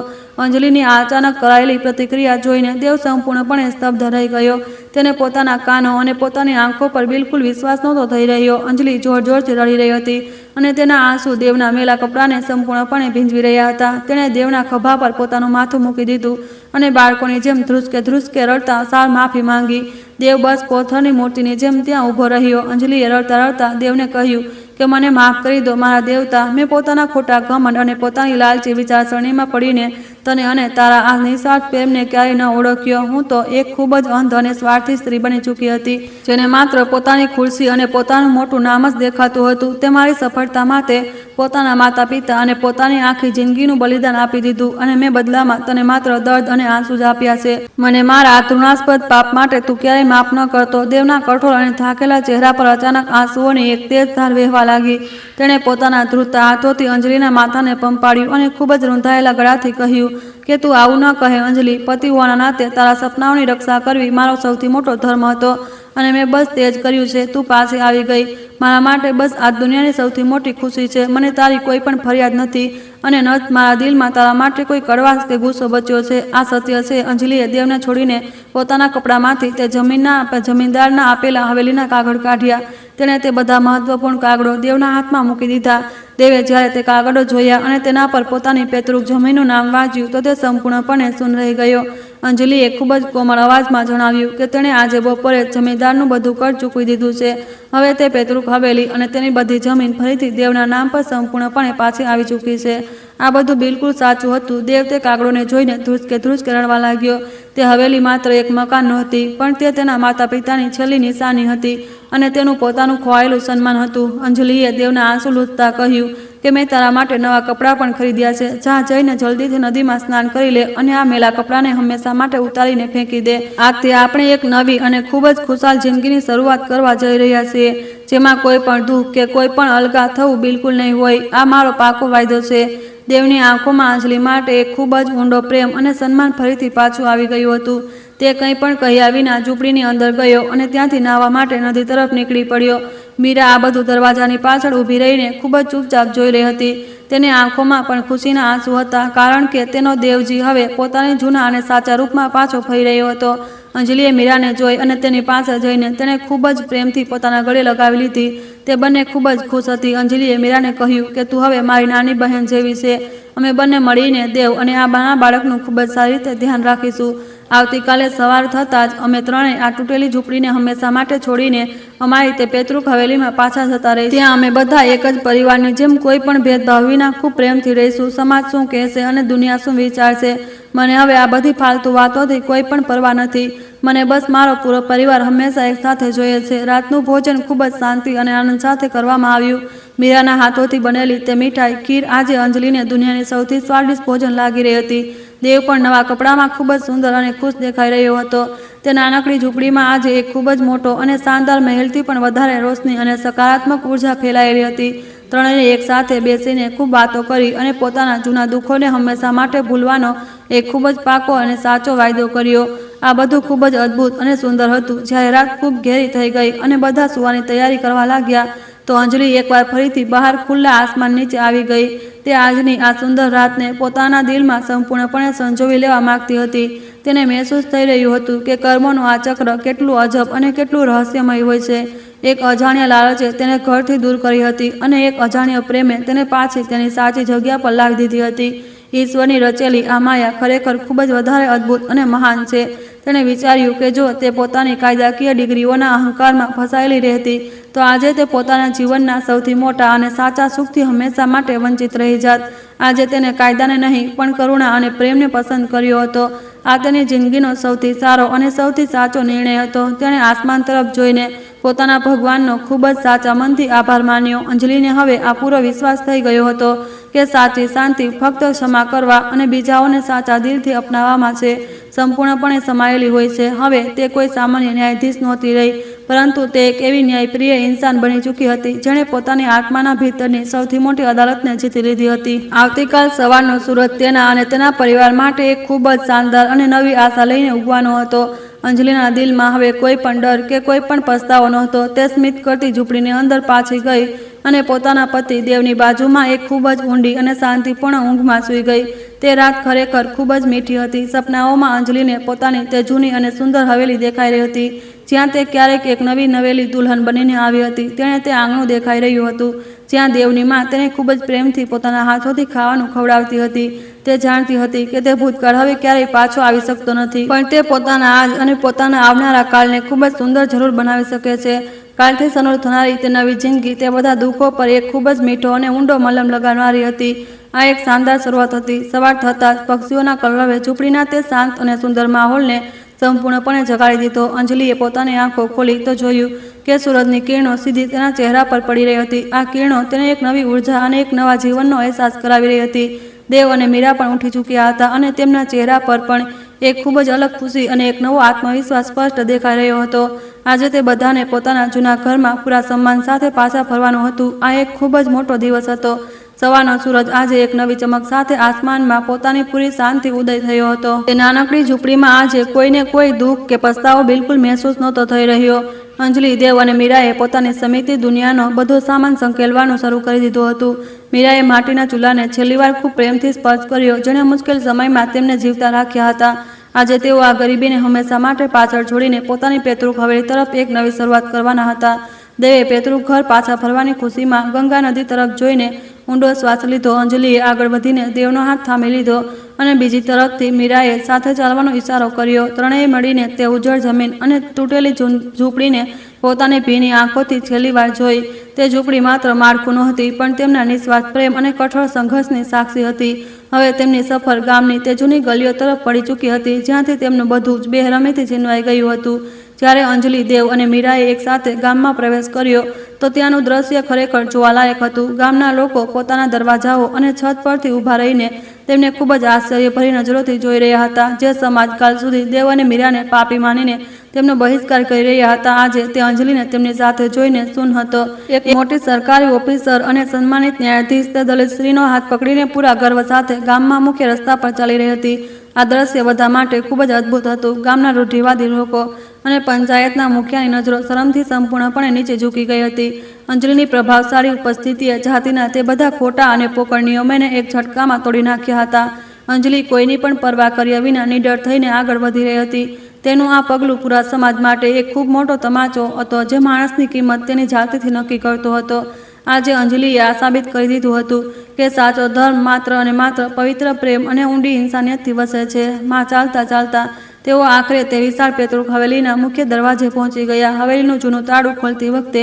અંજલિની આ અચાનક કરાયેલી પ્રતિક્રિયા જોઈને દેવ સંપૂર્ણપણે સ્તબ્ધ રહી ગયો. તેને પોતાના કાનો અને પોતાની આંખો પર બિલકુલ વિશ્વાસ નહોતો થઈ રહ્યો. અંજલિ જોર જોરથી રડી રહી હતી અને તેના આંસુ દેવના મેલા કપડાને સંપૂર્ણપણે ભીંજવી રહ્યા હતા. તેણે દેવના ખભા પર પોતાનું માથું મૂકી દીધું અને બાળકોની જેમ ધ્રુસકે રડતા સાર માફી માંગી. દેવ બસ પથ્થરની મૂર્તિની જેમ ત્યાં ઊભો રહ્યો. અંજલિએ રડતા રડતા દેવને કહ્યું કે મને માફ કરી દો મારા દેવતા. મેં પોતાના ખોટા ઘમંડ અને પોતાની લાલચી વિચારસરણીમાં પડીને તને અને તારા આ નિસ્વાર્થ પ્રેમને ક્યારેય ન ઓળખ્યો. હું તો એક ખૂબ જ અંધ અને સ્વાર્થી સ્ત્રી બની ચૂકી હતી, જેને માત્ર પોતાની ખુરશી અને પોતાનું મોટું નામ જ દેખાતું હતું. તે મારી સફળતા માટે પોતાના માતા પિતા અને પોતાની આખી જિંદગીનું બલિદાન આપી દીધું અને મેં બદલામાં તને માત્ર દર્દ અને આંસુ જ આપ્યા છે. મને મારા આ તૃણાસ્પદ પાપ માટે તું ક્યારેય માફ ન કરતો. દેવના કઠોર અને થાકેલા ચહેરા પર અચાનક આંસુઓની એક તેજ ધાર વહેવા લાગી. તેણે પોતાના ધ્રુજતા હાથોથી અંજલિના માથાને પંપાડ્યું અને ખૂબ જ રૂંધાયેલા ગળાથી કહ્યું કે તું આવું ન કહે અંજલિ. પતિ હોવાના નાતે તારા સપનાઓની રક્ષા કરવી મારો સૌથી મોટો ધર્મ હતો અને મેં બસ તે જ કર્યું છે. તું પાસે આવી ગઈ. મારા માટે બસ આ દુનિયાની સૌથી મોટી ખુશી છે. મને તારી કોઈ પણ ફરિયાદ નથી અને ન જ મારા દિલમાં તારા માટે કોઈ કડવાશ કે ગુસ્સો બચ્યો છે. આ સત્ય છે. અંજલિએ દેવને છોડીને પોતાના કપડામાંથી તે જમીનદારના આપેલા હવેલીના કાગળ કાઢ્યા. તેણે તે બધા મહત્વપૂર્ણ કાગળો દેવના હાથમાં મૂકી દીધા. દેવે જ્યારે તે કાગળો જોયા અને તેના પર પોતાની પેતૃક જમીનનું નામ વાંચ્યું તો તે સંપૂર્ણપણે સૂન રહી ગયો. અંજલિએ ખૂબ જ કોમળ અવાજમાં જણાવ્યું કે તેણે આજે બપોરે જમીનદારનું બધું કર ચૂકવી દીધું છે. હવે તે પેતૃક હવેલી અને તેની બધી જમીન ફરીથી દેવના નામ પર સંપૂર્ણપણે પાછી આવી ચૂકી છે. આ બધું બિલકુલ સાચું હતું. દેવ તે કાગળોને જોઈને ધ્રુજકે રડવા લાગ્યો. તે હવેલી માત્ર એક મકાન નહોતી, પણ તે તેના માતા પિતાની છેલ્લી નિશાની હતી અને તેનું પોતાનું ખોવાયેલું સન્માન હતું. અંજલિએ દેવના આંસુ લૂછતા કહ્યું કે મેં તારા માટે નવા કપડાં પણ ખરીદ્યા છે. જા જઈને જલ્દીથી નદીમાં સ્નાન કરી લે અને આ મેલા કપડાને હંમેશા માટે ઉતારીને ફેંકી દે. આજથી આપણે એક નવી અને ખૂબ જ ખુશાલ જિંદગીની શરૂઆત કરવા જઈ રહ્યા છીએ, જેમાં કોઈ પણ દુઃખ કે કોઈ પણ અલગા થવું બિલકુલ નહીં હોય. આ મારો પાકો વાયદો છે. દેવની આંખોમાં અંજલિ માટે એક ખૂબ જ ઊંડો પ્રેમ અને સન્માન ફરીથી પાછું આવી ગયું હતું. તે કંઈ પણ કહ્યા વિના ઝૂંપડીની અંદર ગયો અને ત્યાંથી નાહવા માટે નદી તરફ નીકળી પડ્યો. મીરા આ બધું દરવાજાની પાછળ ઊભી રહીને ખૂબ જ ચૂપચાપ જોઈ રહી હતી. તેની આંખોમાં પણ ખુશીના આંસુ હતા, કારણ કે તેનો દેવજી હવે પોતાની જૂના અને સાચા રૂપમાં પાછો ફરી રહ્યો હતો. અંજલિએ મીરાને જોઈ અને તેની પાસે જઈને તેણે ખૂબ જ પ્રેમથી પોતાના ગળે લગાવી લીધી. તે બંને ખૂબ જ ખુશ હતી. અંજલિએ મીરાને કહ્યું કે તું હવે મારી નાની બહેન જેવી છે. અમે બંને મળીને દેવ અને આ નાના બાળકનું ખૂબ જ સારી રીતે ધ્યાન રાખીશું. આવતીકાલે સવાર થતાં જ અમે ત્રણેય આ તૂટેલી ઝૂંપડીને હંમેશા માટે છોડીને અમારી તે પેતૃક હવેલીમાં પાછા જતા રહીશું. ત્યાં અમે બધા એક જ પરિવારની જેમ કોઈ પણ ભેદભાવ વિના ખૂબ પ્રેમથી રહીશું. સમાજ શું કહેશે અને દુનિયા શું વિચારશે, મને હવે આ બધી ફાલતુ વાતોથી કોઈ પણ પરવા નથી. મને બસ મારો પૂરો પરિવાર હંમેશા એક સાથે જોઈએ છે. રાતનું ભોજન ખૂબ જ શાંતિ અને આનંદ સાથે કરવામાં આવ્યું. મીરાના હાથોથી બનેલી તે મીઠાઈ ખીર આજે અંજલિને દુનિયાની સૌથી સ્વાદિષ્ટ ભોજન લાગી રહી હતી. દેવ પણ નવા કપડામાં ખૂબ જ સુંદર અને ખુશ દેખાઈ રહ્યો હતો. તે નાનકડી ઝૂંપડીમાં આજે એક ખૂબ જ મોટો અને શાનદાર મહેલથી પણ વધારે રોશની અને સકારાત્મક ઉર્જા ફેલાયેલી હતી. ત્રણેય એક સાથે બેસીને ખૂબ વાતો કરી અને પોતાના જૂના દુઃખોને હંમેશા માટે ભૂલવાનો એક ખૂબ જ પાકો અને સાચો વાયદો કર્યો. આ બધું ખૂબ જ અદ્ભુત અને સુંદર હતું. જ્યારે રાત ખૂબ ઘેરી થઈ ગઈ અને બધા સૂવાની તૈયારી કરવા લાગ્યા તો અંજલિ એકવાર ફરીથી બહાર ખુલ્લા આસમાન નીચે આવી ગઈ. તે આજની આ સુંદર રાતને પોતાના દિલમાં સંપૂર્ણપણે સંજોવી લેવા માંગતી હતી. તેને મહેસૂસ થઈ રહ્યું હતું કે કર્મોનું આ ચક્ર કેટલું અજબ અને કેટલું રહસ્યમય હોય છે. એક અજાણ્યા લાલચે તેને ઘરથી દૂર કરી હતી અને એક અજાણ્યો પ્રેમે તેને પાછી તેની સાચી જગ્યા પર લાવી દીધી હતી. ઈશ્વરની રચેલી આ માયા ખરેખર ખૂબ જ વધારે અદ્ભુત અને મહાન છે. તેણે વિચાર્યું કે જો તે પોતાની કાયદાકીય ડિગ્રીઓના અહંકારમાં ફસાયેલી રહેતી તો આજે તે પોતાના જીવનના સૌથી મોટા અને સાચા સુખથી હંમેશા માટે વંચિત રહી જાત. આજે તેને કાયદાને નહીં પણ કરુણા અને પ્રેમને પસંદ કર્યો હતો. આ તેની જિંદગીનો સૌથી સારો અને સૌથી સાચો નિર્ણય હતો. તેણે આસમાન તરફ જોઈને પોતાના ભગવાનનો ખૂબ જ સાચા મનથી આભાર માન્યો. અંજલિને હવે આ પૂરો વિશ્વાસ થઈ ગયો હતો કે સાચી શાંતિ ફક્ત ક્ષમા કરવા અને બીજાઓને સાચા દિલથી અપનાવવામાં છે, સંપૂર્ણપણે સમાયેલી હોય છે. હવે તે કોઈ સામાન્ય ન્યાયાધીશ નહોતી રહી, પરંતુ તે એક એવી ન્યાયપ્રિય ઇન્સાન બની ચૂકી હતી જેણે પોતાની આત્માના ભીતરની સૌથી મોટી અદાલતને જીતી લીધી હતી. આવતીકાલ સવારનો સૂરજ તેના અને તેના પરિવાર માટે એક ખૂબ જ શાનદાર અને નવી આશા લઈને ઉગવાનો હતો. અંજલિના દિલમાં હવે કોઈ પણ ડર કે કોઈ પણ પસ્તાવો નહોતો. તે સ્મિત કરતી ઝૂંપડીની અંદર પાછી ગઈ અને પોતાના પતિ દેવની બાજુમાં એક ખૂબ જ ઊંડી અને શાંતિપૂર્ણ ઊંઘમાં સૂઈ ગઈ. તે રાત ખરેખર ખૂબ જ મીઠી હતી. સપનાઓમાં અંજલિને પોતાની તે જૂની અને સુંદર હવેલી દેખાઈ રહી હતી, જ્યાં તે ક્યારેક એક નવી નવેલી દુલ્હન બનીને આવી હતી. તેણે તે આંગણું દેખાઈ રહ્યું હતું, જ્યાં દેવની માં તેને ખૂબ જ પ્રેમથી પોતાના હાથોથી ખાવાનું ખવડાવતી હતી. તે જાણતી હતી કે તે ભૂતકાળ હવે ક્યારેય પાછો આવી શકતો નથી, પણ તે પોતાના આજ અને પોતાના આવનારા કાળને ખૂબ જ સુંદર જરૂર બનાવી શકે છે. કાલથી શરૂ થનારી તે નવી જિંદગી તે બધા દુઃખો પર એક ખૂબ જ મીઠો અને ઊંડો મલમ લગાવનારી હતી. આ એક શાનદાર શરૂઆત હતી. સવાર થતાં જ પક્ષીઓના કલરવે ઝૂંપડીના તે શાંત અને સુંદર માહોલને સંપૂર્ણપણે જગાડી દીધો. અંજલિએ પોતાની આંખો ખોલી તો જોયું કે સૂરજની કિરણો સીધી તેના ચહેરા પર પડી રહી હતી. આ કિરણો તેને એક નવી ઉર્જા અને એક નવા જીવનનો અહેસાસ કરાવી રહી હતી. દેવ અને મીરા પણ ઉઠી ચૂક્યા હતા અને તેમના ચહેરા પર પણ એક ખૂબ જ અલગ ખુશી અને એક નવો આત્મવિશ્વાસ સ્પષ્ટ દેખાઈ રહ્યો હતો. આજે તે બધાને પોતાના જૂના ઘરમાં પૂરા સન્માન સાથે પાછા ફરવાનું હતું. આ એક ખૂબ જ મોટો દિવસ હતો. સવારનો સૂરજ આજે એક નવી ચમક સાથે આસમાનમાં પોતાની પૂરી શાંતિ ઉદય થયો હતો. તે નાનકડી ઝૂંપડીમાં આજે કોઈને કોઈ દુઃખ કે પસ્તાવો બિલકુલ મહેસૂસ નહોતો થઈ રહ્યો. અંજલિ, દેવ અને મીરાએ પોતાની સમીતી દુનિયાનો બધો સામાન સંકેલવાનું શરૂ કરી દીધું હતું. મીરાએ માટીના ચૂલાને છેલ્લીવાર ખૂબ પ્રેમથી સ્પર્શ કર્યો, જેણે મુશ્કેલ સમયમાં તેમને જીવતા રાખ્યા હતા. આજે તેઓ આ ગરીબીને હંમેશા માટે પાછળ છોડીને પોતાની પેતૃક હવેલી તરફ એક નવી શરૂઆત કરવાના હતા. દેવે પેતૃક ઘર પાછા ફરવાની ખુશીમાં ગંગા નદી તરફ જોઈને ઊંડો શ્વાસ લીધો. અંજલિએ આગળ વધીને દેવનો હાથ થામી લીધો અને બીજી તરફથી મીરાએ સાથે ચાલવાનો ઈશારો કર્યો. ત્રણેય મળીને તે ઉજ્જડ જમીન અને તૂટેલી ઝૂંપડીને પોતાની ભીની આંખોથી છેલ્લી વાર જોઈ. તે ઝૂંપડી માત્ર માળખું નહોતી, પણ તેમના નિસ્વાર્થ પ્રેમ અને કઠોર સંઘર્ષની સાક્ષી હતી. હવે તેમની સફર ગામની તે જૂની ગલીઓ તરફ પડી ચૂકી હતી, જ્યાંથી તેમનું બધું જ બેરહમીથી છીનવાઈ ગયું હતું. જ્યારે અંજલિ, દેવ અને મીરાએ એકસાથે ગામમાં પ્રવેશ કર્યો તો ત્યાંનું દ્રશ્ય ખરેખર જોવાલાયક હતું. ગામના લોકો પોતાના દરવાજાઓ અને છત પરથી ઊભા રહીને તેમને ખૂબ જ આશ્ચર્યભરી નજરોથી જોઈ રહ્યા હતા. જે સમાજકાલ સુધી દેવ અને મીરાને પાપી માનીને તેમનો બહિષ્કાર કરી રહ્યા હતા, આજે તે અંજલિને તેમની સાથે જોઈને શૂન હતો. એક મોટી સરકારી ઓફિસર અને સન્માનિત ન્યાયાધીશ તે દલિત સ્ત્રીનો હાથ પકડીને પૂરા ગર્વ સાથે ગામમાં મુખ્ય રસ્તા પર ચાલી રહી હતી. આ દ્રશ્ય બધા માટે ખૂબ જ અદ્ભુત હતું. ગામના રૂઢિવાદી લોકો અને પંચાયતના મુખિયાની નજરો શરમથી સંપૂર્ણપણે નીચે ઝૂકી ગઈ હતી. અંજલિની પ્રભાવશાળી ઉપસ્થિતિએ જાતિના તે બધા ખોટા અને પોકળ નિયમોને એક ઝટકામાં તોડી નાખ્યા હતા. અંજલિ કોઈની પણ પરવા કર્યા વિના નિડર થઈને આગળ વધી રહી હતી. તેનું આ પગલું પૂરા સમાજ માટે એક ખૂબ મોટો તમાચો હતો, જે માણસની કિંમત તેની જાતિથી નક્કી કરતો હતો. આજે અંજલિએ આ સાબિત કરી દીધું હતું કે સાચો ધર્મ માત્ર અને માત્ર પવિત્ર પ્રેમ અને ઊંડી ઇન્સાનિયતથી વસે છે. માં ચાલતા ચાલતા તેઓ આખરે તે વિશાળ પેતૃક હવેલીના મુખ્ય દરવાજે પહોંચી ગયા. હવેલીનું જૂનું તાળું ખોલતી વખતે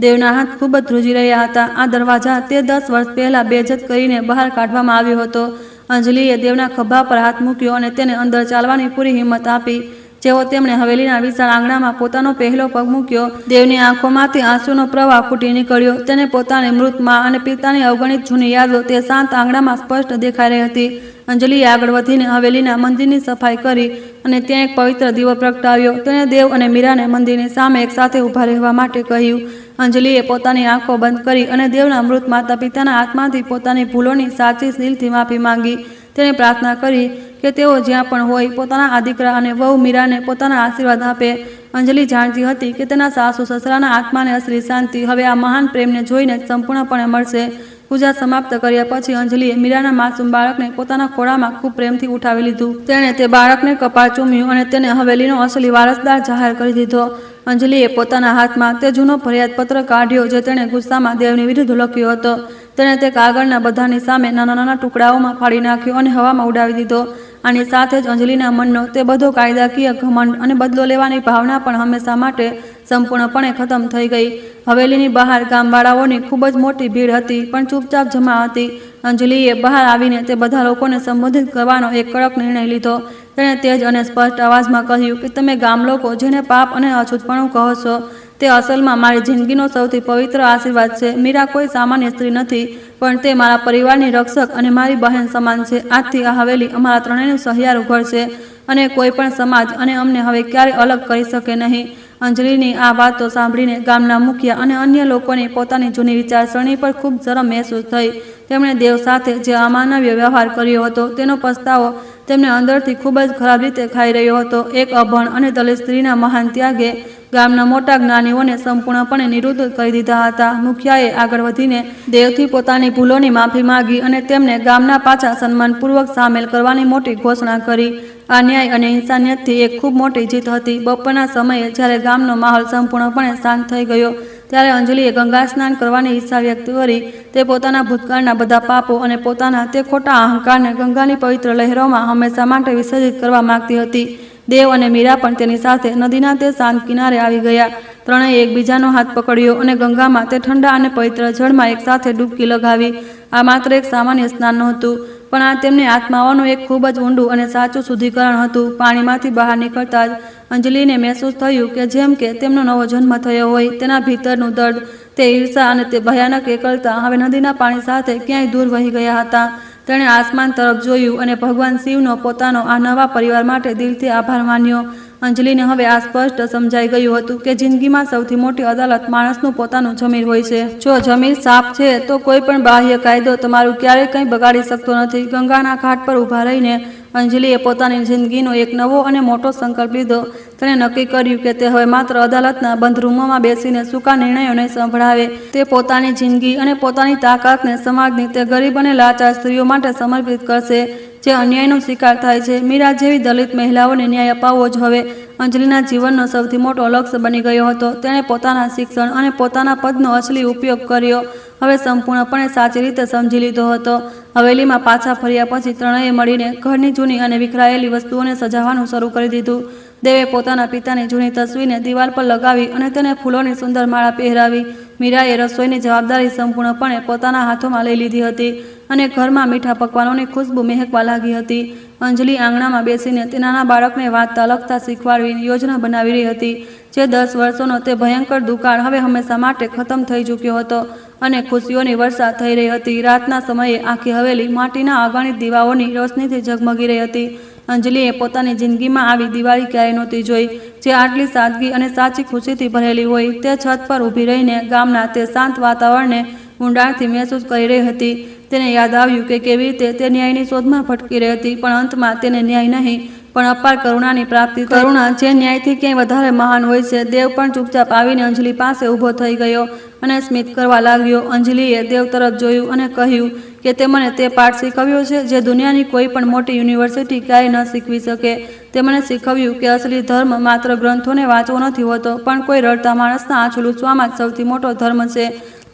દેવના હાથ ખૂબ જ ધ્રુજી રહ્યા હતા. આ દરવાજા તે 10 વર્ષ પહેલા બેઇજ્જત કરીને બહાર કાઢવામાં આવ્યો હતો. અંજલિએ દેવના ખભા પર હાથ મૂક્યો અને તેને અંદર ચાલવાની પૂરી હિંમત આપી. જેવો તેમણે હવેલીના વિશાળ આંગણામાં પોતાનો પહેલો પગ મૂક્યો, દેવની આંખોમાંથી આંસુનો પ્રવાહ ફૂટી નીકળ્યો. તેને પોતાની મૃત માં અને પિતાની અવગણિત જૂની યાદો તે શાંત આંગણામાં સ્પષ્ટ દેખાઈ રહી હતી. અંજલિએ આગળ વધીને હવેલીના મંદિરની સફાઈ કરી અને ત્યાં એક પવિત્ર દીવો પ્રગટાવ્યો. તેણે દેવ અને મીરાને મંદિરની સામે એક સાથે ઊભા રહેવા માટે કહ્યું. અંજલિએ પોતાની આંખો બંધ કરી અને દેવના મૃત માતા પિતાના આત્માથી પોતાની ભૂલોની સાચી દિલથી માફી માંગી. તેણે પ્રાર્થના કરી કે તેઓ જ્યાં પણ હોય પોતાના આ દીકરા અને વહુ મીરાને પોતાના આશીર્વાદ આપે. અંજલિ જાણતી હતી કે તેના સાસુ સસરાના આત્માને અસલી શાંતિ હવે આ મહાન પ્રેમને જોઈને સંપૂર્ણપણે મળશે. પૂજા સમાપ્ત કર્યા પછી અંજલિએ મીરાના માસૂમ બાળકને પોતાના ખોળામાં ખૂબ પ્રેમથી ઉઠાવી લીધું. તેણે તે બાળકને કપાળ ચૂમ્યું અને તેને હવેલીનો અસલી વારસદાર જાહેર કરી દીધો. અંજલિએ પોતાના હાથમાં તે જૂનો ફરિયાદપત્ર કાઢ્યો જે તેણે ગુસ્સામાં દેવની વિરુદ્ધ લખ્યો હતો. તેણે તે કાગળના બધાની સામે નાના નાના ટુકડાઓમાં ફાડી નાખ્યો અને હવામાં ઉડાવી દીધો. આની સાથે જ અંજલિના મનનો તે બધો કાયદાકીય ઘમંડ અને બદલો લેવાની ભાવના પણ હંમેશા માટે સંપૂર્ણપણે ખતમ થઈ ગઈ. હવેલીની બહાર ગામવાળાઓની ખૂબ જ મોટી ભીડ હતી, પણ ચૂપચાપ જમા હતી. અંજલિએ બહાર આવીને તે બધા લોકોને સંબોધિત કરવાનો એક કડક નિર્ણય લીધો. તેણે તેજ અને સ્પષ્ટ અવાજમાં કહ્યું કે તમે ગામ લોકો જેને પાપ અને અછૂતપણું કહો છો, તે અસલમાં મારી જિંદગીનો સૌથી પવિત્ર આશીર્વાદ છે. મીરા કોઈ સામાન્ય સ્ત્રી નથી, પણ તે મારા પરિવારની રક્ષક અને મારી બહેન સમાન છે. આજથી આ હવેલી અમારા ત્રણેયનું સહિયારું ઘર છે અને કોઈ પણ સમાજ અને અમને હવે ક્યારેય અલગ કરી શકે નહીં. અંજલિની આ વાતો સાંભળીને ગામના મુખિયા અને અન્ય લોકોની પોતાની જૂની વિચારસરણી પર ખૂબ શરમ મહેસૂસ થઈ. તેમણે દેવ સાથે જે અમાનવીય વ્યવહાર કર્યો હતો તેનો પસ્તાવો તેમને અંદરથી ખૂબ જ ખરાબ રીતે ખાઈ રહ્યો હતો. એક અભણ અને દલિત સ્ત્રીના મહાન ત્યાગે ગામના મોટા જ્ઞાનીઓને સંપૂર્ણપણે નિરુદ્ધ કરી દીધા હતા. મુખિયાએ આગળ વધીને દેવથી પોતાની ભૂલોની માફી માંગી અને તેમને ગામના પાછા સન્માનપૂર્વક સામેલ કરવાની મોટી ઘોષણા કરી. આ ન્યાય અને ઇન્સાનિયતથી એક ખૂબ મોટી જીત હતી. બપોરના સમયે જ્યારે ગામનો માહોલ સંપૂર્ણપણે શાંત થઈ ગયો ત્યારે અંજલિએ ગંગા સ્નાન કરવાની ઈચ્છા વ્યક્ત કરી. તે પોતાના ભૂતકાળના બધા પાપો અને પોતાના તે ખોટા અહંકારને ગંગાની પવિત્ર લહેરોમાં હંમેશા માટે વિસર્જિત કરવા માંગતી હતી. દેવ અને મીરા પણ તેની સાથે નદીના તે શાંત કિનારે આવી ગયા. ત્રણેય એકબીજાનો હાથ પકડ્યો અને ગંગામાં તે ઠંડા અને પવિત્ર જળમાં એકસાથે ડૂબકી લગાવી. આ માત્ર એક સામાન્ય સ્નાન નહોતું, પણ આ તેમની આત્માઓનું એક ખૂબ જ ઊંડું અને સાચું શુદ્ધિકરણ હતું. પાણીમાંથી બહાર નીકળતા જ અંજલિને મહેસૂસ થયું કે જેમ કે તેમનો નવો જન્મ થયો હોય. તેના ભીતરનું દર્દ, તે ઈર્ષા અને તે ભયાનક એકલતા હવે નદીના પાણી સાથે ક્યાંય દૂર વહી ગયા હતા. તેણે આસમાન તરફ જોયું અને ભગવાન શિવનો પોતાનો આ નવા પરિવાર માટે દિલથી આભાર માન્યો. અંજલિને હવે આ સ્પષ્ટ સમજાઈ ગયું હતું કે જિંદગીમાં સૌથી મોટી અદાલત માણસનું પોતાનું જમીર હોય છે. જો જમીર સાફ છે તો કોઈ પણ બાહ્ય કાયદો તમારું ક્યારેય કંઈ બગાડી શકતો નથી. ગંગાના ઘાટ પર ઊભા રહીને અંજલિએ પોતાની જિંદગીનો એક નવો અને મોટો સંકલ્પ લીધો. તેણે નક્કી કર્યું કે તે હવે માત્ર અદાલતના બંધ રૂમોમાં બેસીને સૂકા નિર્ણયો નહીં સંભળાવે. તે પોતાની જિંદગી અને પોતાની તાકાતને સમાજની તે ગરીબ અને લાચાર સ્ત્રીઓ માટે સમર્પિત કરશે જે અન્યાયનો શિકાર થાય છે. મીરા જેવી દલિત મહિલાઓને ન્યાય અપાવવો જ હવે અંજલિના જીવનનો સૌથી મોટો લક્ષ્ય બની ગયો હતો. તેણે પોતાના શિક્ષણ અને પોતાના પદનો અસલી ઉપયોગ કર્યો હવે સંપૂર્ણપણે સાચી રીતે સમજી લીધો હતો. હવેલીમાં પાછા ફર્યા પછી ત્રણેય મળીને ઘરની જૂની અને વિખરાયેલી વસ્તુઓને સજાવવાનું શરૂ કરી દીધું. દેવે પોતાના પિતાની જૂની તસવીરને દિવાલ પર લગાવી અને તેને ફૂલોની સુંદર માળા પહેરાવી. મીરાએ રસોઈની જવાબદારી સંપૂર્ણપણે પોતાના હાથોમાં લઈ લીધી હતી અને ઘરમાં મીઠા પકવાનોની ખુશ્બુ મહેકવા લાગી હતી. અંજલિ આંગણામાં બેસીને તે નાના બાળકને વાંચતા લખતા શીખવાડવાની યોજના બનાવી રહી હતી. જે 10 વર્ષોનો તે ભયંકર દુકાળ હવે હંમેશા માટે ખતમ થઈ ચૂક્યો હતો અને ખુશીઓની વર્ષા થઈ રહી હતી. રાતના સમયે આખી હવેલી માટીના અગણિત દીવાઓની રોશનીથી ઝગમગી રહી હતી. અંજલિએ પોતાની જિંદગીમાં આવી દિવાળી ક્યારેય નહોતી જોઈ જે આટલી સાદગી અને સાચી ખુશીથી ભરેલી હોય. તે છત પર ઊભી રહીને ગામના તે શાંત વાતાવરણને ઊંડાણથી મહેસૂસ કરી રહી હતી. તેને યાદ આવ્યું કે કેવી રીતે તે ન્યાયની શોધમાં ભટકી રહી હતી, પણ અંતમાં તેને ન્યાય નહીં પણ અપાર કરુણાની પ્રાપ્તિ થઈ. કરુણા જે ન્યાયથી ક્યાંય વધારે મહાન હોય છે. દેવ પણ ચૂપચાપ આવીને અંજલિ પાસે ઊભો થઈ ગયો અને સ્મિત કરવા લાગ્યો. અંજલિએ દેવ તરફ જોયું અને કહ્યું કે તે મને તે પાઠ શીખવ્યો છે જે દુનિયાની કોઈ પણ મોટી યુનિવર્સિટી ક્યારેય ન શીખવી શકે. તે મને શીખવ્યું કે અસલી ધર્મ માત્ર ગ્રંથોને વાંચવો નથી હોતો, પણ કોઈ રડતા માણસના આંસુ લૂછવામાં જ સૌથી મોટો ધર્મ છે.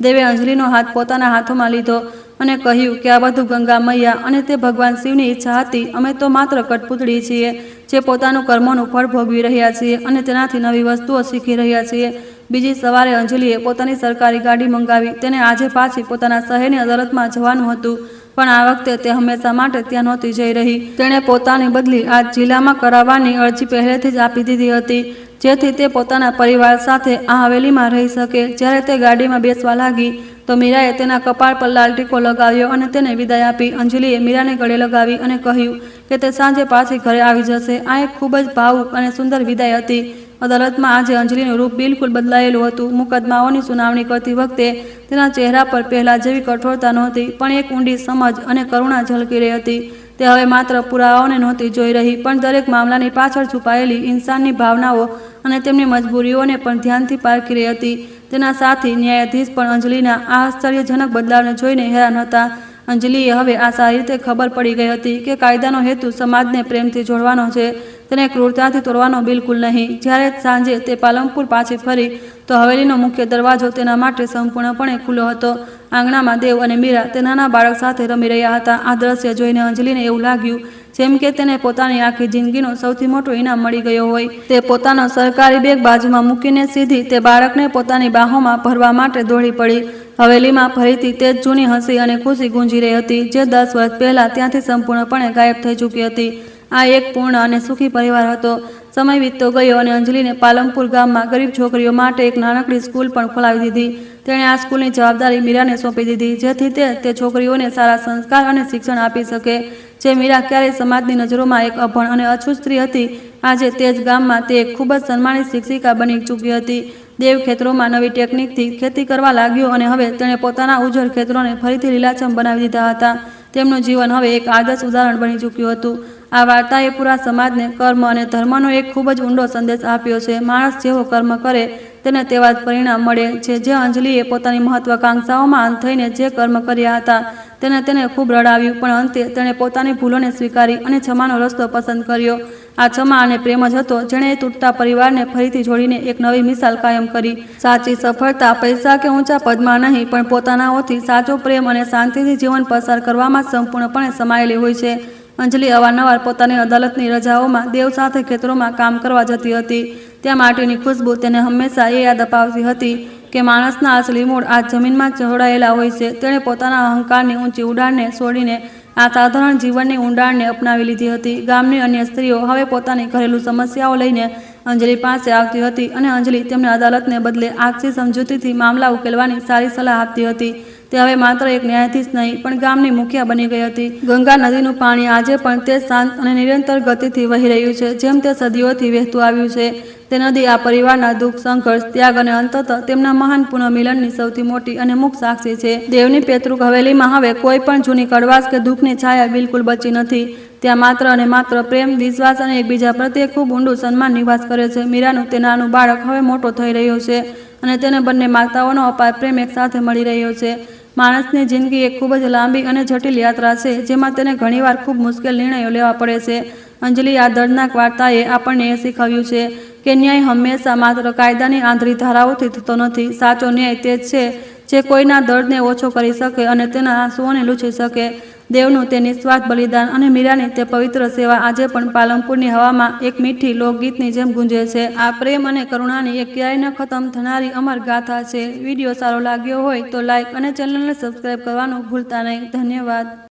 દેવે અંજલિનો હાથ પોતાના હાથોમાં લીધો અને કહ્યું કે આ બધું ગંગા મૈયા અને તે ભગવાન શિવની ઈચ્છા હતી. અમે તો માત્ર કઠપૂતળી છીએ જે પોતાનું કર્મોનું ફળ ભોગવી રહ્યા છીએ અને તેનાથી નવી વસ્તુઓ શીખી રહ્યા છીએ. બીજી સવારે અંજલિએ પોતાની સરકારી ગાડી મંગાવી. તેને આજે પાછી પોતાના શહેરની અદાલતમાં જવાનું હતું, પણ આ વખતે તે હંમેશા માટે ત્યાં નહોતી જઈ રહી. તેણે પોતાની બદલી આ જિલ્લામાં કરાવવાની અરજી પહેલેથી જ આપી દીધી હતી જેથી તે પોતાના પરિવાર સાથે આ હવેલીમાં રહી શકે. જ્યારે તે ગાડીમાં બેસવા લાગી તો મીરાએ તેના કપાળ પર લાલ ટીકો લગાવ્યો અને તેને વિદાય આપી. અંજલિએ મીરાને ગળે લગાવી અને કહ્યું કે તે સાંજે પાછી ઘરે આવી જશે. આ એક ખૂબ જ ભાવુક અને સુંદર વિદાય હતી. અદાલતમાં આજે અંજલિનું રૂપ બિલકુલ બદલાયેલું હતું. મુકદ્દમાઓની સુનાવણી કરતી વખતે તેના ચહેરા પર પહેલા જેવી કઠોરતા નહોતી, પણ એક ઊંડી સમજ અને કરુણા ઝલકી રહી હતી. તે હવે માત્ર પુરાવાઓને નહોતી જોઈ રહી, પણ દરેક મામલાની પાછળ છુપાયેલી ઇન્સાનની ભાવનાઓ અને તેમની મજબૂરીઓને પણ ધ્યાનથી પારખી રહી હતી. તેના સાથી ન્યાયાધીશ પણ અંજલિના આ આશ્ચર્યજનક બદલાવને જોઈને હેરાન હતા. અંજલિએ હવે આ સારી રીતે ખબર પડી ગઈ હતી કે કાયદાનો હેતુ સમાજને પ્રેમથી જોડવાનો છે, તેને ક્રૂરતાથી તોડવાનો બિલકુલ નહીં. જ્યારે સાંજે તે પાલનપુર પાછી ફરી તો હવેલીનો મુખ્ય દરવાજો તેના માટે સંપૂર્ણપણે ખુલ્લો હતો. આંગણામાં દેવ અને મીરા તે નાના બાળક સાથે રમી રહ્યા હતા. આ દ્રશ્ય જોઈને અંજલિને એવું લાગ્યું જેમ કે તેને પોતાની આખી જિંદગીનો સૌથી મોટો ઇનામ મળી ગયો હોય. તે પોતાનો સરકારી બેગ બાજુમાં મૂકીને સીધી તે બાળકને પોતાની બાહોમાં ભરવા માટે દોડી પડી. હવેલીમાં ફરીથી તે જ જૂની હસી અને ખુશી ગુંજી રહી હતી જે 10 વર્ષ પહેલાં ત્યાંથી સંપૂર્ણપણે ગાયબ થઈ ચૂકી હતી. આ એક પૂર્ણ અને સુખી પરિવાર હતો. સમય વીતતો ગયો અને અંજલિને પાલનપુર ગામમાં ગરીબ છોકરીઓ માટે એક નાનકડી સ્કૂલ પણ ખોલાવી દીધી. તેણે આ સ્કૂલની જવાબદારી મીરાને સોંપી દીધી જેથી તે છોકરીઓને સારા સંસ્કાર અને શિક્ષણ આપી શકે. જે મીરા ક્યારેય સમાજની નજરોમાં એક અભણ અને અછૂત સ્ત્રી હતી, આજે તે જ ગામમાં તે એક ખૂબ જ સન્માનિત શિક્ષિકા બની ચૂકી હતી. દેવ ખેતરોમાં નવી ટેકનિકથી ખેતી કરવા લાગ્યો અને હવે તેણે પોતાના ઉજ્જડ ખેતરોને ફરીથી લીલાછમ બનાવી દીધા હતા. તેમનું જીવન હવે એક આદર્શ ઉદાહરણ બની ચૂક્યું હતું. આ વાર્તાએ પૂરા સમાજને કર્મ અને ધર્મનો એક ખૂબ જ ઊંડો સંદેશ આપ્યો છે. માણસ જેવો કર્મ કરે તેને તેવા જ પરિણામ મળે છે. જે અંજલિએ પોતાની મહત્વાકાંક્ષાઓમાં અંત થઈને જે કર્મ કર્યા હતા તેને ખૂબ રડાવ્યું, પણ અંતે તેણે પોતાની ભૂલોને સ્વીકારી અને ક્ષમાનો રસ્તો પસંદ કર્યો. આ ક્ષમા અને પ્રેમ જ હતો જેણે તૂટતા પરિવારને ફરીથી જોડીને એક નવી મિસાલ કાયમ કરી. સાચી સફળતા પૈસા કે ઊંચા પદમાં નહીં, પણ પોતાનાઓથી સાચો પ્રેમ અને શાંતિથી જીવન પસાર કરવામાં સંપૂર્ણપણે સમાયેલી હોય છે. અંજલિ અવારનવાર પોતાની અદાલતની રજાઓમાં દેવ સાથે ખેતરોમાં કામ કરવા જતી હતી. ત્યાં માટીની ખુશ્બુ તેને હંમેશા એ યાદ અપાવતી હતી કે માણસના અસલી મૂળ આ જમીનમાં જોડાયેલા હોય છે. તેણે પોતાના અહંકારની ઊંચી ઉડાણને છોડીને આ સાધારણ જીવનની ઊંડાણને અપનાવી લીધી હતી. ગામની અન્ય સ્ત્રીઓ હવે પોતાની ઘરેલું સમસ્યાઓ લઈને અંજલિ પાસે આવતી હતી અને અંજલિ તેમને અદાલતને બદલે આપસી સમજૂતીથી મામલા ઉકેલવાની સારી સલાહ આપતી હતી. તે હવે માત્ર એક ન્યાયાધીશ નહીં, પણ ગામની મુખિયા બની ગઈ હતી. ગંગા નદીનું પાણી આજે પણ તે શાંત અને નિરંતર ગતિથી વહી રહ્યું છે જેમ તે સદીઓથી વહેતું આવ્યું છે. તે નદી આ પરિવારના દુઃખ, સંઘર્ષ, ત્યાગ અને અંતતઃ તેમના મહાન પુનઃમિલનની સૌથી મોટી અને મુખ સાક્ષી છે. દેવની પેતૃક હવેલીમાં હવે કોઈ પણ જૂની કડવાશ કે દુઃખની છાયા બિલકુલ બચી નથી. ત્યાં માત્ર અને માત્ર પ્રેમ, વિશ્વાસ અને એકબીજા પ્રત્યે ખૂબ ઊંડું સન્માન નિવાસ કરે છે. મીરાનું તે નાનું બાળક હવે મોટો થઈ રહ્યો છે અને તેને બંને માતાઓનો અપાર પ્રેમ એક સાથે મળી રહ્યો છે. માણસની જિંદગી એક ખૂબ જ લાંબી અને જટિલ યાત્રા છે જેમાં તેને ઘણીવાર ખૂબ મુશ્કેલ નિર્ણયો લેવા પડે છે. અંજલિ આ દર્દનાક વાર્તાએ આપણને એ શીખવ્યું છે કે ન્યાય હંમેશા માત્ર કાયદાની આંધળી ધારાઓથી થતો નથી. સાચો ન્યાય તે જ છે જે કોઈના દર્દને ઓછો કરી શકે અને તેના આંસુઓને લૂછી શકે. દેવનું તે નિસ્વાર્થ બલિદાન અને મીરાની તે પવિત્ર સેવા આજે પણ પાલનપુરની હવામાં એક મીઠી લોકગીતની જેમ ગુંજે છે. આ પ્રેમ અને કરુણાની એક ક્યારેય ન ખતમ થનારી અમર ગાથા છે. વિડીયો સારો લાગ્યો હોય તો લાઈક અને ચેનલને સબસ્ક્રાઈબ કરવાનું ભૂલતા નહીં. ધન્યવાદ.